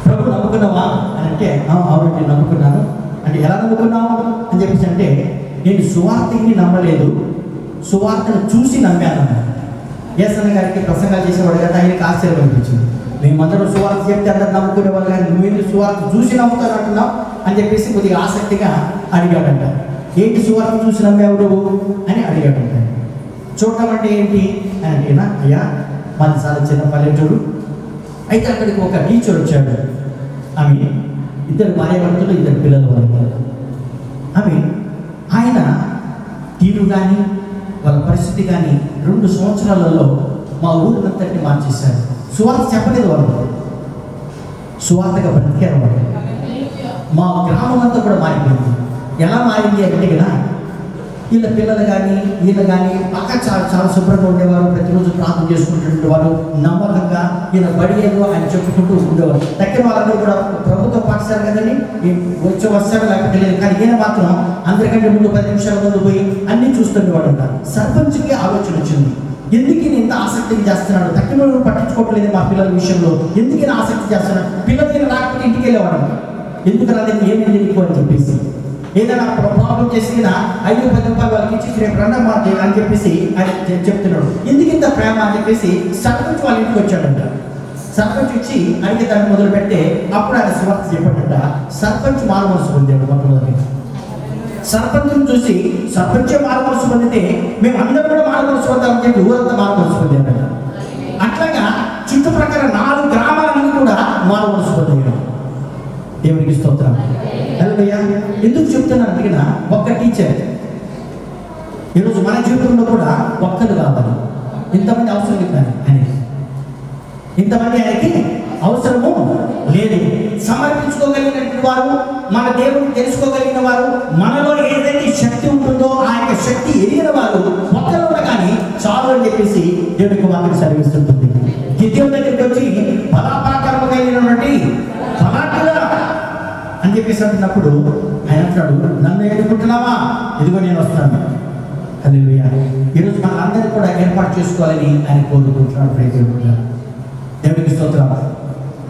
ప్రభు నమ్ముకున్నావా అని అంటే అవునండి నమ్ముకున్నాను అంటే ఎలా నమ్ముకున్నావు అని చెప్పేసి అంటే నేను సువార్తని నమ్మలేదు, సువార్తను చూసి నమ్మాను. యేసన్న గారికి ప్రసంగాలు చేసేవాడు కదా, ఆయనకి ఆశ్చర్యం అనిపించింది. మేమందరం సువార్త చెప్తే అందరూ నమ్ముకునేవాళ్ళు, కానీ నువ్వు సువార్త చూసి నమ్ముతాను అంటున్నావు అని చెప్పేసి కొద్దిగా ఆసక్తిగా అడిగాడంట. ఏంటి సువార్త చూసి నమ్మావు నువ్వు అని అడిగాడంట. చూడటం అంటే ఏంటి అని అడిగినా, అయ్యా మాది చాలా చిన్న పల్లెటూరు, అయితే అక్కడికి ఒక టీచర్ వచ్చాడు. ఆమె ఇద్దరు భార్యాభర్తలు, ఇద్దరు పిల్లలు వాళ్ళు. ఆమె ఆయన తీరు కానీ వాళ్ళ పరిస్థితి కానీ 2 సంవత్సరాలలో మా ఊరినంతటిని మార్చేశారు. సువార్త చెప్పలేదు వాళ్ళు, సువార్తగా బ్రతికారు వాళ్ళు. మా గ్రామం అంతా కూడా మారిపోయింది. ఎలా మారింది అంటే కదా, వీళ్ళ పిల్లలు కానీ వీళ్ళు కానీ బాగా చాలా శుభ్రంగా ఉండేవారు, ప్రతిరోజు ప్రార్థన చేసుకుంటుండేవారు, నమ్మకంగా ఈయన బడి ఏదో ఆయన చెప్పుకుంటూ ఉండేవారు. దగ్గర వాళ్ళందరూ కూడా ప్రభుత్వ పాఠశాల కదండి, వచ్చే వస్తారో లేకపోతే లేదు, కానీ ఈయన మాత్రం అందరికంటే ముందు 10 నిమిషాల ముందు పోయి అన్నీ చూస్తుండేవాడు అంట. సర్పంచ్కి ఆలోచన వచ్చింది, ఎందుకు ఈయన ఇంత ఆసక్తిగా చేస్తున్నాడు, తక్కువ పట్టించుకోవట్లేదు మా పిల్లల విషయంలో, ఎందుకు ఈయన ఆసక్తి చేస్తున్నాడు, పిల్లలకి రాకపోతే ఇంటికి వెళ్ళేవాడు, ఎందుకు రాలేదు ఏమైంది నీకు అని చెప్పేసి. ఏదైనా ప్రాబ్లం చేసిన 5-10 రూపాయలు వాళ్ళకి ఇచ్చి రేపు రండి అని చెప్పేసి ఆయన చెప్తున్నాడు. ఎందుకు ఇంత ప్రేమ అని చెప్పేసి సర్పంచ్ వాళ్ళ ఇంటికి వచ్చాడంట. సర్పంచ్ వచ్చి అడిగే దాన్ని మొదలు పెడితే అప్పుడు ఆయన సువార్త చెప్పాడంట. సర్పంచ్ మారుమనసు పొందాడు. మొట్టమొదటి సర్పంచ్ని చూసి సర్పంచే మారుమనసు పొందితే మేము అందరం కూడా మారుమనసు పొందామని చెప్పి ఊరంతా మారుమనసు పొందాడంట. అట్లాగా చుట్టుప్రక్కల 4 గ్రామాలన్నీ కూడా మారుమనసు పొందాడు. దేవునికి స్తోత్రం. హల్లెలూయా. ఎందుకు చెప్తున్నాను అడిగిన, ఒక్క టీచర్ ఈరోజు మన జీవితంలో కూడా ఒక్కరు కావాలి. ఇంతమంది అవసరం లేదు ఆయనకి, ఇంతమంది ఆయనకి అవసరము లేదు. సమర్పించుకోగలిగిన వారు, మన దేవుడిని తెలుసుకోగలిగిన వారు, మనలో ఏదైతే శక్తి ఉంటుందో ఆ యొక్క శక్తి ఎరిగిన వారు ఒక్కరు కానీ చాలు అని చెప్పేసి దేవునికి వాక్యం సెలవిస్తుంటుంది. గిద్యోను దగ్గరికి వచ్చి బలాపరాక్రమ కలిగినటువంటి బలాఢ్యుడా అని చెప్పేసి అంటున్నప్పుడు ఆయన అంటాడు, నన్ను ఎదుర్కొంటున్నావా, ఇదిగో నేను వస్తాను. హల్లెలూయా. ఈరోజు మన అందరినీ కూడా ఏర్పాటు చేసుకోవాలని ఆయన కోరుకుంటున్నాడు. ప్రేమ దేవునికి స్తోత్రం.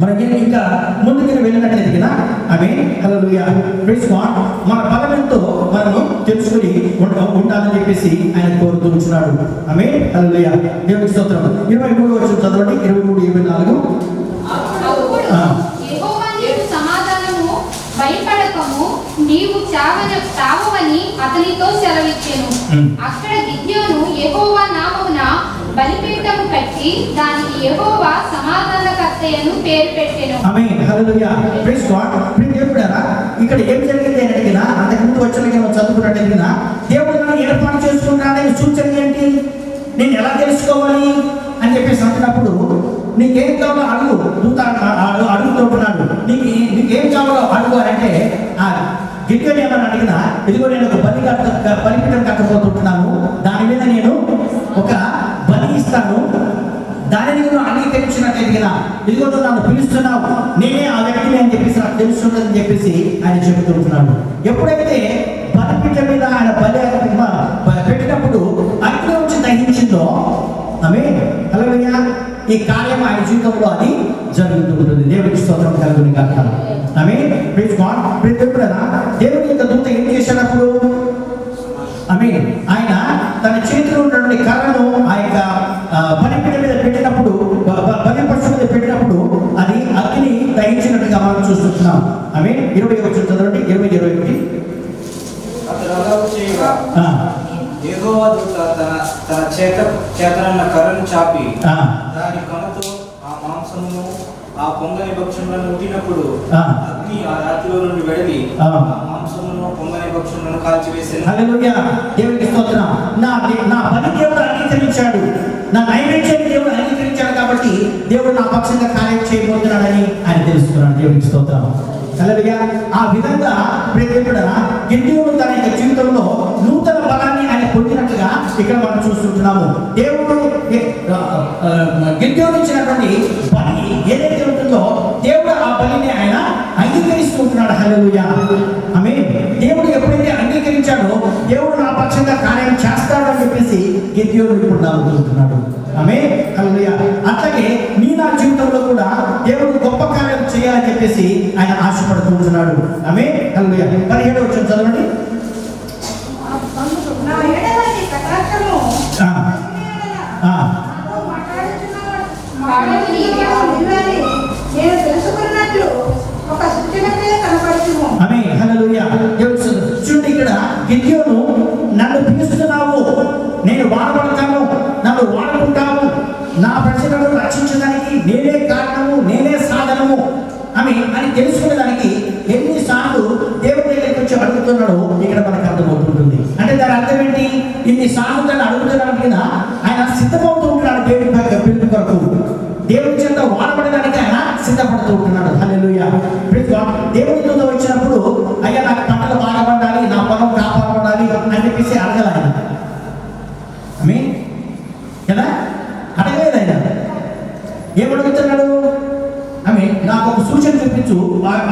మనకి ఇంకా ముందుకు వెళ్ళినట్లయితే కదా ఆమె హల్లెలూయా ప్రైజ్ గాడ్, మన బలమెంతో మనము తెలుసుకుని ఉండాలని చెప్పేసి ఆయన కోరుకుంటున్నాడు. ఆమె హల్లెలూయా. దేవునికి స్తోత్రం. 23వ వచనం చదవండి. 23-24. భయపడకము, నీవు చావవని అతనితో సెలవిచ్చెను. అక్కడ గిద్యోను యెహోవా నామమున బలిపీఠము కట్టి దానికి యెహోవా సమాధానకర్తయను పేరు పెట్టెను. ఆమేన్. హల్లెలూయా. Praise God. దేవుడారా, ఇక్కడ ఏం జరిగింది అని అడిగినా, అంతకుముందు వచ్చిన చదువుకున్నట్టు అడిగినా, దేవుడు నన్ను ఏర్పాటు చేసుకుంటాడని సూచన ఏంటి, నేను ఎలా తెలుసుకోవాలి అని చెప్పేసి అంటున్నప్పుడు, నీకేం కావాలో అడుగు, అడుగుతున్నాడు. నీకేం కావాలో అడుగు అంటే గిద్యోను ఏమని అడిగినా, ఇదిగో నేను ఒక బలిపీఠం కట్టబోతుంటున్నాను, దాని మీద నేను ఒక బలి ఇస్తాను, దానిని నేను అంగీకరించినట్లయితే ఇదిగో నన్ను పిలుస్తున్నావు, నేనే ఆ వ్యక్తిని అని చెప్పేసి నాకు తెలుస్తుందని చెప్పేసి ఆయన చెబుతుంటున్నాడు. ఎప్పుడైతే బలిపీఠం మీద ఆయన బలి పెట్టినప్పుడు అగ్ని వచ్చి దహించిందో, ఆమేన్ హల్లెలూయా, ఈ కార్యం ఆయన జీవితంలో అది జరుగుతూ ఉంటుంది. దేవుడికి స్తోత్రం కలుగును గాక. ఆమేన్. Praise God. దేవుని యొక్క దూత ఏం చేశాడప్పుడు, ఆమేన్, ఆయన తన చేతిలో ఉన్నటువంటి కర్రను ఆ యొక్క బలిపీఠం మీద పెట్టినప్పుడు, బలి పశువు మీద పెట్టినప్పుడు అది అగ్ని దహించినట్టుగా మనం చూస్తున్నాం. ఆమేన్. 20వ వచనం చదవండి. 20-21. అతడు అలాగూ చేయగా యెహోవా దూత తన చేతనన్న కర్రను చాపి దాని కొనతో ఆ మాంసమును ఆ పొంగని భక్షములను ఉట్టినప్పుడు అగ్ని ఆ రాతిలో నుండి వెడలి ఆ మాంసమును పొంగని భక్షములను కాల్చివేసెను. హల్లెలూయా. దేవునికి స్తోత్రం. నా బలి దేవుడు అంగీకరించాడు, నా నైవేద్యాన్ని దేవుడు అంగీకరించాడు, కాబట్టి దేవుడు నా పక్షంగా కార్యం చేయబోతున్నాడని ఆయన తెలుసుకున్నాడు. దేవునికి స్తోత్రం. హల్లెలూయా. ఆ విధంగా గిద్యోను తన యొక్క జీవితంలో నూతన బలాన్ని ఆయన పొందినట్లుగా ఇక్కడ మనం చూస్తుంటున్నాము. దేవుడు గిద్యోను ఇచ్చినటువంటి బలి ఏదైతే ఉంటుందో దేవుడు ఆ బలిని ఆయన అంగీకరిస్తూ ఉంటున్నాడు. హల్లెలూయా. ఆమేన్. దేవుడు ఎప్పుడైతే అంగీకరించాడో దేవుడు నా పక్షంగా కార్యం చేస్తాడు అని చెప్పేసి గిద్యోను ఇప్పుడు నమ్ముతున్నాడు. ఆమేన్ హల్లెలూయా. అట్లాగే నీ నా జీవితంలో కూడా దేవుడు గొప్ప కార్యం చేయాలని చెప్పేసి ఆయన ఆశపడుతున్నాడు. ఆమేన్ హల్లెలూయా. 17వ వచనం చదవండి. నా ఎడల నీ కటాక్షము ఆ, ఆ, నాతో మాట్లాడుచున్నవాడు నీవే నేను తెలుసుకున్నట్లు ఒక సూచనకే కనపడుచును. ఆమేన్, హల్లెలూయా. దేవుని స్తోత్రం. చూడండి ఇక్కడ గిద్యోను, నన్ను పిలుస్తున్నావు, నేను వాడబడతాను, నన్ను వాడుకుంటావు, నా ప్రజలను రక్షించడానికి నేనే కారణము, నేనే సాధనము అని తెలుసుకునేదానికి ఎన్నిసార్లు దేవుడి దగ్గరికి వచ్చి అడుగుతున్నాడో ఇక్కడ మనకు అర్థమవుతుంటుంది. అంటే దాని అర్థం ఏంటి? ఇన్నిసార్లు దాన్ని అడుగుతున్నాడు కదా, ఆయన సిద్ధమవుతూ ఉంటున్నాడు దేవుడి పిలుపు కొరకు, దేవుడి చేత వాడబడడానికి ఆయన సిద్ధపడుతూ ఉంటున్నాడు. హల్లెలూయా. దేవుడి దూత వచ్చినప్పుడు అయ్యా నాకు పంటలు బాగా పండాలి, నా పొలం కాపాడబడాలి అని చెప్పేసి అడగల ఆయన. ఆమేన్ కదా, అడగలేదు ఆయన. ఏమడుగుతున్నాడు? నాకు ఒక సూచన చూపించు,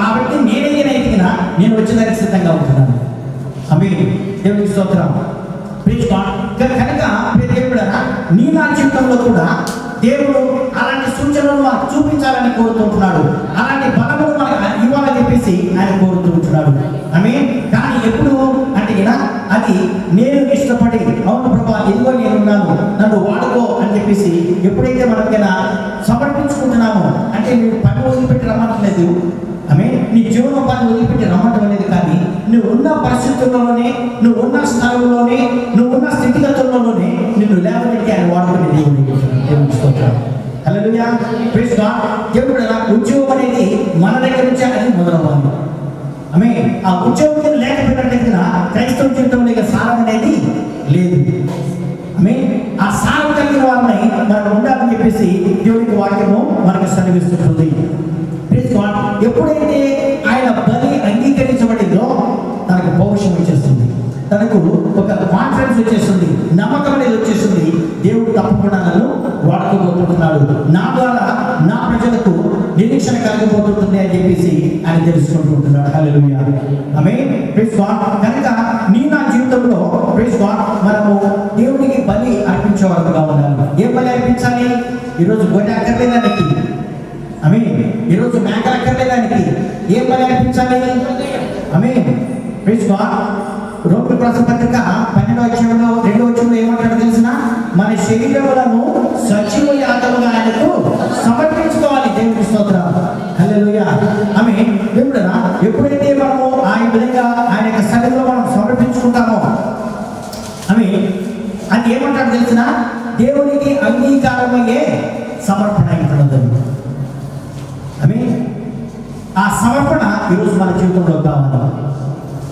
ఆ వ్యక్తి నేనైనా నేను వచ్చేదానికి సిద్ధంగా ఉంటున్నాను. దేవునికి స్తోత్రం. కనుక దేవుడు నీ నా జీవితంలో కూడా దేవుడు అలాంటి సూచనలు మనకు చూపించాలని కోరుతుంటున్నాడు, అలాంటి బలములు మనకు ఇవ్వాలని చెప్పేసి ఆయన కోరుతుంటున్నాడు. కానీ ఎప్పుడు అంటే అది నేను ఇష్టపడి అవును ప్రభా ఇదిగో నేనున్నాను నన్ను వాడుకో అని చెప్పేసి ఎప్పుడైతే మనకైనా సమర్పించుకుంటున్నామో, అంటే నువ్వు పని వదిలిపెట్టి రమ్మట్లేదు, నీ జీవనోపాధి వదిలిపెట్టి రమ్మటం అనేది, కానీ నువ్వు ఉన్న పరిస్థితుల్లోనే, నువ్వు ఉన్న స్థలంలోనే, నువ్వు ఉన్న స్థితిగతుల్లోనే నిన్ను లేవనెత్తి ఆయన వాడుకునే దేవుడు. దేవునికి స్తోత్రం. హల్లెలూయా. Praise God. దేవుడు ఉద్యోగం అనేది మన దగ్గర నుంచి అది మొదలవ్వాలి. ఆ ఉద్యోగం లేకపోయినట్లయితే క్రైస్తవ జీవితంలో సారం అనేది లేదు. ఆ సారం కలిగిన వారిని మనం ఉండాలని చెప్పేసి దేవునికి వాక్యము మనకు సన్నిహిస్తుంది. ఎప్పుడైతే ఆయన బలి అంగీకరించబడిందో తనకు పౌరుషం వచ్చేస్తుంది, తనకు ఒక కాన్ఫిడెన్స్ వచ్చేస్తుంది, నమ్మకం అనేది వచ్చేస్తుంది. దేవుడు తప్పకుండా నన్ను వాడుకోబోతున్నాడు, నా ద్వారా నా ప్రజలకు నిరీక్షణ కలిగిపోతుంది అని చెప్పేసి ఆయన తెలుసుకుంటుంటున్నాడు. హల్లెలూయా. ఆమేన్. Praise God. కనుక నీ నా జీవితంలో ప్రైజ్ గాడ్ మనము దేవునికి బలి అర్పించేవారుగా ఉండాలి. ఏ బలి అర్పించాలి? ఈరోజు గొర్రె అక్కర్లేదానికి, ఈరోజు మేకలు అక్కర్లేదానికి ఏం బలి అర్పించాలి? Praise God. రోమిలకు రాసిన పత్రిక 12వ అధ్యాయంలో 2వ వచనంలో ఏమంటాడో తెలిసిన, మన శరీరములను సజీవ యాగముగా ఆయనకు సమర్పించుకోవాలి. దేవునికి స్తోత్రం. హల్లెలూయా. దేవుడునా ఎప్పుడైతే మనము ఆ విధంగా ఆయన యొక్క సన్నిధిలో మనం సమర్పించుకుంటామో అది ఏమంటాడో తెలిసిన, దేవునికి అంగీకారమయ్యే సమర్పణ అయినది. ఆ సమర్పణ ఈరోజు మన జీవితంలో కావాలి.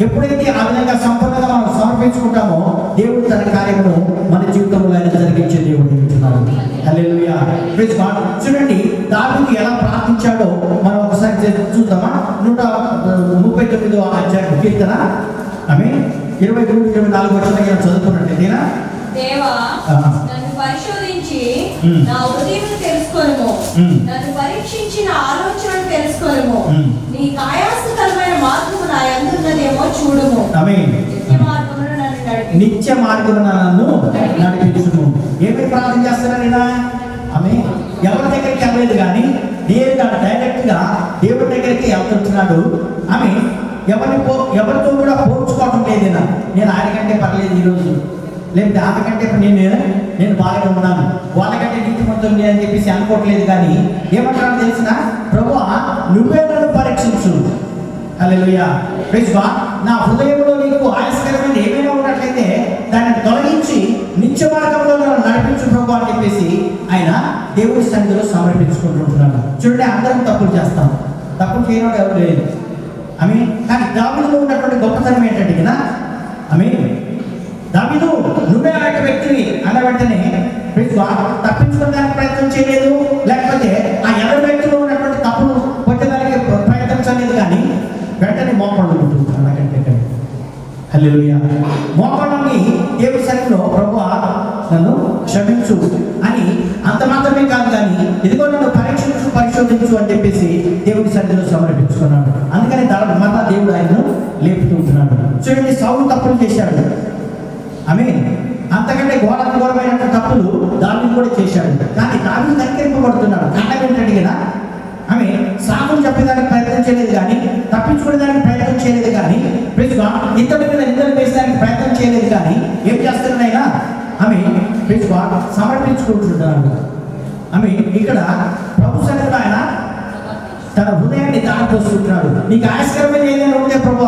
ఎప్పుడైతే ఆ విధంగా సంపూర్ణంగా మనం సమర్పించుకుంటామో దేవుడు తన కార్యమును మన జీవితంలో ఆయన జరిగించే దేవుడు అంటున్నాడు. హల్లెలూయా. Praise God. చూడండి దావీదు ఎలా ప్రార్థించాడో మనం ఒకసారి చూద్దామా? 139వ అధ్యాయం కీర్తన 23-24 వచనాలు చదువుకున్నట్టేనా? దేవా నన్ను పరిశోధించి నా హృదయమును తెలుసుకొనుము, నన్ను పరీక్షించి నా ఆలోచనను తెలుసుకొనుము, నీ కాయాస్తకరమైన మార్గము నా యందున్నదేమో చూడుము, నిత్య మార్గమున నన్ను నడిపించుము. ఏమి ప్రార్థన చేస్తున్నారైనా? ఎవరి దగ్గరికి వెళ్ళలేదు, కానీ నేరుగా డైరెక్ట్ గా దేవుడి దగ్గరికి వెళ్తున్నాడు. ఎవరితో కూడా పోల్చుకోవడం లేదైనా, నేను ఆయన కంటే పర్లేదు ఈరోజు, లేకపోతే ఆమెకంటే నేను బాగా ఉన్నాను, వాళ్ళకంటే నీతిమంతుని అని చెప్పేసి అనుకోవట్లేదు. కానీ ఏమంటారో తెలిసిన, ప్రభువా నువ్వే నన్ను పరీక్షించు. హల్లెలూయా. Praise God. నా హృదయంలో నీకు ఆయాస్కరమైన ఏమైనా ఉన్నట్లయితే దాన్ని తొలగించి నిత్య మార్గంలో నన్ను నడిపించు ప్రభు అని చెప్పేసి ఆయన దేవుడి సన్నిధిలో సమర్పించుకుంటుంటున్నాడు. చూడండి, అందరం తప్పులు చేస్తాం, తప్పులు చేయడం ఎవరు లేదు. కానీ దావీదులో ఉన్నటువంటి గొప్పతనం ఏంటంటే కదా, దావీదు నువ్వే ఆ యొక్క వ్యక్తివి అన్న వెంటనే తప్పించుకోవడానికి ప్రయత్నం చేయలేదు, లేకపోతే ఆ ఎవరి వ్యక్తిలో ఉన్నటువంటి తప్పును పొందడానికి ప్రయత్నించలేదు, కానీ వెంటనే మోపడు ఉంటున్నాడు. హల్లెలూయా. మోపడాన్ని దేవుడి సన్నిధిలో ప్రభువా నన్ను క్షమించు అని అంత మాత్రమే కాదు, కానీ ఇదిగో నన్ను పరిశోధించు అని చెప్పేసి దేవుడి సన్నిధిలో సమర్పించుకున్నాడు. అందుకని మత దేవుడు ఆయనను లేపుతూ ఉంటున్నాడు. చూడండి, సౌలు తప్పులు చేశాడు, అంతకంటే ఘోరమైన తప్పులు దావీదు కూడా చేశాడు. కానీ దావీదు కనికరింపబడుతున్నాడు. కారణం ఏంటంటే కదా, సాకులు చెప్పేదానికి ప్రయత్నం చేయలేదు, కానీ తప్పించుకునేదానికి ప్రయత్నం చేయలేదు, కానీ ఇతరుల మీద నిందలు వేసేదానికి ప్రయత్నం చేయలేదు. కానీ ఏం చేస్తున్నాయినా సమర్పించుకుంటున్నాడు. ఆమె ఇక్కడ ప్రభు సన్నిధిలో ఆయన తన హృదయాన్ని దారిపోసుకుంటున్నాడు. నీకు ఆయాస్కరమైన ఏదైనా ఉంటే ప్రభు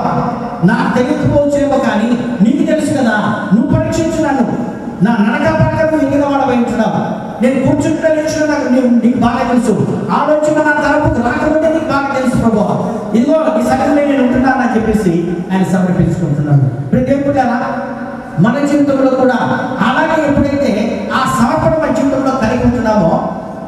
నాకు తెలియకపోవచ్చేమో కానీ నీకు తెలుసు కదా, నువ్వు పరీక్షించున్నాను, నా నడక ప్రకారం ఎన్నిక వాడబోయించున్నావు, నేను కూర్చుంటే నాకు నీకు బాగా తెలుసు, ఆలోచన నా తరపుకు రాకపోతే నీకు బాగా తెలుసు ప్రభు, ఇదిగో ఈ సగంలో నేను ఉంటున్నానని చెప్పేసి ఆయన సమర్పించుకుంటున్నాడు. దేవుడు మన జీవితంలో కూడా అలాగే ఎప్పుడైతే ఆ సమర్పణ మన జీవితంలో కలిగి ఉంటున్నామో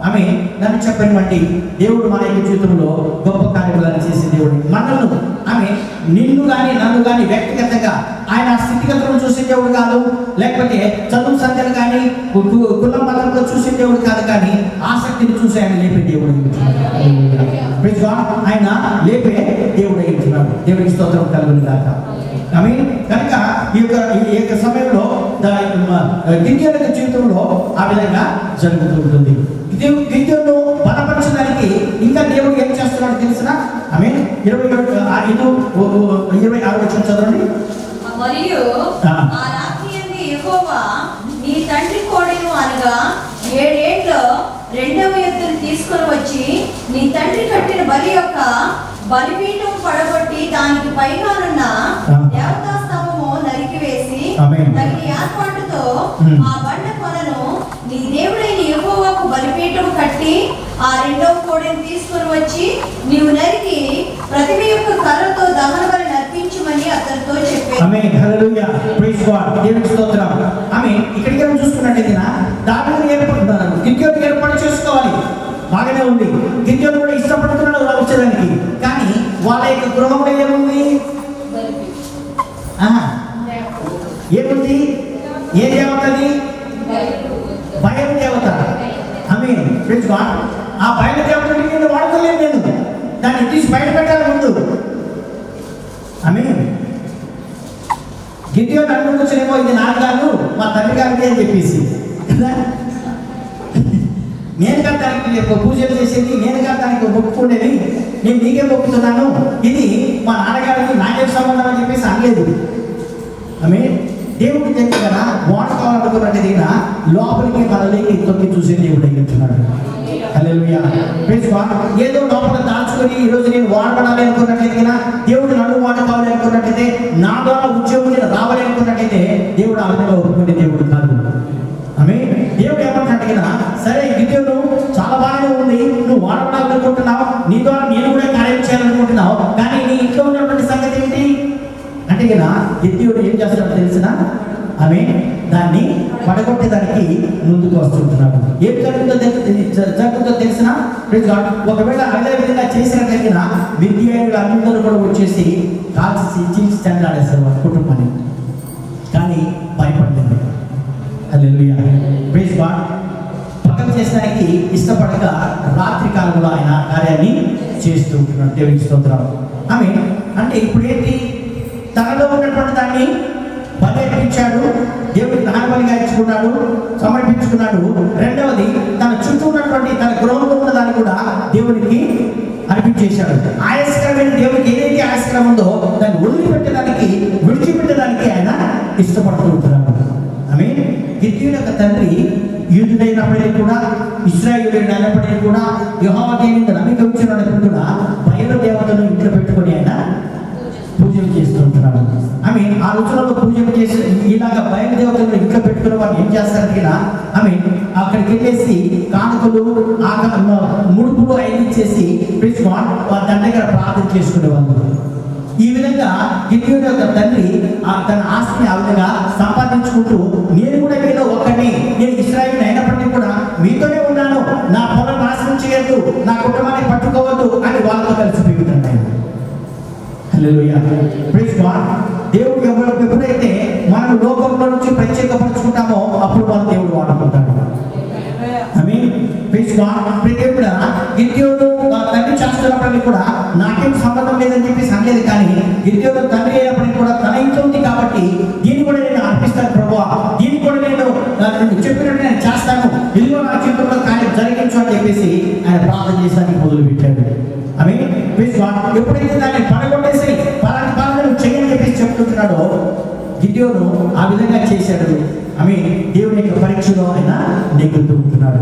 ఆమె నన్ను చెప్పనివ్వండి, దేవుడు మన యొక్క జీవితంలో గొప్ప కార్యక్రమాలు చేసే దేవుడు. మనల్ని ఆమె నిన్ను కానీ నన్ను కానీ వ్యక్తిగతంగా ఆయన స్థితిగతులను చూసే దేవుడు కాదు, లేకపోతే చదువు సంఖ్యలు కానీ కుల మతంలో చూసే దేవుడు కాదు, కానీ ఆసక్తిని చూసి ఆయన లేపే దేవుడు. ఆయన లేపే దేవుడు అయింటున్నాడు. దేవుడికి స్తోత్రం కలుగును గాక. ఆమె కనుక ఈ యొక్క సమయంలో గిద్యోను జీవితంలో ఆ విధంగా జరుగుతూ ఉంటుంది. గిద్యోను బలపరచడానికి ఇంకా దేవుడు ఏం చేస్తున్నాడు తెలిసిన? ఆమె 26 చదవండి. మరియు ఆ రాత్రి యందు యెహోవా నీ తండ్రి కోడెను అనగా 7 ఏళ్ల రెండవ ఎద్దును తీసుకొని వచ్చి నీ తండ్రి కట్టిన బలి యొక్క బలిపీఠం పడగొట్టి దానికి పైగానున్న దేవతా స్తంభము నరికివేసి తగిన ఏర్పాటుతో ఆ బండ కొనను నీ దేవుడైన యెహోవాకు బలిపీఠం కట్టి ఆ రెండవ కోడెను తీసుకొని వచ్చి నీవు నరికి ప్రతిమ యొక్క కర్రతో దహన బలి నర్పించమని అతనితో చెప్పాడు. ఆమేన్, హల్లెలూయా, ప్రైజ్ గాడ్, దేవునికి స్తోత్రం. ఆమేన్. ఇక్కడికి మనం చూసుకున్నట్లయితే దావీదు ఏర్పడుతున్నారు, గిద్యోను ఏర్పాటు చేసుకోవాలి, బాగానే ఉంది. గిద్యోను కూడా ఇష్టపడుతున్నాడు వచ్చేదానికి, కానీ వాళ్ళ యొక్క గృహంలో ఏముంది? ఏముంది? ఏ దేవతది? బయలు దేవత. ఆమేన్, ప్రైజ్ గాడ్. ఆ బయలు దేవతని నేను వాడుకోలేను, నేను దాన్ని తీసి బయట పెట్టాలి ముందు. ఆమేన్. గిద్యోను అనుకుంటున్నామో ఇది నాకు కాదు, మా తండ్రి గారికి అని చెప్పేసి కదా, నేను కాదు దానికి పూజలు చేసేది, నేను కాదు దానికి మొక్కుకునేది, నేను నీకే మొక్కుతున్నాను, ఇది మా నాన్నగారికి నాకే సంబంధం అని చెప్పేసి అనలేదు. ఆమె దేవుడి దగ్గర వాడుకోవాలనుకున్నది లోపలికి మనలోకి తొక్కి చూసే దేవుడు అయ్యుంటున్నాడు. హల్లెలూయా, ప్రైజ్ గాడ్. ఏదో లోపల దాచుకొని ఈరోజు నేను వాడబడాలి అనుకున్నట్లయితే, దేవుడు నన్ను వాడుకోవాలి అనుకున్నట్లయితే, నా ద్వారా ఉద్యోగం రావాలి అనుకున్నట్లయితే దేవుడు ఆ విధంగా ఒప్పుకునే దేవుడు కాదు. ఆమె దేవుడు ఏమంటాడు, సరే గిద్యోను చాలా బాగానే ఉంది, నువ్వు వాడబడాలనుకుంటున్నావు, నీ ద్వారా నేను కూడా కార్యం చేయాలనుకుంటున్నావు, కానీ నీ ఇంట్లో ఉన్నటువంటి సంగతి ఏంటి అంటే గిద్యోను ఏం చేస్తున్నాడో తెలిసిన? ఆమె దాన్ని పడగొట్టేదానికి ముందుకు వస్తుంటున్నాడు. ఏం జరుగుతుందో తెలిసిన? ఒకవేళ అదే విధంగా చేసినట్లయితే విద్యార్థులు అందరూ కూడా వచ్చేసి కాల్చి చీల్చి చెండాడేస్తారు వాళ్ళ కుటుంబాన్ని, కానీ భయపడలేదు. హల్లెలూయా, ప్రైజ్ గాడ్. పగలు చేసడానికి ఇష్టపడక రాత్రి కాలంలో ఆయన కార్యాన్ని చేస్తూ ఉంటున్నాడు. దేవునికి స్తోత్రం. ఆమె అంటే ఇప్పుడు ఏంటి? తనలో ఉన్నటువంటి దాన్ని బలి అర్పించాడు, దేవుడికి దహన బలిగా ఇచ్చుకున్నాడు, సమర్పించుకున్నాడు. రెండవది తన చుట్టూ ఉన్నటువంటి తన గృహంలో ఉన్న దాన్ని కూడా దేవుడికి అర్పించేశాడు. ఆయాస్కరమైన దేవుడికి ఏదైతే ఆయాస్కరం ఉందో దాన్ని వదిలిపెట్టడానికి, విడిచిపెట్టడానికి ఆయన ఇష్టపడుతూ ఉంటున్నాడు. ఆమె గిద్యోను యొక్క తండ్రి యూదుడైనప్పటికీ కూడా, ఇశ్రాయేలీయుడైనప్పటికీ కూడా, యెహోవా దేవుని నమ్మిక ఉంచినప్పటికీ కూడా బయలు దేవతను ఇంట్లో పెట్టుకొని ఆయన పూజలు చేస్తూ ఉంటున్నాడు. ఆమె ఆ రోజులలో పూజలు చేసి ఇలాగ బయలుదేవతలను ఇంట్లో పెట్టుకున్న వాళ్ళు ఏం చేస్తారంటే ఆమె అక్కడికి వెళ్ళేసి కానుకలు ముడుపులు ఐదించేసి దాని దగ్గర ప్రార్థన చేసుకునేవాళ్ళు. ఈ విధంగా గిద్యోను యొక్క తండ్రి తన ఆస్తిని ఆ విధంగా సంపాదించుకుంటూ, నేను కూడా మీలో ఒక్కడిని, నేను ఇశ్రాయేలు అయినప్పటికీ కూడా మీతోనే ఉన్నాను, నా పొలం నాశనం చేయొద్దు, నా కుటుంబాన్ని పట్టుకోవద్దు అని వాళ్ళతో కలిసి ఉంటాడు. హల్లెలూయా, ప్రైజ్ గాడ్. దేవుడు ఎప్పుడైతే మనం లోకంలో నుంచి ప్రత్యేకపరుచుకుంటామో అప్పుడు మన దేవుడు వాడుకుంటాడు. ఆమేన్, ప్రైజ్ గాడ్. దేవుడు గిద్యోను తండ్రి చేస్తున్నప్పటికీ కూడా నాకేం సంబంధం లేదని చెప్పేసి అనలేదు, కానీ గిద్యోను తండ్రి అయినప్పటికీ కూడా తన ఇంట్లో ఉంది కాబట్టి దీన్ని కూడా నేను అర్పిస్తాను ప్రభువా, దీన్ని కూడా నేను చెప్పినట్టు నేను చేస్తాను, ఇదిగో నా జీవితంలో కార్యం జరిగించు అని చెప్పేసి ఆయన ప్రార్థన చేసానికి మొదలు పెట్టాడు. ఆమేన్, ప్రైజ్ గాడ్. ఎప్పుడైతే దాన్ని పడగొట్టేసి పలాని పనులను చేయని చెప్పేసి చెప్తున్నాడో గిద్యోను ఆ విధంగా చేశాడు. ఆమె దేవుని యొక్క పరీక్ష పరీక్షలో ఆయన నెగ్గుతూ ఉంటున్నాడు.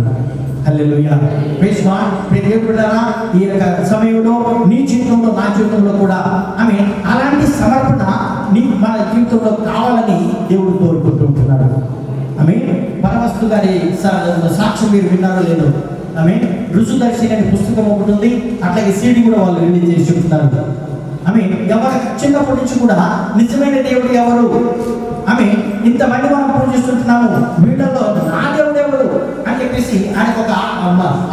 హల్లెలూయా. Praise God. దేవుని బిడ్డలారా, ఈ యొక్క సమయంలో నీ జీవితంలో నా జీవితంలో కూడా అలాంటి సమర్పణ మన జీవితంలో కావాలని దేవుడు కోరుకుంటూ ఉంటున్నాడు. పరమస్తు గారి సాక్ష్యం మీరు విన్నారో లేదో. రుజుదర్శి అనే పుస్తకం ఒకటి ఉంది, అట్లాగే సీడీ కూడా వాళ్ళు రిలీజ్ చేసి చెప్తున్నారు. ఎవరు చిన్నప్పటి నుంచి కూడా నిజమైన దేవుడు ఎవరు, ఇంతమంది మనం పూజిస్తుంటున్నాము, వీళ్ళలో నా దేవుడు ఎవరు అని చెప్పేసి ఆయనకు ఒక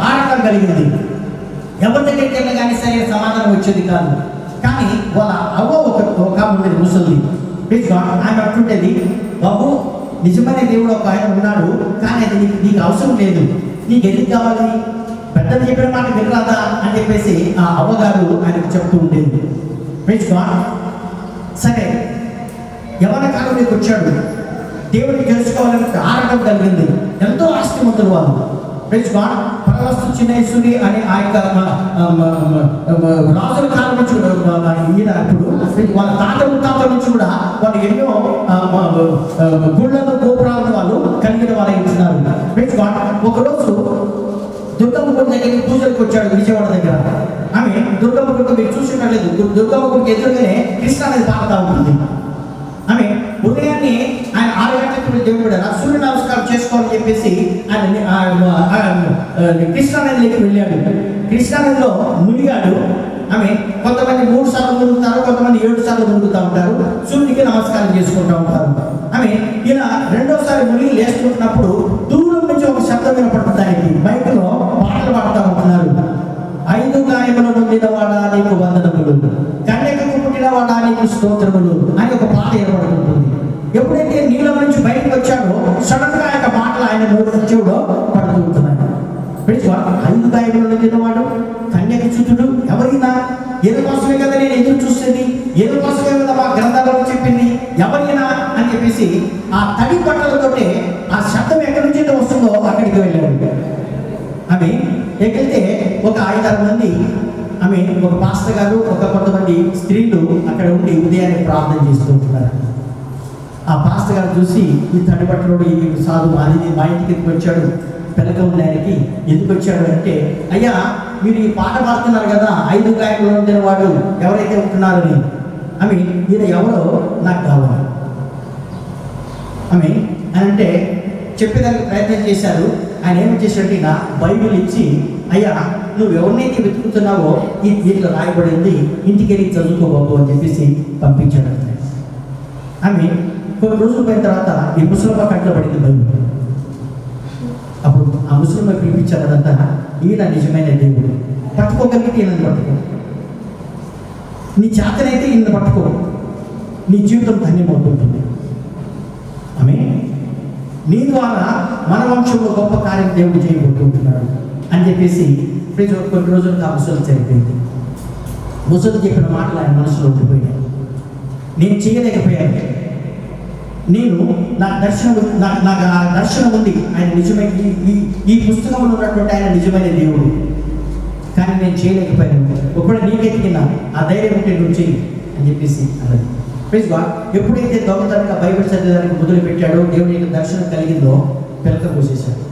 ఆరాటం కలిగింది. ఎవరి దగ్గరికి వెళ్ళి కానీ సరైన సమాధానం వచ్చేది కాదు. కానీ వాళ్ళ అవ్వ ఒక ఉండేది ముసలి. ఆమె అంటుండేది, బాబు నిజమైన దేవుడు ఒక ఆయన ఉన్నాడు, కానీ అది నీకు అవసరం లేదు, నీకు ఎందుకు కావాలి, పెద్దలు చెప్పిన మాట వినరాదా అని చెప్పేసి ఆ అవ్వగారు ఆయనకు చెప్తూ ఉండేది. సరే, యవన కాలంలోకి వచ్చాడు, దేవుడిని తెలుసుకోవాలని ఆరాటం కలిగింది. ఎంతో ఆస్తిమంతులు వాళ్ళు. పరవస్తు చిన్నేశ్వరి అని ఆ యొక్క రాజుల కాలం నుంచి ఈయన ఇప్పుడు వాళ్ళ తాతల నుంచి కూడా వాళ్ళు ఎన్నో గుళ్ళను గోపురాలను వాళ్ళు కలిగిన వాళ్ళు ఇస్తున్నారు. ఒకరోజు దుర్గమ్మ గుడి దగ్గరికి పూజలకు వచ్చాడు విజయవాడ దగ్గర. దుర్గమ్మ గుడికి మీరు చూసినట్లేదు, దుర్గమ్మ గుడికి ఎదురుగానే కృష్ణ అనేది పాకుతా ఉంటుంది. ఉదయాన్నే ఆయన 6 గంటలకు దేవుడు సూర్య నమస్కారం చేసుకోవాలని చెప్పేసి ఆయన కృష్ణానదిలోకి వెళ్ళాడు. కృష్ణానదిలో మునిగాడు. కొంతమంది 3 సార్లు మునుగుతారు, కొంతమంది 7 సార్లు మునుగుతూ ఉంటారు, సూర్యుడికి నమస్కారం చేసుకుంటూ ఉంటారు. ఇలా 2వ సారి మునిగి లేస్తున్నప్పుడు దూరం నుంచి ఒక శబ్దం వినపడుతుంది. ఆయనకి బైక్లో పాటలు పాడుతూ ఉంటున్నారు. 5 గాయములు నొందినవాడా నీకు వందనములు, కన్యకకు పుట్టినవాడా నీకు స్తోత్రములు అని ఒక పాట ఏర్పడుతుంటుంది. ఎప్పుడైతే నీళ్ళ నుంచి బయటకు వచ్చాడో సడన్ గా ఆయన మాటలు ఆయన చెవులో పడుతూ ఉంటున్నాయి. 5 గాయములు నొందినవాడు, కన్యక చుతుడు ఎవరైనా ఏదుకోసమే కదా నేను ఎదురు చూస్తుంది, ఏదుకోసమే కదా మా గ్రంథాలలో చెప్పింది, ఎవరైనా అని చెప్పేసి ఆ తడి బట్టలతోటే ఆ శబ్దం ఎక్కడి నుంచి వస్తుందో అక్కడికి వెళ్ళాడు. ఎక్కడితే ఒక 5-6 మంది ఒక పాస్టర్ గారు, ఒక కొంతమంది స్త్రీలు అక్కడ ఉండి ఉదయాన్నే ప్రార్థన చేస్తూ ఉంటున్నారు. ఆ పాస్టర్ గారు చూసి, ఈ తడిబట్టలోడు ఈ సాధు అది మా ఇంటికి ఎందుకు వచ్చాడు, పిల్లక ఉండడానికి ఎందుకు వచ్చాడు అంటే, అయ్యా మీరు ఈ పాట పాడుతున్నారు కదా, 5 గాయకులు ఉండిన వాడు ఎవరైతే ఉంటున్నారని, ఈయన ఎవరో నాకు కావాలి అని అంటే చెప్పేదానికి ప్రయత్నం చేశారు. ఆయన ఏమి చేశాడంటే నా బైబిల్ ఇచ్చి, అయ్యా నువ్వు ఎవరినైతే వెతుకుతున్నావో ఈ దీంట్లో రాయబడింది, ఇంటికి వెళ్ళి చదువుకోబాబు అని చెప్పేసి పంపించాడు. కొన్ని రోజులు పోయిన తర్వాత ఈ ముసలమ్మ కంట్లో పడింది బైబిల్. అప్పుడు ఆ ముసలమ్మ పిలిపించారంతా, ఈయన నిజమైన దేవుడు, పట్టుకోగలిగితే ఈయనని పట్టుకో, నీ చేతనైతే ఈయన పట్టుకో, నీ జీవితం ధన్యమవుతుంటుంది. నీ ద్వారా మన వంశంలో గొప్ప కార్యం దేవుడు చేయబోతుంటున్నాడు అని చెప్పేసి కొన్ని రోజులుగా ఆ ముసలి చనిపోయింది. ముసలి చెప్పిన మాటలు ఆయన మనసులో ఉండిపోయాయి. నేను చేయలేకపోయాను, నాకు ఆ దర్శనం ఉంది, ఆయన నిజమైన ఈ పుస్తకంలో ఉన్నటువంటి ఆయన నిజమైన దేవుడు, కానీ నేను చేయలేకపోయాను. ఒకవేళ నీకెత్తికినా ఆ ధైర్యం ఉంటే నువ్వు చెయ్యి అని చెప్పేసి అన్నది. ఎప్పుడైతే దొంగతనంగా బైబిల్ చదివేదానికి మొదలు పెట్టాడో దేవుని యొక్క దర్శనం కలిగిందో పిలక పోసేశాడు.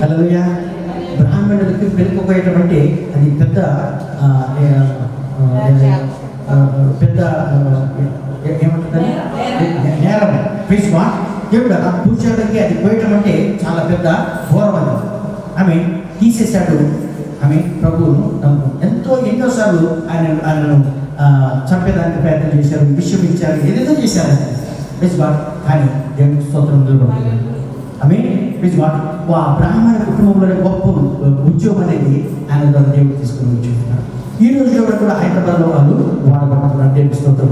హల్లెలూయా. బ్రాహ్మణులకి పిలక పోయేటంటే అది పెద్ద ఏమంటుంది నేరం. దేవుడు పూజకి అది పోయటం అంటే చాలా పెద్ద ఘోరం. అది తీసేశాడు. ప్రభువును ఎన్నోసార్లు ఆయనను చంపేదానికి ప్రయత్నం చేశారు, విషయం ఇచ్చారు, ఏదేదో చేశారు. కానీ దేవునికి స్తోత్రం నిలబడుతుంది. బ్రాహ్మణ కుటుంబంలోనే గొప్ప ఉద్యోగం అనేది ఆయన ద్వారా దేవుడు తీసుకుని వచ్చుకుంటున్నారు. ఈ రోజులో కూడా హైదరాబాద్లో వాళ్ళు వాడబడుతున్నారు. దేవునికి స్తోత్రం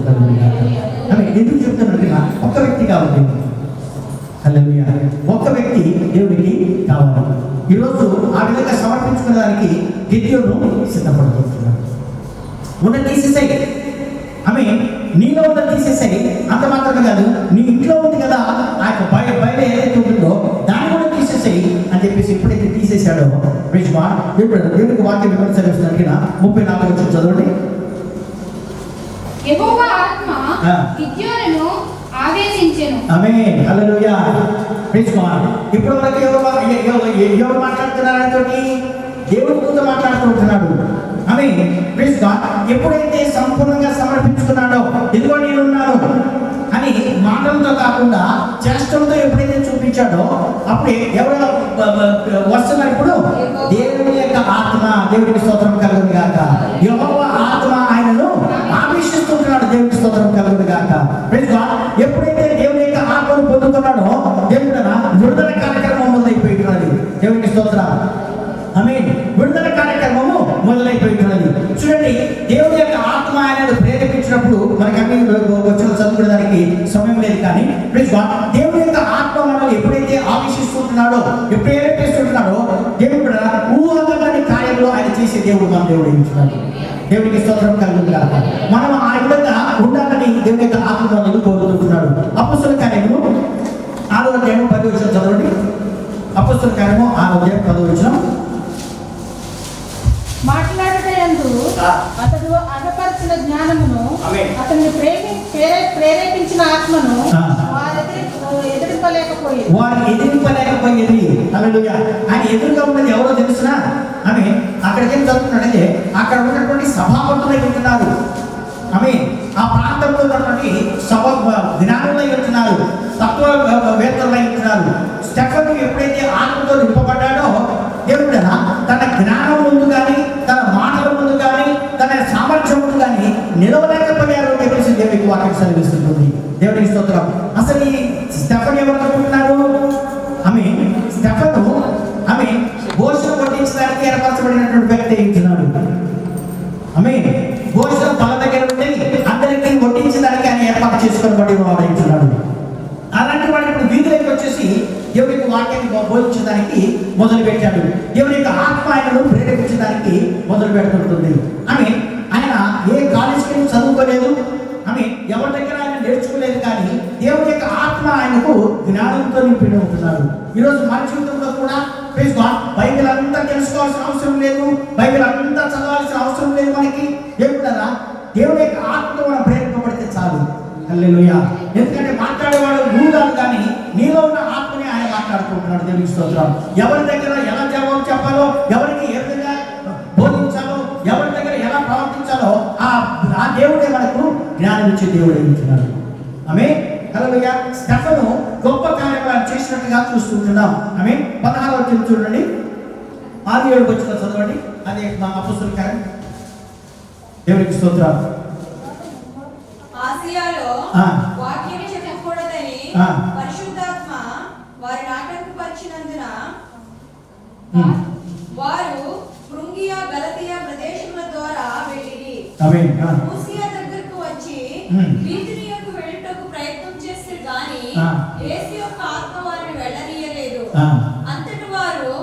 ఎందుకు చెప్తున్నట్టు ఒక్క వ్యక్తి కావాలి, హల్లెలూయా, ఒక్క వ్యక్తి దేవుడికి కావాలి. ఈరోజు ఆ విధంగా సమర్పించుకోవడానికి గిద్యోను సిద్ధపడుతున్నాడు. ఉన్న తీసేసాయి, నీలో ఉన్న తీసేసాయి. అంత మాత్రమే కాదు, నీ ఇంట్లో ఉంది కదా ఆ యొక్క బయట ఏదైతే ఉంటుందో దాన్ని కూడా తీసేసాయి అని చెప్పేసి ఎప్పుడైతే తీసేశాడో దేవుడికి వాక్యం విమర్శిస్తున్నట్టుగా 34 వచ్చి చదవండి. యెహోవా ఆత్మ గిద్యోనును ఆవేశించెను. ఆమేన్, హల్లెలూయా. ఇప్పుడు వరకు ఎవరు మాట్లాడుతున్నారు ఆయనతోటి? దేవుడి దూత మాట్లాడుతూ ఉంటున్నాడు. ఆమె ప్రైజ్ గాడ్. ఎప్పుడైతే సంపూర్ణంగా సమర్పించుకున్నాడో, ఇదిగో నేనున్నాను అని మాటలతో కాకుండా చేష్టలతో ఎప్పుడైతే చూపించాడో అప్పుడే ఎవరు వస్తున్నారు? ఇప్పుడు దేవుని యొక్క ఆత్మ, దేవుడికి స్తోత్రం కలుగును గాక. యెహోవా ఆత్మ ఆయనను ఆవేశిస్తుంటున్నాడు, దేవుడికి స్తోత్రం కలుగును గాక. Praise God. ఎప్పుడైతే దేవుని యొక్క ఆత్మను పొందుతున్నాడో దేవుడు విడుదల కార్యక్రమం మొదలైపోయినది. దేవుడికి స్తోత్రం. ఆమేన్. విడుదల కార్యక్రమము మొదలైపోయినది. చూడండి, దేవుని యొక్క ఆత్మ ఆయనను ప్రేరేపించినప్పుడు మనకి అన్ని వచ్చిన చదువుకోవడానికి సమయం లేదు, కానీ ప్లీజ్ దేవుని యొక్క ఆత్మ మనల్ని ఎప్పుడైతే ఆవేశిస్తుంటున్నాడో, ఎప్పుడు ప్రేరేపిస్తుంటున్నాడో, దేవుడు ఊహని కార్యంలో ఆయన చేసే దేవుడు మన దేవుడు ఎంచున్నాడు. దేవుడికి స్తోత్రం కలుగును గాక. మనం ఆ విధంగా ఉండాలని దేవుని యొక్క ఆత్మ మనల్ని కోరుకుంటున్నాడు. అపొస్తలుల కార్యము 6వ అధ్యాయం 10వ వచనం చదవండి. అపొస్తలుల కార్యము 6వ అధ్యాయం 10వ వచనం. మాట్లాడుటయందు అతడు అగపరిచిన జ్ఞానమును, ఆమేన్. అతన్ని ప్రేరేపించిన ఆత్మను వారు ఎదుర్కోలేకపోయింది. హల్లెలూయా. ఆయన ఎదురుగా ఉన్నది ఎవరో తెలుసునా? ఆమె అక్కడికి ఏం చదువుతున్నాడంటే అక్కడ ఉన్నటువంటి సభాపతులై ఉంటున్నారు. ఆమె ఆ ప్రాంతంలో ఉన్నటువంటి సభ జ్ఞానులై ఉంటున్నారు, తత్వవేత్తలై ఉంటున్నారు. స్టెఫను ఎప్పుడైతే ఆత్మతో నింపబడ్డాడో దేవుడు తన జ్ఞానం ముందు కానీ, తన మాటల ముందు కానీ, తన సామర్థ్యం ముందు కానీ నిలవలేకపోయారు అని చెప్పేసి దేవుడికి వాక్యం సెలవిస్తుంది. దేవుడికి స్తోత్రం. అసలు ఈ స్టెఫన్ ఎవరు అనుకుంటున్నారు? ఆమె స్టెఫను ఆమె భోజనం వడ్డించడానికి ఏర్పరచబడినటువంటి వ్యక్తి ఉంటున్నాడు. ఆమె భోజనం తల దగ్గర ఉండి అందరికీ వడ్డించడానికి ఆయన ఏర్పాటు చేసుకొని వాడుతున్నాడు. అలాంటి వాడు ఇప్పుడు వీధులకి వచ్చేసి దేవునికి వాక్యాన్ని బోధించడానికి మొదలు పెట్టాడు. దేవుని యొక్క ఆత్మ ఆయనను ప్రేరేపించడానికి మొదలు పెడుతుంటుంది. ఆమె ఆయన ఏ కాలేజీకి చదువుకోలేదు, ఆమె ఎవరి దగ్గర ఆయన నేర్చుకోలేదు, కానీ దేవుని యొక్క ఆత్మ ఆయనకు జ్ఞానంతో నింపి ఉంటున్నాడు. ఈరోజు మన జీవితంలో కూడా బైబిల్ అంతా తెలుసుకోవాల్సిన అవసరం లేదు, బైబిల్ అంతా చదవాల్సిన అవసరం లేదు. మనకి ఏమిటరా? దేవుని యొక్క ఆత్మతో మనం ప్రేరేపింపబడితే చాలు. హల్లెలూయా. ఎందుకంటే మాట్లాడేవాడు నువ్వు కాదు, కానీ నీలో ఉన్న ఆత్మని ఆయన మాట్లాడుకుంటున్నాడు. దేవునికి స్తోత్రం. ఎవరి దగ్గర ఎలా జవాబు చెప్పాలో, ఎవరికి ఏ విధంగా బోధించాలో, ఎవరి దగ్గర ఎలా ప్రవర్తించాలో ఆ దేవుడే మనకు జ్ఞానం ఇచ్చే దేవుడే ఇచ్చినాడు. ఆమె హల్లెలూయా. స్టెఫను గొప్ప కార్యక్రమాలు చేసినట్టుగా చూస్తుంటున్నాం. ఆమె 16వ వచనం చూడండి, 6-7 వచనం చదవండి. అదే మా అపొస్తలుల కార్యం. దేవునికి స్తోత్రం. ఆసియాలో వాక్యాన్ని చెప్పకూడదని పరిశుద్ధాత్మ వారిని ఆటంకపరిచినందున వారు ఫ్రుంగియా, గలతియా ప్రదేశముల ద్వారా వెళ్ళిరి. మూసియా దగ్గరకు వచ్చి బీథినియకు వెళ్ళుటకు ప్రయత్నం చేస్తారు, గాని యేసు యొక్క ఆత్మ వారిని వెళ్ళనీయలేదు. అంతటి వారు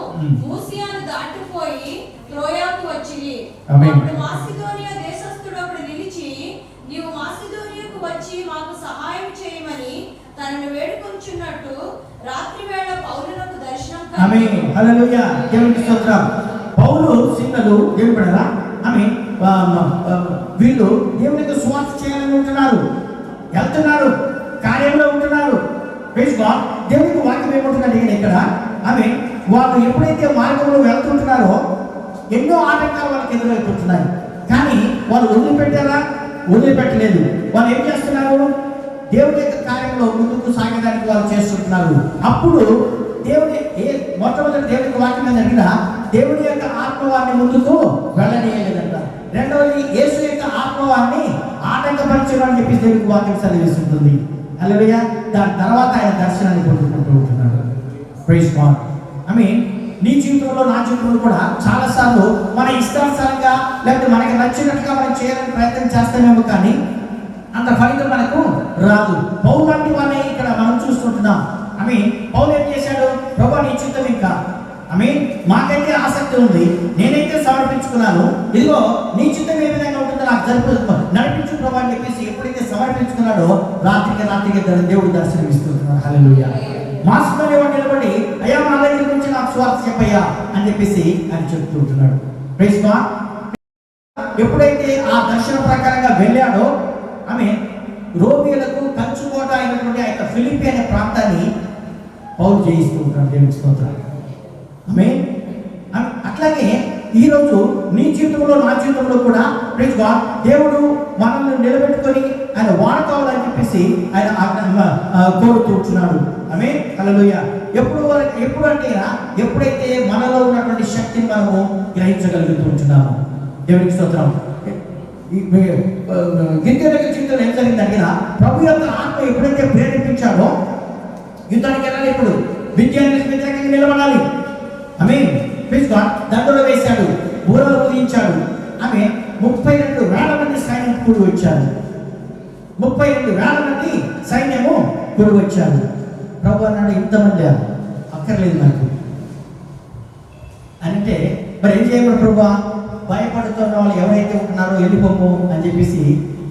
మూసియాను దాటిపోయి త్రోయాకు వచ్చిరి. అప్పుడు మాసిదోనియా దేశస్థుడు అప్పుడు నిలిచి, నీవు మాసిదోనియాకు వచ్చి మాకు సహాయం చేయమని తనను వేడుకొంచున్నట్టు రాత్రి వేళ పౌలునకు దర్శనం కలిగి. ఆమేన్. హల్లెలూయా. దేవునికి స్తోత్రం. పౌలు సిన్నలు దేవుడరా ఆమె వీళ్ళు దేవునికి సువార్త చేయాలని ఉంటున్నారు, వెళ్తున్నారు, కార్యంలో ఉంటున్నారు. Praise God. దేవునికి వాక్యం ఏమంటున్నాడు ఇక్కడ? ఆమె వాళ్ళు ఎప్పుడైతే మార్గంలో వెళ్తుంటున్నారో ఎన్నో ఆటంకాలు వాళ్ళకి ఎదురవుతుంటున్నాయి, కానీ వాళ్ళు వదిలిపెట్టారా? వదిలిపెట్టలేదు. వాళ్ళు ఏం చేస్తున్నారు? దేవుని యొక్క కార్యంలో ముందుకు సాగడానికి వాళ్ళు చేస్తుంటున్నారు. అప్పుడు దేవుని మొట్టమొదటి దేవునికి వాక్యం జరిగిన దేవుని యొక్క ఆత్మవాన్ని ముందుకు వెళ్ళనీయలేదంట. రెండవది యేసు యొక్క ఆత్మవాన్ని ఆటంకపరచడం అని చెప్పి దేవునికి వాక్యం సెలవిస్తుంటుంది. హల్లెలూయా. దాని తర్వాత ఆయన దర్శనాన్ని పొందుకుంటూ ఉంటున్నాడు. Praise God. ఐ మీన్ నీ జీవితంలో, నా జీవితంలో కూడా చాలాసార్లు మన ఇష్టానుసారంగా లేకపోతే మనకి నచ్చినట్టుగా మనం చేయాలని ప్రయత్నం చేస్తామేమో, కానీ అంత ఫలితం మనకు రాదు. పౌలు లాంటి వారిని ఇక్కడ మనం చూస్తుంటున్నాం. ఐ మీన్ పౌలు ఏం చేశాడు? ప్రభువా నీ చిత్తం ఇంకా, ఐ మీన్ మాకైతే ఆసక్తి ఉంది, నేనైతే సమర్పించుకున్నాను, ఇదిగో నీ చిత్తం ఏ విధంగా ఉంటుందో నాకు నడిపించు ప్రభు అని చెప్పేసి ఎప్పుడైతే సమర్పించుకున్నాడో రాత్రికి దేవుడు దర్శనం ఇస్తున్నాడు. హల్లెలూయా. మాస్టర్ ఎవరు నిలబడి, అయ్యా మా దగ్గర నుంచి నాకు స్వార్థ చెప్పయ్యా అని చెప్పేసి ఆయన చెప్తూ ఉంటున్నాడు. Praise God. ఎప్పుడైతే ఆ దర్శన ప్రకారంగా వెళ్ళాడో ఆమె రోమిలకు కంచుకోట అయినటువంటి ఆ యొక్క ఫిలిప్పి అనే ప్రాంతాన్ని పౌలు చేయిస్తూ ఉంటాడు. దేవుని స్తోత్రం. ఆమేన్. అట్లాగే ఈరోజు నీ జీవితంలో నా జీవితంలో కూడా ప్రైజ్ గాడ్ దేవుడు మనల్ని నిలబెట్టుకొని ఆయన వాడుకోవాలని చెప్పేసి ఆయన కోరుతున్నాడు. ఆమేన్. హల్లెలూయా. ఎప్పుడు అంటే ఎప్పుడైతే మనలో ఉన్నటువంటి శక్తిని మనము గ్రహించగలుగుతూ ఉంటున్నాము. దేవునికి స్తోత్రం. గిద్దెలకు జీవితంలో ఏం జరిగిందంటే ప్రభు యొక్క ఆత్మ ఎప్పుడైతే ప్రేరేపించాడో యుద్ధానికి వెళ్ళాలి, ఇప్పుడు విద్యానికి వ్యతిరేకంగా నిలబడాలి. ఆమేన్. Praise God. దండలు వేశాడు, బూరలు ఊదించాడు. ఆమె 32,000 మంది సైన్యం కూడి వచ్చారు. 32,000 మంది సైన్యము కూడి వచ్చారు. ప్రభు అన్నాడు, ఇంతమంది అక్కర్లేదు నాకు అంటే మరి ఏం చేయమని ప్రభు, భయపడుతున్న వాళ్ళు ఎవరైతే ఉంటున్నారో వెళ్ళిపోము అని చెప్పేసి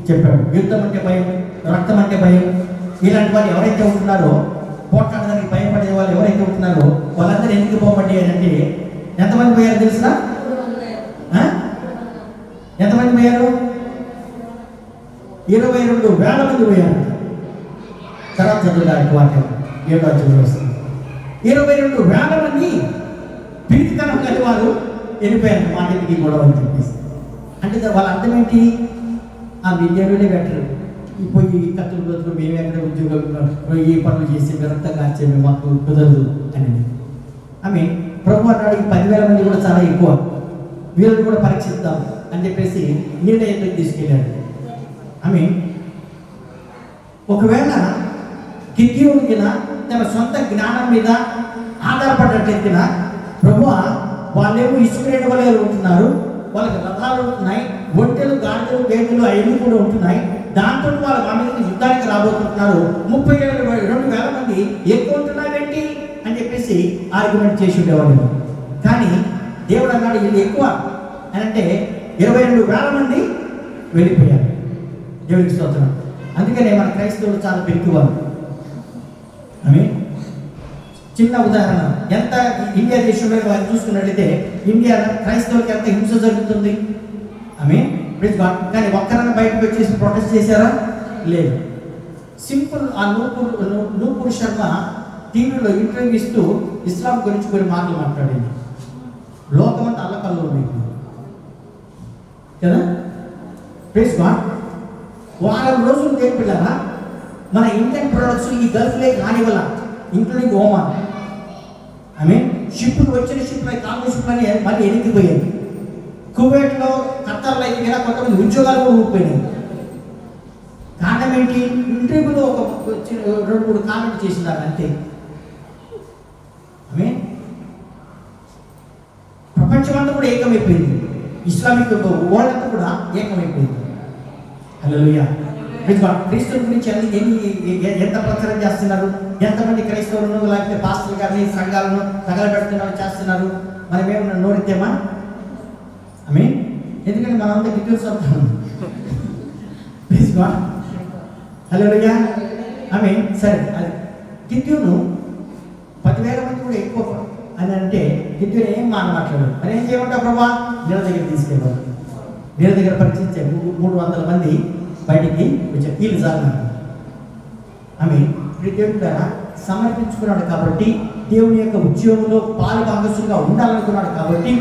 చెప్పాడు. యుద్ధం అంటే భయం, రక్తం అంటే భయం, ఇలాంటి వాళ్ళు ఎవరైతే ఉంటున్నారో, పోట్లాడడానికి భయపడే వాళ్ళు ఎవరైతే ఉంటున్నారో వాళ్ళందరూ ఎందుకు పోమండి అని అంటే ఎంతమంది పోయారు తెలుసా? ఎంతమంది పోయారు? 22,000 మంది పోయారు. తర్వాత చదువుదానికి వాక్యం 7వ అధ్యాయంలో వస్తుంది. 22,000 మంది పిరికితనం కలిగి వారు వెళ్ళిపోయారు. మాటికి గొడవ అని చెప్పేసి అంటే వాళ్ళ అర్థం ఏంటి? ఆ విద్యార్థులే బెటర్, పోయి కత్తులు బతులు మేము ఎక్కడ ఉద్యోగాలు ఈ పనులు చేసి విరక్తంగా వచ్చేవి మాకు కుదరదు అని. ఆమె ప్రభు అన్నాడు, ఈ 10,000 మంది కూడా చాలా ఎక్కువ, వీళ్ళని కూడా పరీక్షిద్దాం అని చెప్పేసి నిర్ణయం తీసుకెళ్ళాడు. ఆమె ఒకవేళ గిద్యోనుకి తన సొంత జ్ఞానం మీద ఆధారపడ్డట్లయితే ప్రభు వాళ్ళేమో ఇసుకరేణి వలె ఉంటున్నారు, వాళ్ళకి రథాలు ఉంటున్నాయి, ఒంటెలు గాడిదలు గేదెలు అవన్నీ కూడా ఉంటున్నాయి, దాంతో వాళ్ళు మా మీద యుద్ధానికి రాబోతున్నారు, 32,000 మంది ఎక్కువ ఉంటున్నారేంటి అని చెప్పేసి ఆర్గ్యుమెంట్ చేసి ఉండేవాళ్ళు. కానీ దేవుడు అన్నాడు వీళ్ళు ఎక్కువ అని అంటే 22,000 మంది వెళ్ళిపోయారు. దేవుడికి స్తోత్రం. అందుకనే మన క్రైస్తవులు చాలా పెరుగువారు. ఆమె చిన్న ఉదాహరణ, ఎంత ఇండియా దేశంలో వాళ్ళు చూసుకున్నట్లయితే ఇండియా క్రైస్తవులకి ఎంత హింస జరుగుతుంది. ఆమె కానీ ఒక్కరన్నా బయటకు వచ్చేసి ప్రొటెస్ట్ చేశారా? లేదు. సింపుల్. ఆ నూపూర్ శర్మ టీవీలో ఇంటర్వ్యూ ఇస్తూ ఇస్లాం గురించి కొన్ని మాటలు మాట్లాడింది. లోకమంతా అల్లకల్లో ఉంది కదా. Praise God. వారం రోజులు తెలిపిల్లారా మన ఇండియన్ ప్రొడక్ట్స్ ఈ గల్ఫ్లే కానివ్వాల, ఇంక్లూడింగ్ ఓమాన్. షిప్లు వచ్చిన షిప్లు కాంగ్రెస్ షిప్లని మళ్ళీ ఎనికిపోయాయి. కువైట్లో, ఖత్తర్లో అయితే కదా కొంతమంది ఉద్యోగాలు కూడా ఊడిపోయినాయి. కారణం ఏంటి? ఇంటర్వ్యూలో ఒక 2-3 కామెంట్ చేసినారు అంతే. ప్రపంచమంతా కూడా ఏకమైపోయింది. ఇస్లామిక్ వరల్డ్ అంతా కూడా ఏకమైపోయింది. హల్లెలూయా. క్రైస్తవుల గురించి ఎంత ప్రచారం చేస్తున్నారు, ఎంతమంది క్రైస్తవులను లేకపోతే పాస్టర్లు గారిని సంఘాలను తగలబెడుతున్నారు చేస్తున్నారు. మనం ఏమన్నా నోరితేమా? ఆమె ఎందుకంటే మనం అంతా గిట్యూస్ అవుతాం. Please God. హల్లెలూయా. ఆమె సరే, అది గిట్యూను 10,000 మంది కూడా ఎక్కువ అని అంటే గిట్యూను ఏం మాట్లాడారు. మరి ఏం చేయమంటావు ప్రభా? నీళ్ళ దగ్గర తీసుకెళ్ళారు. నీళ్ళ దగ్గర పరీక్షించే 300 మంది బయటికి వచ్చారు. వీళ్ళు జాగ్రత్త. ఆమె దేవుని ద్వారా సమర్పించుకున్నాడు కాబట్టి, దేవుని యొక్క ఉద్యోగంలో పాలు భాగస్సుగా ఉండాలనుకున్నాడు కాబట్టి,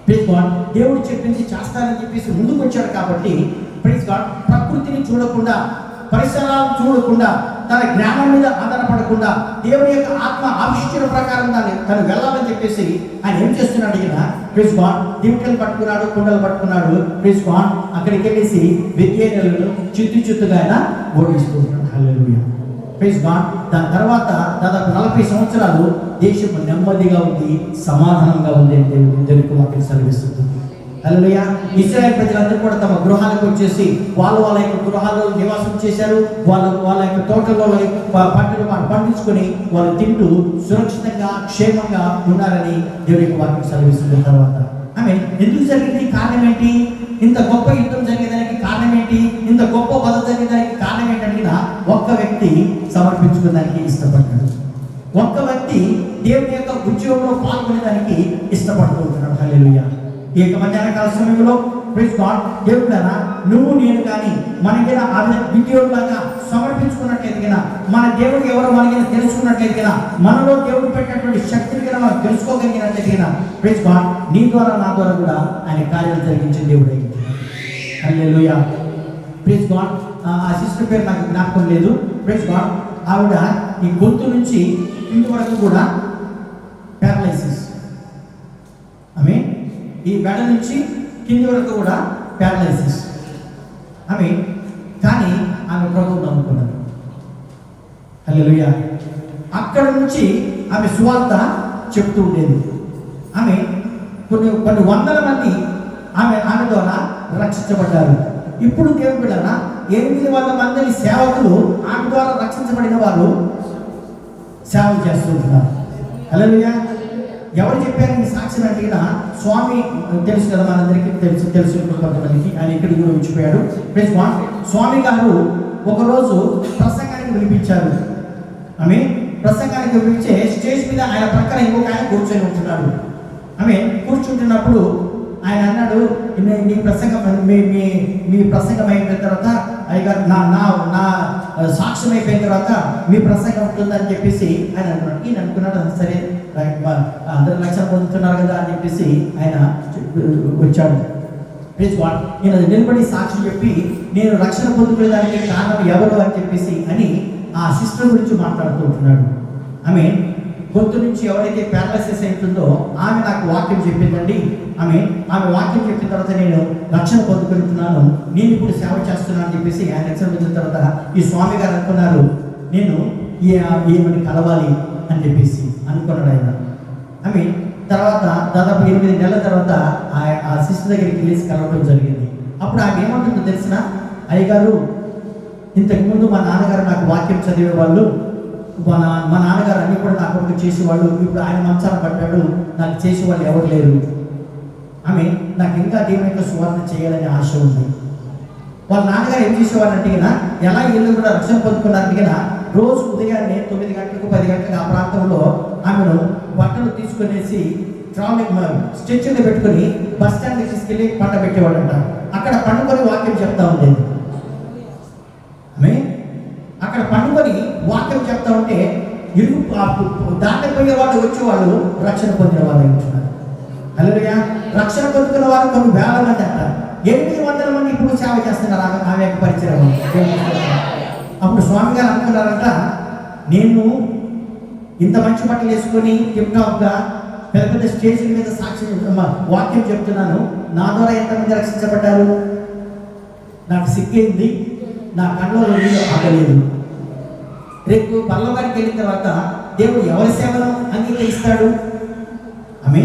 ప్రైజ్ గాడ్, దేవుడు చెప్పింది చేస్తానని చెప్పేసి ముందుకు వచ్చాడు కాబట్టి, ప్రైజ్ గాడ్, ప్రకృతిని చూడకుండా, పరిసరాలను చూడకుండా, తన జ్ఞానం మీద ఆధారపడకుండా, దేవుని యొక్క ఆత్మ ఆవిష్కరణ ప్రకారం తను వెళ్ళాలని చెప్పేసి ఆయన ఏం చేస్తున్నాడు? ఇక్కడ ప్రైజ్ గాడ్, దివిటలు పట్టుకున్నాడు, కుండలు పట్టుకున్నాడు. ప్రైజ్ గాడ్, అక్కడికి వెళ్ళేసి విద్యార్థులను చిత్తుగా ఆయన ఓడిస్తూ ఉన్నాడు. హల్లెలూయా. Praise God. దాని తర్వాత దాదాపు 40 సంవత్సరాలు దేశం నెమ్మదిగా ఉంది, సమాధానంగా ఉంది అంటే దేవునికి వాక్యం సెలవిస్తుంది. హల్లెలూయా. ఇశ్రాయేల్ ప్రజలందరూ కూడా తమ గృహాలకు వచ్చేసి వాళ్ళ యొక్క గృహాల్లో నివాసం చేశారు. వాళ్ళ యొక్క తోటల్లో పంటలు పండించుకొని వాళ్ళు తింటూ సురక్షితంగా క్షేమంగా ఉన్నారని దేవుని యొక్క వాక్యం సెలవిస్తుంది. తర్వాత ఆమె ఎందుకు జరిగింది? కారణం ఏంటి? ఇంత గొప్ప యుద్ధం జరిగేదానికి కారణం ఏంటి? ఇంత గొప్ప వధ జరిగేదానికి కారణం ఏంటంటే ఒక్క వ్యక్తి సమర్పించుకోవడానికి ఇష్టపడ్డాడు. ఒక్క వ్యక్తి దేవుని యొక్క ఉద్యోగంలో పాల్గొనేదానికి ఇష్టపడుతూ ఉంటున్నాడు. హల్లెలూయా. ఈ యొక్క మధ్యాహ్నకాల సమయంలో ప్రైజ్ గాడ్, దేవుడా, నువ్వు నేను కానీ మనకి విద్యోగులాగా సమర్పించుకున్నట్లయితే మన దేవుడు ఎవరో మనకి తెలుసుకున్నట్లయితే మనలో దేవుడు పెట్టినటువంటి శక్తిని కనుక మనం తెలుసుకోగలిగినట్లయితే ప్రైజ్ గాడ్ నీ ద్వారా నా ద్వారా కూడా ఆయన కార్యాలు జరిగించే దేవుడు అయింది. హల్లెలూయా. Praise God. ఆ సిస్టర్ పేరు నాకు జ్ఞాపకం లేదు. Praise God. ఆవిడ ఈ గొంతు నుంచి ఇంటి వరకు కూడా ప్యారలైసిస్, ఆమె ఈ మెడ నుంచి కింది వరకు కూడా ప్యారలైసిస్ ఆమె. కానీ ఆమె ప్రభువు నమ్ముకున్నది. హల్లెలూయా. అక్కడ నుంచి ఆమె సువార్త చెప్తూ ఉండేది. ఆమె కొన్ని వందల మంది ఆమె ద్వారా రక్షించబడ్డారు. ఇప్పుడు దేవుని బిడ్డలారా 800 మంది సేవకులు ఆమె ద్వారా రక్షించబడిన వారు సేవలు చేస్తుంటున్నారు. హల్లెలూయా. ఎవరు చెప్పారు ఈ సాక్ష్యం అంటే స్వామి తెలుసు కదా, మనందరికీ తెలుసు కొంతమందికి. ఆయన ఇక్కడికి కూడా ఉంచిపోయాడు. స్వామి గారు ఒకరోజు ప్రసంగానికి పిలిపించారు. ఆమె ప్రసంగానికి పిలిపించే స్టేజ్ మీద ఆయన పక్కన ఇంకొక ఆయన కూర్చొని ఉంటున్నాడు. ఆమె కూర్చుంటున్నప్పుడు ఆయన అన్నాడు, మీ ప్రసంగం మీ ప్రసంగం అయిపోయిన తర్వాత అయ్యగారు నా సాక్ష్యం అయిపోయిన తర్వాత మీ ప్రసంగం ఉంటుందని చెప్పేసి ఆయన అనుకున్నాడు. ఈయన అనుకున్నాడు సరే అందరు రక్షణ పొందుతున్నారు కదా అని చెప్పేసి ఆయన వచ్చాడు. ఈయన నిలబడి సాక్షి చెప్పి నేను రక్షణ పొందుకునేదానికి కారణం ఎవరు అని చెప్పేసి అని ఆ సిస్టర్ గురించి మాట్లాడుతూ ఉంటున్నాడు. ఆమె గొంతు నుంచి ఎవరైతే ప్యారలైసిస్ అవుతుందో ఆమె నాకు వాక్యం చెప్పిందండి. ఆమె వాక్యం చెప్పిన తర్వాత నేను రక్షణ పొందుకుంటున్నాను, నేను ఇప్పుడు సేవ చేస్తున్నాను అని చెప్పేసి ఆయన రక్షణ పొందిన తర్వాత ఈ స్వామి గారు అనుకున్నారు నేను ఏమని కలవాలి అని చెప్పేసి అనుకున్నాడు ఆయన. ఆమె తర్వాత దాదాపు 8 నెలల తర్వాత ఆ సిస్టర్ దగ్గరికి వెళ్ళేసి కలవడం జరిగింది. అప్పుడు ఆమె ఏమంటుందో తెలిసిన, అయ్యగారు ఇంతకుముందు మా నాన్నగారు నాకు వాక్యం చదివేవాళ్ళు, మా నాన్నగారు అన్ని కూడా నా కొరకు చేసేవాళ్ళు, ఇప్పుడు ఆయన మంచాన పడ్డాడు, నాకు చేసేవాళ్ళు ఎవరు లేరు. ఆమె నాకు ఇంకా దేవుని యొక్క సువార్త చేయాలనే ఆశ ఉంది. వాళ్ళ నాన్నగారు ఏం చేసేవాళ్ళంటే ఎలా ఇల్లు కూడా రక్షణ పొందుకున్నారంటే రోజు ఉదయాన్నే 9 గంటలకు 10 గంటలకు ఆ ప్రాంతంలో ఆమెను బట్టలు తీసుకునేసి ట్రావెలింగ్ స్టెచ్యూలో పెట్టుకుని బస్ స్టాండ్కి తీసుకెళ్ళి పంట పెట్టేవాళ్ళంట. అక్కడ పండుకొని వాక్యం చెప్తా ఉండేది. ఆమె అక్కడ పండుకొని వాక్యం చెప్తా ఉంటే దాటిపోయే వాళ్ళు వచ్చేవాళ్ళు రక్షణ పొందిన వాళ్ళు ఉంటున్నారు. హల్లెలూయా. రక్షణ పొందుకున్న వారు కొన్ని వేల మంది అంట. 800 మంది ఇప్పుడు సేవ చేస్తున్నారు ఆమె యొక్క పరిచయం. అప్పుడు స్వామి గారు అనుకున్నారంట, నేను ఇంత మంచి బట్టలు వేసుకొని టిప్టాప్గా పెద్ద పెద్ద స్టేజ్ల మీద సాక్ష్యం వాక్యం చెప్తున్నాను, నా ద్వారా ఎంతమంది రక్షించబడ్డారు? నాకు సిగ్గైంది, నా కళ్ళలో నీళ్ళు ఆగలేదు. రేపు పరలోకానికి వెళ్ళిన తర్వాత దేవుడు ఎవరి సేవను అంగీకరిస్తాడు? ఆమె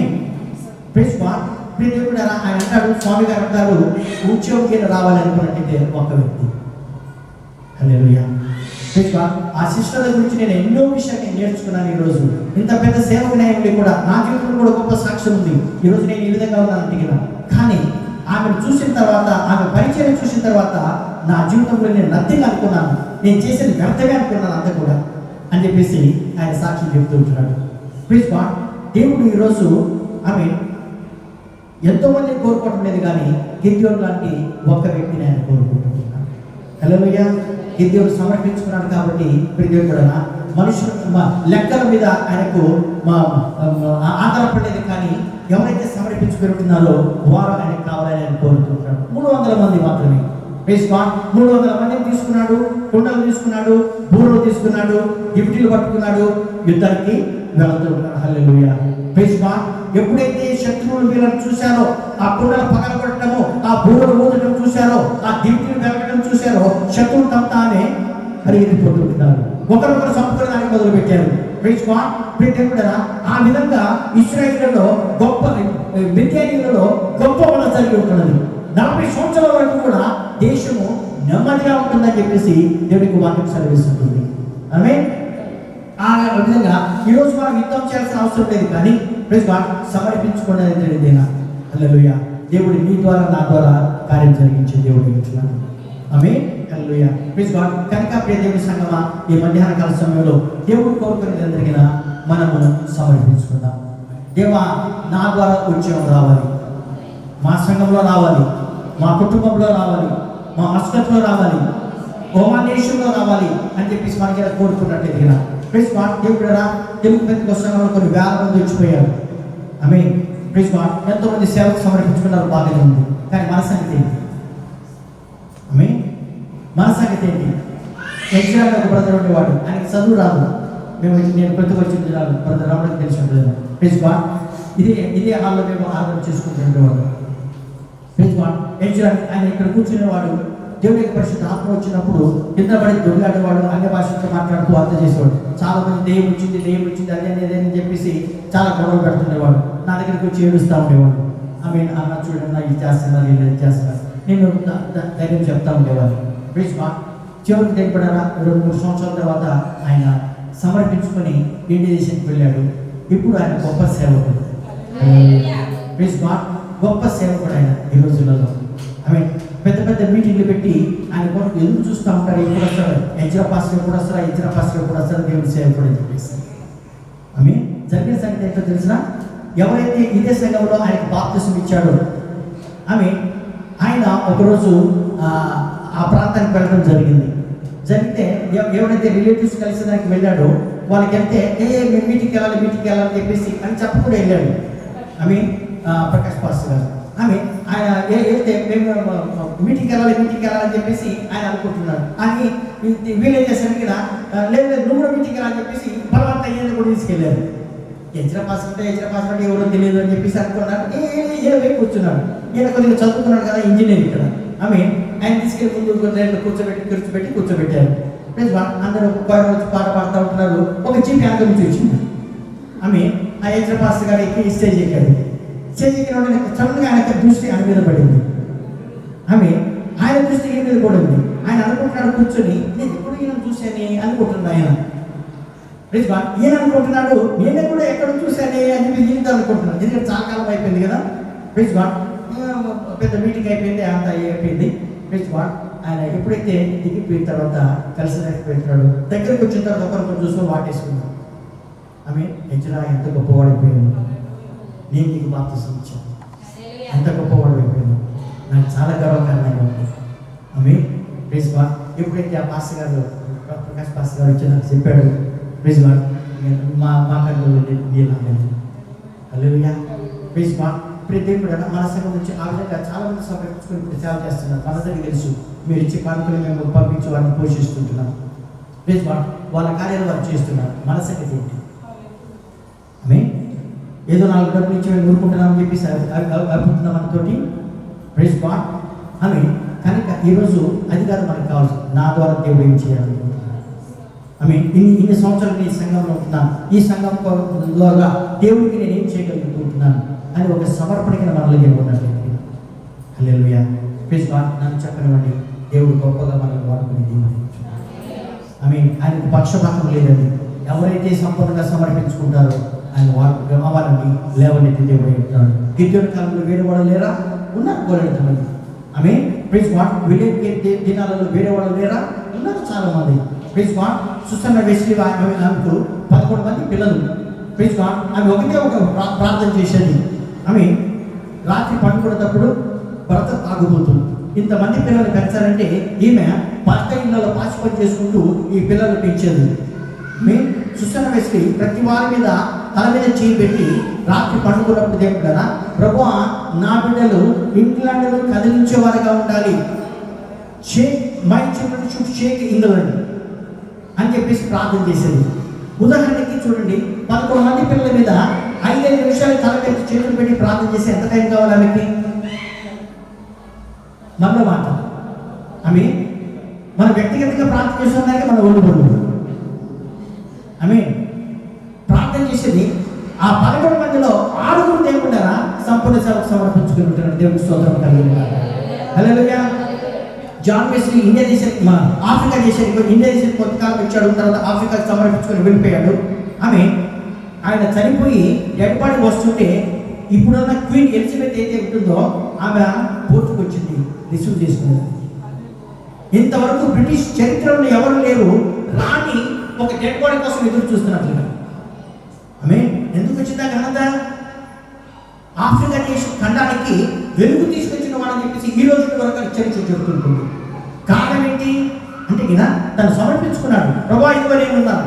దేవుడు ఆయన అంటాడు, స్వామి గారు అంటారు, ఉద్యోగం రావాలనుకున్నట్టయితే ఒక వ్యక్తి. హల్లెలూయా. ఆ సిస్టర్ గురించి నేను ఎన్నో విషయాలు నేర్చుకున్నాను. ఈరోజు ఇంత పెద్ద సేవకుని ఉండి కూడా నా జీవితంలో కూడా గొప్ప సాక్ష్యం ఉంది. ఈరోజు నేను ఈ విధంగా ఉన్నాను. కానీ ఆమెను చూసిన తర్వాత, ఆమె పరిచయం చూసిన తర్వాత నా జీవితంలో నేను నథింగ్ అనుకున్నాను, నేను చేసేది వ్యర్థమే అనుకున్నాను అంతా కూడా అని చెప్పేసి ఆయన సాక్ష్యం చెప్తూ ఉంటున్నాడు. Please God. దేవుడు ఈరోజు ఆమె ఎంతోమందిని కోరుకోవటం లేదు, కానీ గిద్యోను లాంటి ఒక్క వ్యక్తిని ఆయన కోరుకుంటున్నాడు. హల్లెలూయా. గిద్యోను సమర్పించుకున్నాడు కాబట్టి దేవుడు కూడా మనుషులు లెక్కల మీద ఆయనకు ఆధారపడలేదు, కానీ ఎవరైతే సమర్పించుకుంటున్నారో వారు ఆయనకు కావాలని ఆయన కోరుకుంటున్నాడు. 300 మంది మాత్రమే. 300 మందిని తీసుకున్నాడు, కుండలు తీసుకున్నాడు, బూరలు తీసుకున్నాడు, గిఫ్టీలు పట్టుకున్నాడు, యుద్ధానికి వెళ్తున్నాడు. హల్లెలూయా. ఎప్పుడైతే శత్రువులు వీళ్ళని చూశారో, ఆ కుండలు పగలగొట్టడము, ఆ బూరలు ఊదడం చూశారో, ఆ గిఫ్టీలు పెరగడం చూశారో, శత్రువులు తమతానే పరిగెత్తిపోతుంటున్నారు, ఒకరొకరు చంపుకోవడానికి మొదలు పెట్టారు. ఆ విధంగా ఇశ్రాయేలులో గొప్ప మిద్యానీయులలో గొప్ప వల్ల జరిగి ఉంటున్నది. 40 సంవత్సరాల వరకు కూడా దేశము నెమ్మదిగా ఉంటుందని చెప్పేసి దేవునికి వాక్యం సెలవిస్తుంది. ఆమేన్. ఆ విధంగా ఈరోజు మనం యుద్ధం చేయాల్సిన అవసరం లేదు, కానీ సమర్పించుకునేది తెలియదేనా. హల్లెలూయా. దేవుడు మీ ద్వారా నా ద్వారా కార్యం జరిగించే దేవుడు ఉంటున్నాడు. ఆమేన్. హల్లెలూయా. Praise God. కనుక ప్రియ దేవుని సంగమా, ఈ మధ్యాహ్న కాల సమయంలో దేవుడు కోరుకునేది జరిగిన మనము సమర్పించుకుందాం. దేవా, నా ద్వారా ఉద్యోగం రావాలి, మా సంఘంలో రావాలి, మా కుటుంబంలో రావాలి, మా మస్కట్లో రావాలి, మా దేశంలో రావాలి అని చెప్పేసి మనకి ఇలా కోరుకున్నట్టు ఎదిగిన ప్లీజ్ గాడ్. దేవుడు రా తెలుగు పెద్దకొస్తాను కొన్ని వేల మంది వచ్చిపోయారు. ఆమె ప్లీజ్ గాడ్. ఎంతోమంది సేవకు సమర్పించుకున్నారు, బాగానే ఉంది. కానీ మన సంగతి ఏంటి? ఆమె మన సంగతి ఏంటి? ఎగ్జామ్ ఒక బ్రదర్ ఉండేవాడు, ఆయనకి చదువు రాదు. నేను ప్రతి వచ్చింది రాదు, బ్రదర్ రావడానికి తెలిసి ఉంటుంది. Please God. ఇదే హాల్లో మేము ఆరాధన చేసుకుంటుండేవాడు. Please God. ఎగ్జామ్ ఆయన ఇక్కడ కూర్చునేవాడు. దేవుడికి పరిశుద్ధ ఆత్మ వచ్చినప్పుడు కింద పడి దొంగలాడేవాడు, అన్య భాషతో మాట్లాడుతూ అర్థం చేసేవాడు. చాలా మంది దెయ్యం వచ్చింది అదేని చెప్పేసి చాలా గొడవలు పెడుతుండేవాడు. నా దగ్గరికి వచ్చి ఏడుస్తూ ఉండేవాడు. ఆమె అన్న చూడన్నా ఇది చేస్తున్నారు, ఇది చేస్తున్నారు. నేను ధైర్యం చెప్తా ఉండేవాడు. Please God. చివరికి దగ్గర 2-3 సంవత్సరాల తర్వాత ఆయన సమర్పించుకొని ఇండియా దేశానికి వెళ్ళాడు. ఇప్పుడు ఆయన గొప్ప సేవకుడు. Please God. గొప్ప సేవకుడు ఆయన ఈ రోజులలో. ఆమె పెద్ద పెద్ద మీటింగ్లు పెట్టి ఆయన కొరకు ఎదురు చూస్తూ ఉంటారు. ఎప్పుడు వస్తారు ఎజ్రా పాస్టర్ ఎప్పుడు వస్తారా దేవుడి సేవకుడు అని చెప్పేసి. ఆమె జరిగిన సంగతి ఏంటో తెలిసిన, ఎవరైతే ఇదే సంఘంలో ఆయనకు బాప్తిసం ఇచ్చాడో ఆయన ఒకరోజు ఆ ప్రాంతానికి వెళ్ళడం జరిగితే ఎవరైతే రిలేటివ్స్ కలిసి దానికి వెళ్ళాడో వాళ్ళకి వెళ్తే మేము మీటింగ్కి వెళ్ళాలని చెప్పేసి అని చెప్పకుండా వెళ్ళాడు. ప్రకాష్ పాస్టర్ గారు ఆయన వెళ్తే మేము మీటింగ్కి వెళ్ళాలని చెప్పేసి ఆయన అనుకుంటున్నాడు. అని వీళ్ళేం చేశారు కదా, లేదు నువ్వు కూడా మీటింగ్కి వెళ్ళాలని చెప్పేసి బలవంత అయ్యేది కూడా తీసుకెళ్ళారు. ఎజ్రా పాస్ అంటే ఎవరో తెలియదు అని చెప్పేసి అనుకున్నాడు. వైపు కూర్చున్నాడు. ఈయన కొద్దిగా చదువుకున్నాడు కదా, ఇంజనీర్ ఇక్కడ. ఆయన తీసుకెళ్ళి ముందు కూర్చోబెట్టారు. అందరూ పాట పాడుతూ ఉంటున్నారు. ఒక జీప్ వెనక నుంచి వచ్చింది. ఆ ఎజ్రా పాస్ గారు ఎక్కి స్టేజ్ ఎక్కాడు. సడన్గా ఆయన దృష్టి ఆయన మీద పడింది. ఆయన దృష్టి ఈయన మీద పడింది. ఆయన అనుకుంటున్నాడు కూర్చొని, నేను ఎప్పుడు ఈయన చూశానే అనుకుంటున్నాను. ఈయన అనుకుంటున్నాడు నేను కూడా ఎక్కడ చూశానే అని ఈయన అనుకుంటున్నాను. ఎందుకంటే చాలా కాలం అయిపోయింది కదా. Please God. పెద్ద మీటింగ్ అయిపోయింది, అంతా అయిపోయింది. Please God. ఆయన ఎప్పుడైతే దిగిపోయిన తర్వాత కలిసి వెళ్తున్నాడు, దగ్గరికి వచ్చిన తర్వాత ఒకరికొకరు చూసుకొని వాటేసుకున్నాడు. ఎజ్రా ఎంత గొప్పవాడైపోయాడు, నేను నీకు బాప్తిసం ఇచ్చాను, ఎంత గొప్పవాడు అయిపోయాను, నాకు చాలా గర్వకారణంగా ఉంది. Please God. ఎప్పుడైతే ఆ పాస్టర్ గారు ప్రకాష్ పాస్టర్ గారు వచ్చి నాకు చెప్పాడు, ప్లీజ్ గాడ్ మా కళ్ళు నీళ్ళండి. హల్లెలూయా. Please God. ఇప్పుడు దేవుడు మన సంఘం నుంచి ఆ విధంగా చాలా మంది సమర్పించుకొని ఇప్పుడు సేవ చేస్తున్నారు. మనందరికీ తెలుసు, మీరు ఇచ్చే కానుకలు మేము పంపించి వారిని పోషిస్తుంటున్నాం. Please God. వాళ్ళ కార్యాలు వారు చేస్తున్నారు. మన సంగతి ఏంటి? ఏదో 4 డబ్బులు ఇచ్చి మేము ఊరుకుంటున్నామని చెప్పేసి అడుగుతున్నాం మనతోటి. Praise God. కనుక ఈరోజు అది కాదు మనకు కావాల్సింది. నా ద్వారా దేవుడు ఏం చేయాలనుకుంటున్నాను. ఇన్ని సంవత్సరాలు ఈ సంఘంలో ఉంటున్నాను, ఈ సంఘం ద్వారా దేవుడికి నేను ఏం చేయగలుగుతున్నాను అని ఒక సమర్పణకి మనలో ఉన్నట్లయితే హల్లెలూయా. Please God. నన్ను చెప్పనివ్వండి, దేవుడు గొప్పగా మనల్ని వాడుకునేది. ఆయనకు పక్షపాతం లేదండి. ఎవరైతే సంపూర్ణంగా సమర్పించుకుంటారో ఆయన వాళ్ళని లేవనెత్తి దేవుడు చెప్తాడు. గిద్యోని కాలంలో వేరే వాళ్ళు లేరా? ఉన్నారు గోలెత్తమంది. Please God. విలేజ్ దినాలలో వేరే వాళ్ళు లేరా? ఉన్నారు చాలా మంది. Please God. సుసన్న వెస్లీ ఆమెకు 11 మంది పిల్లలు. Please God. ఆమె ఒకటే ఒక ప్రార్థన చేసేది. రాత్రి పండుకునేటప్పుడు భర్త తాగుబోతుంది. ఇంతమంది పిల్లలు పెంచాలంటే ఈమె భర్త ఇళ్ళలో పాచిపని చేసుకుంటూ ఈ పిల్లలు పెంచేది. సుసన్న వెస్లీ ప్రతి వారి మీద తల మీద చేయి పెట్టి రాత్రి పండుకున్నప్పుడు దేవుడు కదా, ప్రభువా నా బిడ్డలు ఇంగ్లాండ్లో కదిలించేవారుగా ఉండాలి, my children should shake England అని చెప్పేసి ప్రార్థన చేసేది. ఉదాహరణకి చూడండి, 11 మంది పిల్లల మీద 5 నిమిషాలు తల మీద చేతులు పెట్టి ప్రార్థన చేసి ఎంత టైం కావాలి ఆమెకి? మనలో మాట మన వ్యక్తిగతంగా ప్రార్థన చేసేదానికి మన ఒళ్ళు పడుతుంది. ప్రార్థన చేసేది ఆ 11 మందిలో 6 దేవుడా సంపూర్ణ సేవకు సమర్పించుకుని ఉంటున్నాడు. దేవుడికి స్తోత్రం కలుగుతుంది. హల్లెలూయా. జాన్ వెస్లీ ఇండియా దేశానికి ఆఫ్రికా దేశానికి ఇండియా దేశానికి కొంతకాలం వచ్చాడు. తర్వాత ఆఫ్రికాకి సమర్పించుకొని వెళ్ళిపోయాడు. ఆయన చనిపోయి డెడ్ బాడీ వస్తుంటే ఇప్పుడున్న క్వీన్ ఎలిజబెత్ అయితే ఉంటుందో ఆమె పోర్టుకు వచ్చింది రిసీవ్ చేసుకున్నది. ఇంతవరకు బ్రిటిష్ చరిత్రలో ఎవరు లేరు రాణి ఒక డెడ్ బాడీ కోసం ఎదురు చూస్తున్నట్లుగా. ఎందుకు వచ్చిందా ఘనత? ఆఫ్రికా దేశ ఖండానికి వెలుగు తీసుకొచ్చిన వాడని చెప్పేసి ఈ రోజు వరకు చరిత్ర చెబుతుంటుంది. కారణం ఏంటి? అంటే ఈయన తను సమర్పించుకున్నాడు. ప్రభా ఇదిగో నేనున్నాను.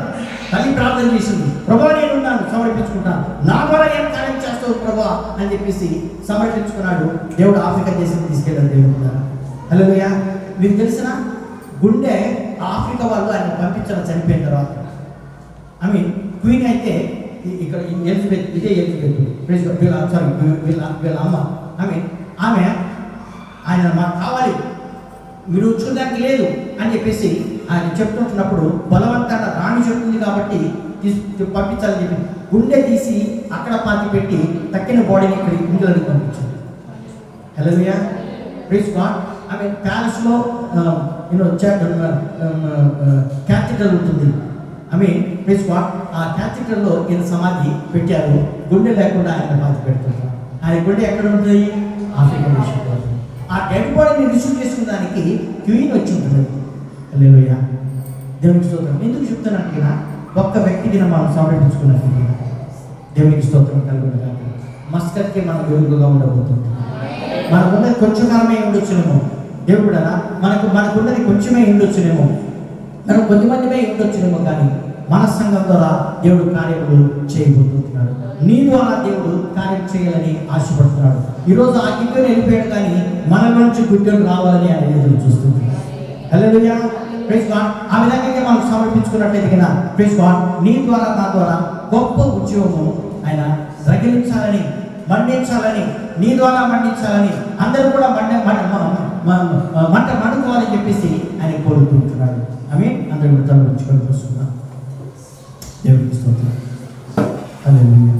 తల్లి ప్రార్థన చేసింది, ప్రభా నేనున్నాను, సమర్పించుకుంటాను, నా ద్వారా ఏం కార్యం చేస్తావు ప్రభా అని చెప్పేసి సమర్పించుకున్నాడు. దేవుడు ఆఫ్రికా దేశం తీసుకెళ్ళాడు. దేవుడు హల్లెలూయా. మీకు తెలిసిన గుండె ఆఫ్రికా వాళ్ళు ఆయన పంపించారు చనిపోయిన తర్వాత. ఐ మీన్ క్వీన్ అయితే ఇక్కడ ఎలిజబెత్, ఇదే ఎలిజబెత్ వీళ్ళ అమ్మ. ఆమె ఆయన మాకు కావాలి, మీరు ఉంచుకోవడానికి లేదు అని చెప్పేసి ఆయన చెప్తుంటున్నప్పుడు బలవంతంగా రాణి చెప్తుంది కాబట్టి పంపించాలని చెప్పి గుండె తీసి అక్కడ పాతి పెట్టి తక్కిన బాడీని ఇక్కడ ఇంట్లోకి పంపించింది. Hallelujah, praise God. ఆమె ప్యాలెస్లో క్యాథీడ్రల్ ఉంటుంది. Praise God. ఆ క్యాథీడ్రల్లో ఈయన సమాధి పెట్టారు. గుండె లేకుండా ఆయన పాతి పెడుతున్నారు. ఆయన గుండె ఎక్కడ ఉంటుంది? ఆఫ్రికా దేశంలో. ఆ డెడ్ బాడీని రిసీవ్ చేసుకునేదానికి క్వీన్ వచ్చి ఉంటుంది. హల్లెలూయా, దేవునికి స్తోత్రం. ఎందుకు చెప్తున్నాను కదా, ఒక్క వ్యక్తికి మనం సమర్పించుకున్నాను. దేవునికి స్తోత్రం కలుగుతుంది. మస్కత్కి మనం వెలుగుగా ఉండబోతుంది. మనకున్నది కొంచెం కాలమే ఉండొచ్చునేమో. దేవుడు కూడా మనకున్నది కొంచెమే ఉండొచ్చునేమో, మనం కొద్దిమందిమే ఉండొచ్చునేమో, కానీ మన సంఘం ద్వారా దేవుడు కార్యములు చేయబోతున్నాడు. నీ ద్వారా దేవుడు కార్యం చేయాలని ఆశపడుతున్నాడు. ఈరోజు ఆ గిడ్డను వెళ్ళిపోయాడు, కానీ మనలో నుంచి గుడ్డలు రావాలని ఆయన ఎదురు చూస్తున్నాడు. హల్లెలూయా, ప్రైజ్ గాడ్. ఆ విధంగా మనం సమర్పించుకున్నట్లయితే కదా, ప్రైజ్ గాడ్, నీ ద్వారా నా ద్వారా గొప్ప ఉద్యోగము ఆయన రగిలించాలని, మండించాలని, నీ ద్వారా మండించాలని, అందరూ కూడా మంట మండుకోవాలని చెప్పేసి ఆయన కోరుకుంటున్నాడు. అందరూ కూడా తల ఉంచుకొని చూస్తున్నాం. దేవుడికి స్తోత్రం. Hallelujah,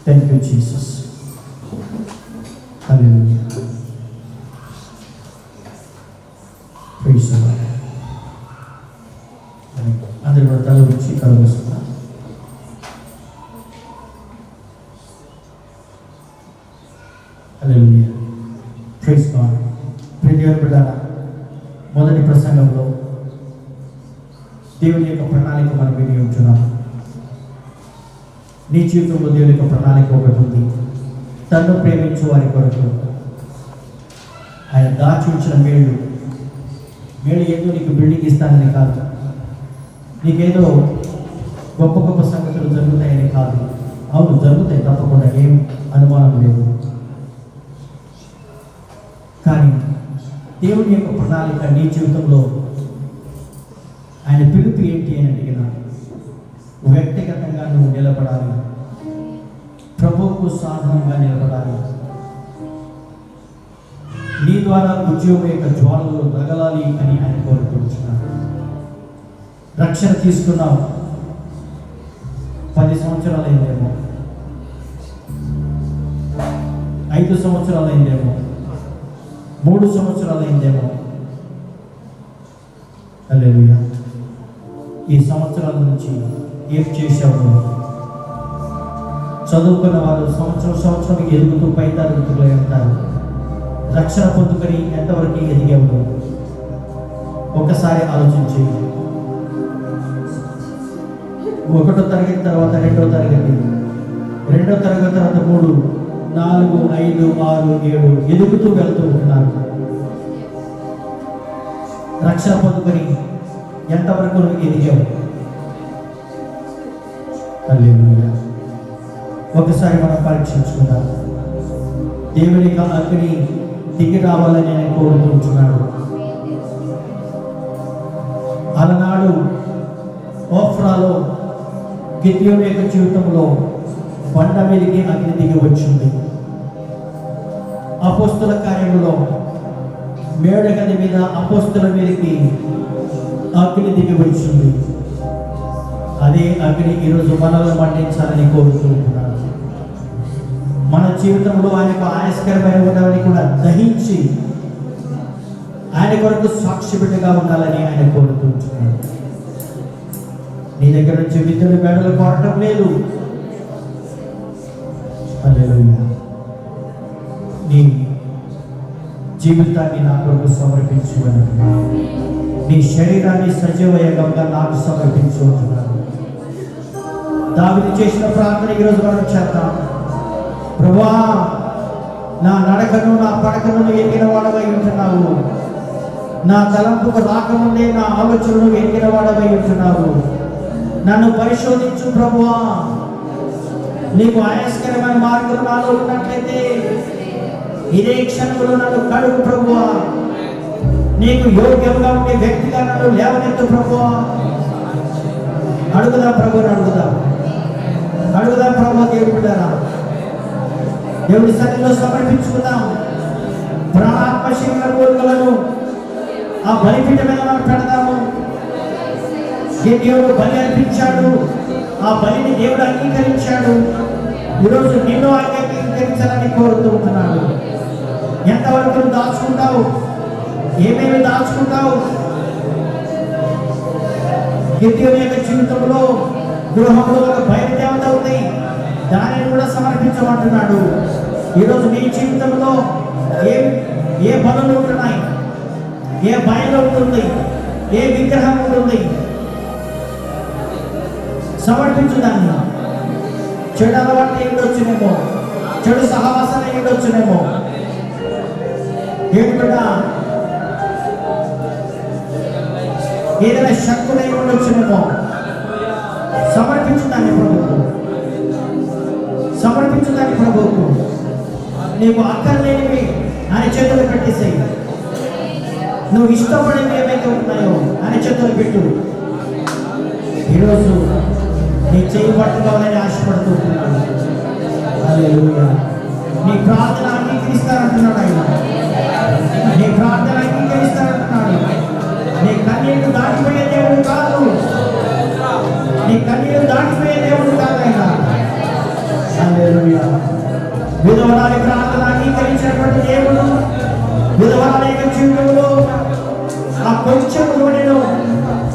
thank you Jesus. Hallelujah, praise the Lord. అందరూ కూడా తల ఉంచి కలుస్తున్నాం. హల్లెలూయా, ప్రైజ్ గాడ్. ప్రియమైన బిడ్డలారా, మొదటి ప్రసంగంలో దేవుని యొక్క ప్రణాళిక మనం విని ఉంటున్నాం. నీ జీవితంలో దేవుని యొక్క ప్రణాళిక ఒకటి ఉంది. తన్ను ప్రేమించు వారి కొరకు ఆయన దాచి ఉంచిన మేలు ఏదో నీకు బిల్డింగ్ ఇస్తానని కాదు, నీకేదో గొప్ప గొప్ప సంగతులు జరుగుతాయని కాదు. అవును, జరుగుతాయి తప్పకుండా, ఏం అనుమానం లేదు. కానీ దేవుని యొక్క ప్రణాళిక నీ జీవితంలో ఆయన పిలుపు ఏంటి అని అడిగిన, వ్యక్తిగతంగా నువ్వు నిలబడాలి, ప్రభువుకు సాధనంగా నిలబడాలి. నీ ద్వారా ఉద్యోగం యొక్క జ్వాలలు రగలాలి అని ఆయన కోరుకుంటున్నాడు. రక్షణ తీసుకున్నావు, 10 సంవత్సరాలు అయిందేమో, 5 సంవత్సరాలు అయిందేమో, 3 సంవత్సరాలు అయిందేమో. హల్లెలూయా, ఈ సంవత్సరాల నుంచి ఏం చేశావు? చదువుకున్న వారు సంవత్సరం ఎదుగుతూ పై తరగతులు వెళ్తారు. రక్షణ పొందుకొని ఎంతవరకు ఎదిగావు? ఒకసారి ఆలోచించి. 1వ తరగతి తర్వాత 2వ తరగతి, 2వ తరగతి తర్వాత 3, 4, 5, 6, 7 ఎదుగుతూ వెళ్తూ ఉంటున్నారు. రక్షణ పొందుకొని ఎంతవరకు ఎదిగావు? హల్లెలూయా, ఒకసారి మనం పరీక్షించుకుందాం. దేవుని యొక్క అగ్ని దిగి రావాలని ఆయన కోరుకుంటున్నాడు. అలనాడు ఓఫ్రాలో గిద్యోను యొక్క జీవితంలో బండ మీదకి అగ్ని దిగి వచ్చింది. అపోస్తుల కార్యములో మేడగది మీద అపోస్తుల మీదకి అగ్ని దిగి వచ్చింది. అదే అగ్ని ఈరోజు మనల్ని మండించాలని కోరుకుంటున్నాడు. మన జీవితంలో ఆయనకు ఆయాస్కరమైన ఉన్నవన్నీ కూడా దహించి ఆయన కొరకు సాక్షిబిడ్డగా ఉండాలని ఆయన కోరుకుంటున్నాడు. నీ దగ్గర నుంచి విద్యుత్ మేడలు కోరటం లేదు. హల్లెలూయా, నీ జీవితాన్ని నా కొరకు సమర్పించు, నీ శరీరాన్ని సజీవయంగా నాకు సమర్పించు అంటున్నాను. దావీదు చేసిన ప్రార్థన ఈరోజు మనం చేద్దాం. ప్రభువా, నా నడకను నా పడకను ఎరిగిన వాడవై ఉంటున్నావు. నా తలంపుకు రాకముందే నా ఆలోచనలు ఎరిగిన వాడవై ఉంటున్నావు. నన్ను పరిశోధించు ప్రభువా. నీకు ఆయాస్కరమైన మార్గం నాలో ఉన్నట్లయితే ఇదే క్షణంలో నన్ను కడుగు ప్రభువా. నీకు యోగ్యంగా ఉండే వ్యక్తిగా నన్ను లేవనెత్తు ప్రభువా. అడుగుదా ప్రభుని అడుగుదా ప్రభు. దేవుడు బిడ్డరా, దేవుడి సన్నిధిలో సమర్పించుకుందాం. ప్రాణాత్మ శరీర కోరికలను ఆ బలిపీఠ మీద మనం పెడదాము. దేవుడు బలి అర్పించాడు, ఆ బలిని దేవుడు అంగీకరించాడు. ఈరోజు నిన్ను అంగీకరించాలని కోరుతూ ఉంటున్నాడు. ఎంతవరకు దాచుకుంటావు? ఏమేమి దాచుకుంటావు? గిద్యోను యొక్క జీవితంలో గృహంలో ఒక బయలుదేవత ఉంది, దానిని కూడా సమర్పించమంటున్నాడు. ఈరోజు నీ జీవితంలో ఏ బలులు ఉంటున్నాయి? ఏ బయలు ఉంటుంది? ఏ విగ్రహం ఉంటుంది? సమర్పించు దాన్ని. చెడు అలవాటు ఉండొచ్చునేమో, చెడు సహవాసన ఉండొచ్చునేమో. దేవుడు కూడా ఏదైనా శక్తులై ఉండొచ్చునేమో. సమర్పించుదాన్ని ప్రభువుకు, సమర్పించుదాన్ని ప్రభువుకు. నీకు అక్కర్లేనివి ఆయన చేతులు పెట్టేసేయి. నువ్వు ఇష్టపడేవి ఏవైతే ఉన్నాయో ఆయన చేతులు పెట్టు. ఈరోజు నీ చేయి పట్టుకోవాలని ఆశపడుతూ ఉంటున్నాడు. హల్లెలూయా. నీ ప్రార్థన అంగీకరిస్తానంటున్నాడు ఆయన. నీ ప్రార్థన అంగీకరిస్తానంటున్నాడు. నీ కన్నీళ్లు దాటిపోయే దేవుడు కాదు. నీ కన్నీళ్లు దాటిపోయే దేవుడు కాదు ఆయన. హల్లెలూయా. విధవరాలి ప్రార్థన అంగీకరించినటువంటి దేవుడు, విధవరాలి యొక్క జీవితంలో ఆ కొంచెం నూనెను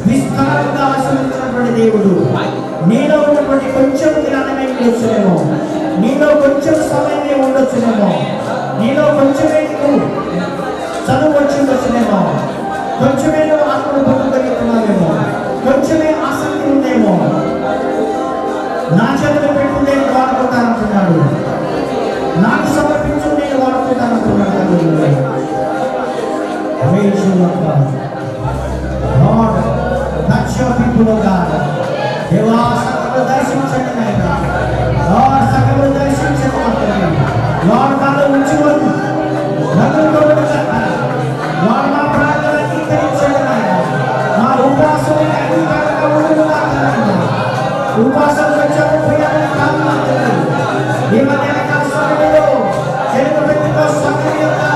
విస్తారంగా ఆశీర్వదించినటువంటి దేవుడు. నీలో ఉన్నటువంటి కొంచెం జ్ఞానమే ఉండొచ్చునేమో, నీలో కొంచెం సమయమే ఉండొచ్చునేమో, నీలో కొంచెమే చదువు వచ్చి ఉండొచ్చునేమో, కొంచెమే నువ్వు ఆత్మను పొందుతున్నావేమో, కొంచెమే ఆసక్తి ఉందేమో. నా చేతులు పెట్టు, నేను వాడుకుంటానంటున్నాడు. నాకు సమర్పించు, నేను వాడుకుంటానంటున్నాడు. Lord, touch your people, O God. దేవా సకల దర్శించండి నాయనా. Lord, సకల దర్శించండి మాత్రమే. Lord, నాలో ఉంచుకోండి. నన్ను Lord, మా ప్రార్థన అంగీకరించండి నాయనా. మా ఉపవాసం అంగీకారంగా ఉండును గాక నాయనా. ఉపవాసం వచ్చాము ప్రియాన్ని కాదు మాత్రమే. ఈ మధ్యాహ్న కాల సమయంలో తెలుగు వ్యక్తితో సక్రియంగా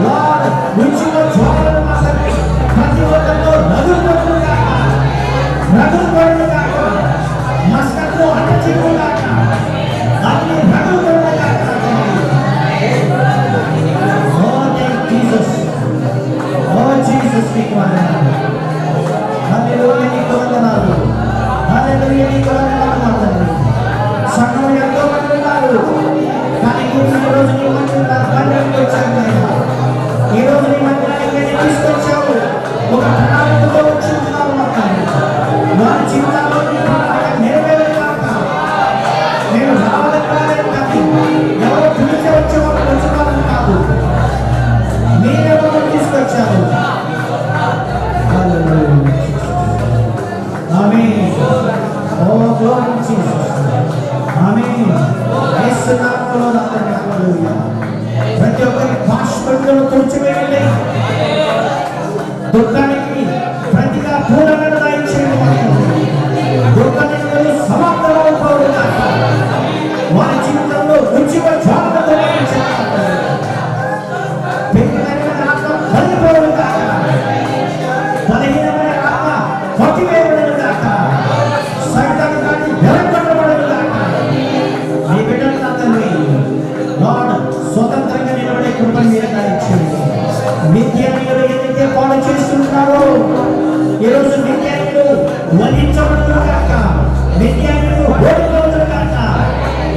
Lord, ఉంచుకో జ్వాలను మాత్రమే. ప్రతి ఒక్కరిలో నదులు గాక, నదులు గాక, మస్కట్లో అన్నచిరు గాక, అగ్ని నదులు గాక. Oh, thank Jesus. Oh, Jesus, నీకు వందనాలు. హల్లెలూయా, నీకు వందనాలు. హల్లెలూయా, నీకు వందనాలు మాత్రమే. సంఘం ఎంతో మంది ఉన్నారు, కానీ ఈరోజు నీ మందిరానికి వచ్చాను నాయనా. ఈరోజు నీ మందిరానికి తీసుకొచ్చావు. ఒక ప్రణాళికతో వచ్చి ఉన్నావు మాత్రమే. వారి జీవితాల్లో నీ ప్రణాళిక నెరవేరుగాక. నేను రావాలని కానీ ఎవరో పిలిచి వచ్చేవాళ్ళు వచ్చేవాళ్ళని కాదు, మీరెవరో తీసుకొచ్చారు. ఆమేన్. Oh glory to Jesus. ఆమేన్. యేసు నామములో అందరికీ హల్లెలూయా. ప్రతి ఒక్కరి భాషలను తుడిచివేయండి. దుఃఖానికి ప్రతిగా పూర్ణమైన దయచేయండి. దుఃఖానికి సమాప్తమవుతారు కాక. వారి జీవితంలో ఉజ్జీవ జ్వాలతో పెరిగిన ఆత్మ కలిగిపోవడం కాక, బలహీనమైన ఆత్మ కొట్టివేయబడడం కాక, సైతాను కానీ వెరగొట్టబడడం కాక. నీ బిడ్డలు తండ్రి లార్డ్ స్వతంత్రంగా నిలబడే కృపను మీరు దయచేయండి. విద్యార్థులు ఏదైతే పాలు చేస్తున్నారో ఈరోజు విద్యార్థులు వధించబడుతున్నారు కాక, విద్యార్థులు ఓడిపోతున్నారు కాక.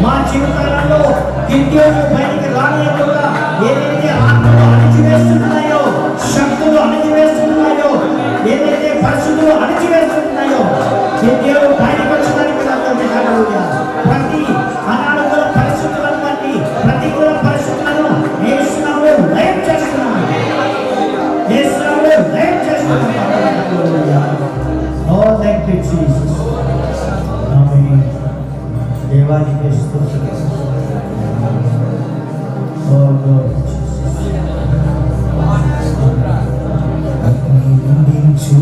మా జీవితాలలో గిద్యోను బయటికి రానియకుండా ఏదైతే ఆత్మలు అణిచివేస్తున్నాయో, శక్తులు అణిచివేస్తున్నాయో, ఏదైతే పరిస్థితులు అణిచివేస్తున్నాయో, గిద్యోను బయటకు వచ్చడానికి అర్థం హల్లెలూయా. ప్రతి అనానుకూల పరిస్థితులను బట్టి, ప్రతికూల పరిస్థితులను యేసు నామములో లయం చేస్తున్నాము. యేసు నామములో దేవానికి స్తోత్రం. ఓ Lord Jesus. అగ్ని మండించు,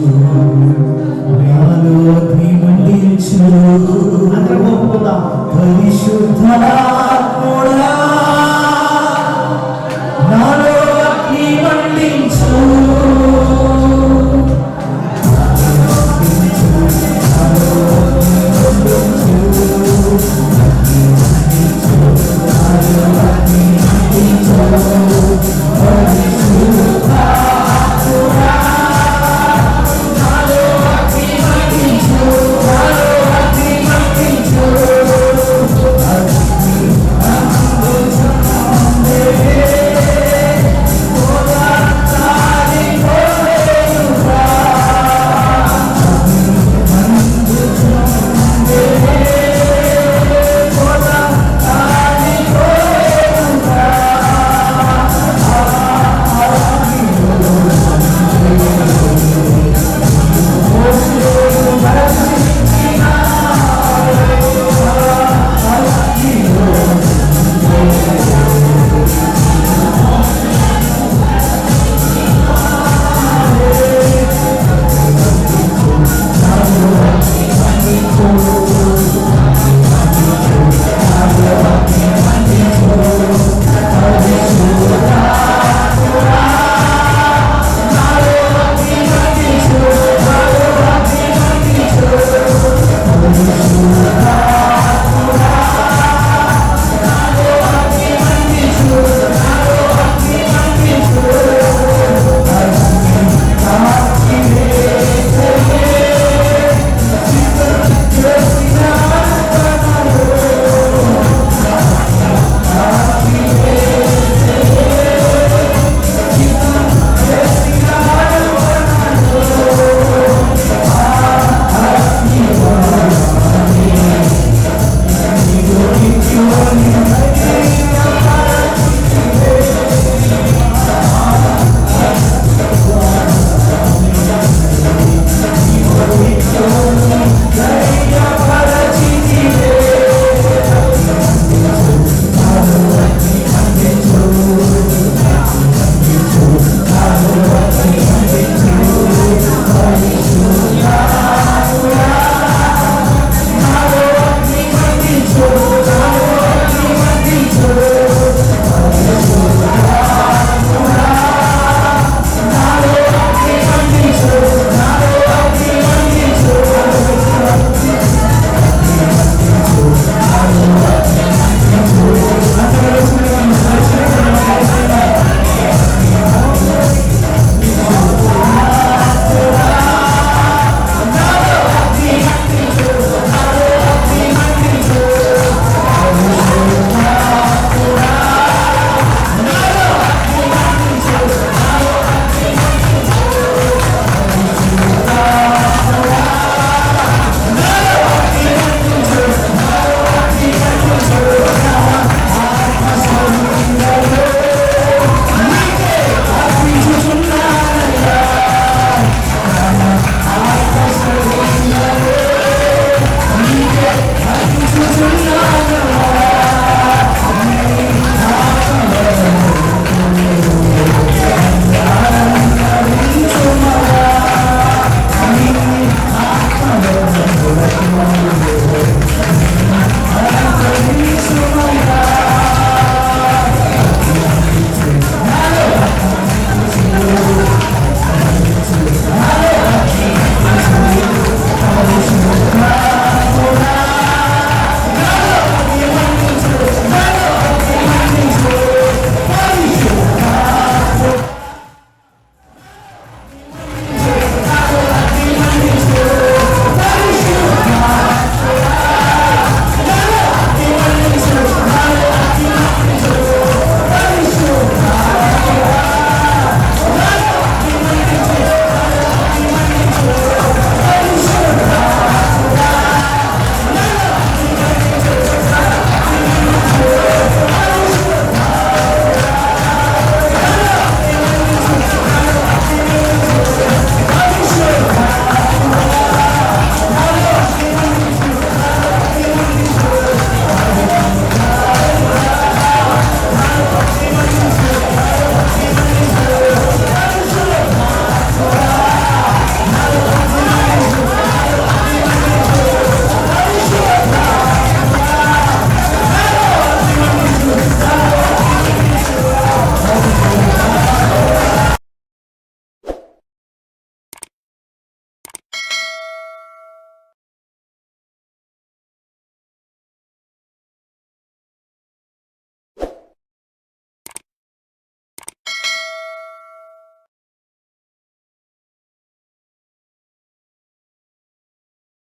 నాలో అగ్ని మండించు. అందరం ఒప్పుకుందాం. పరిశుద్ధాత్ముడా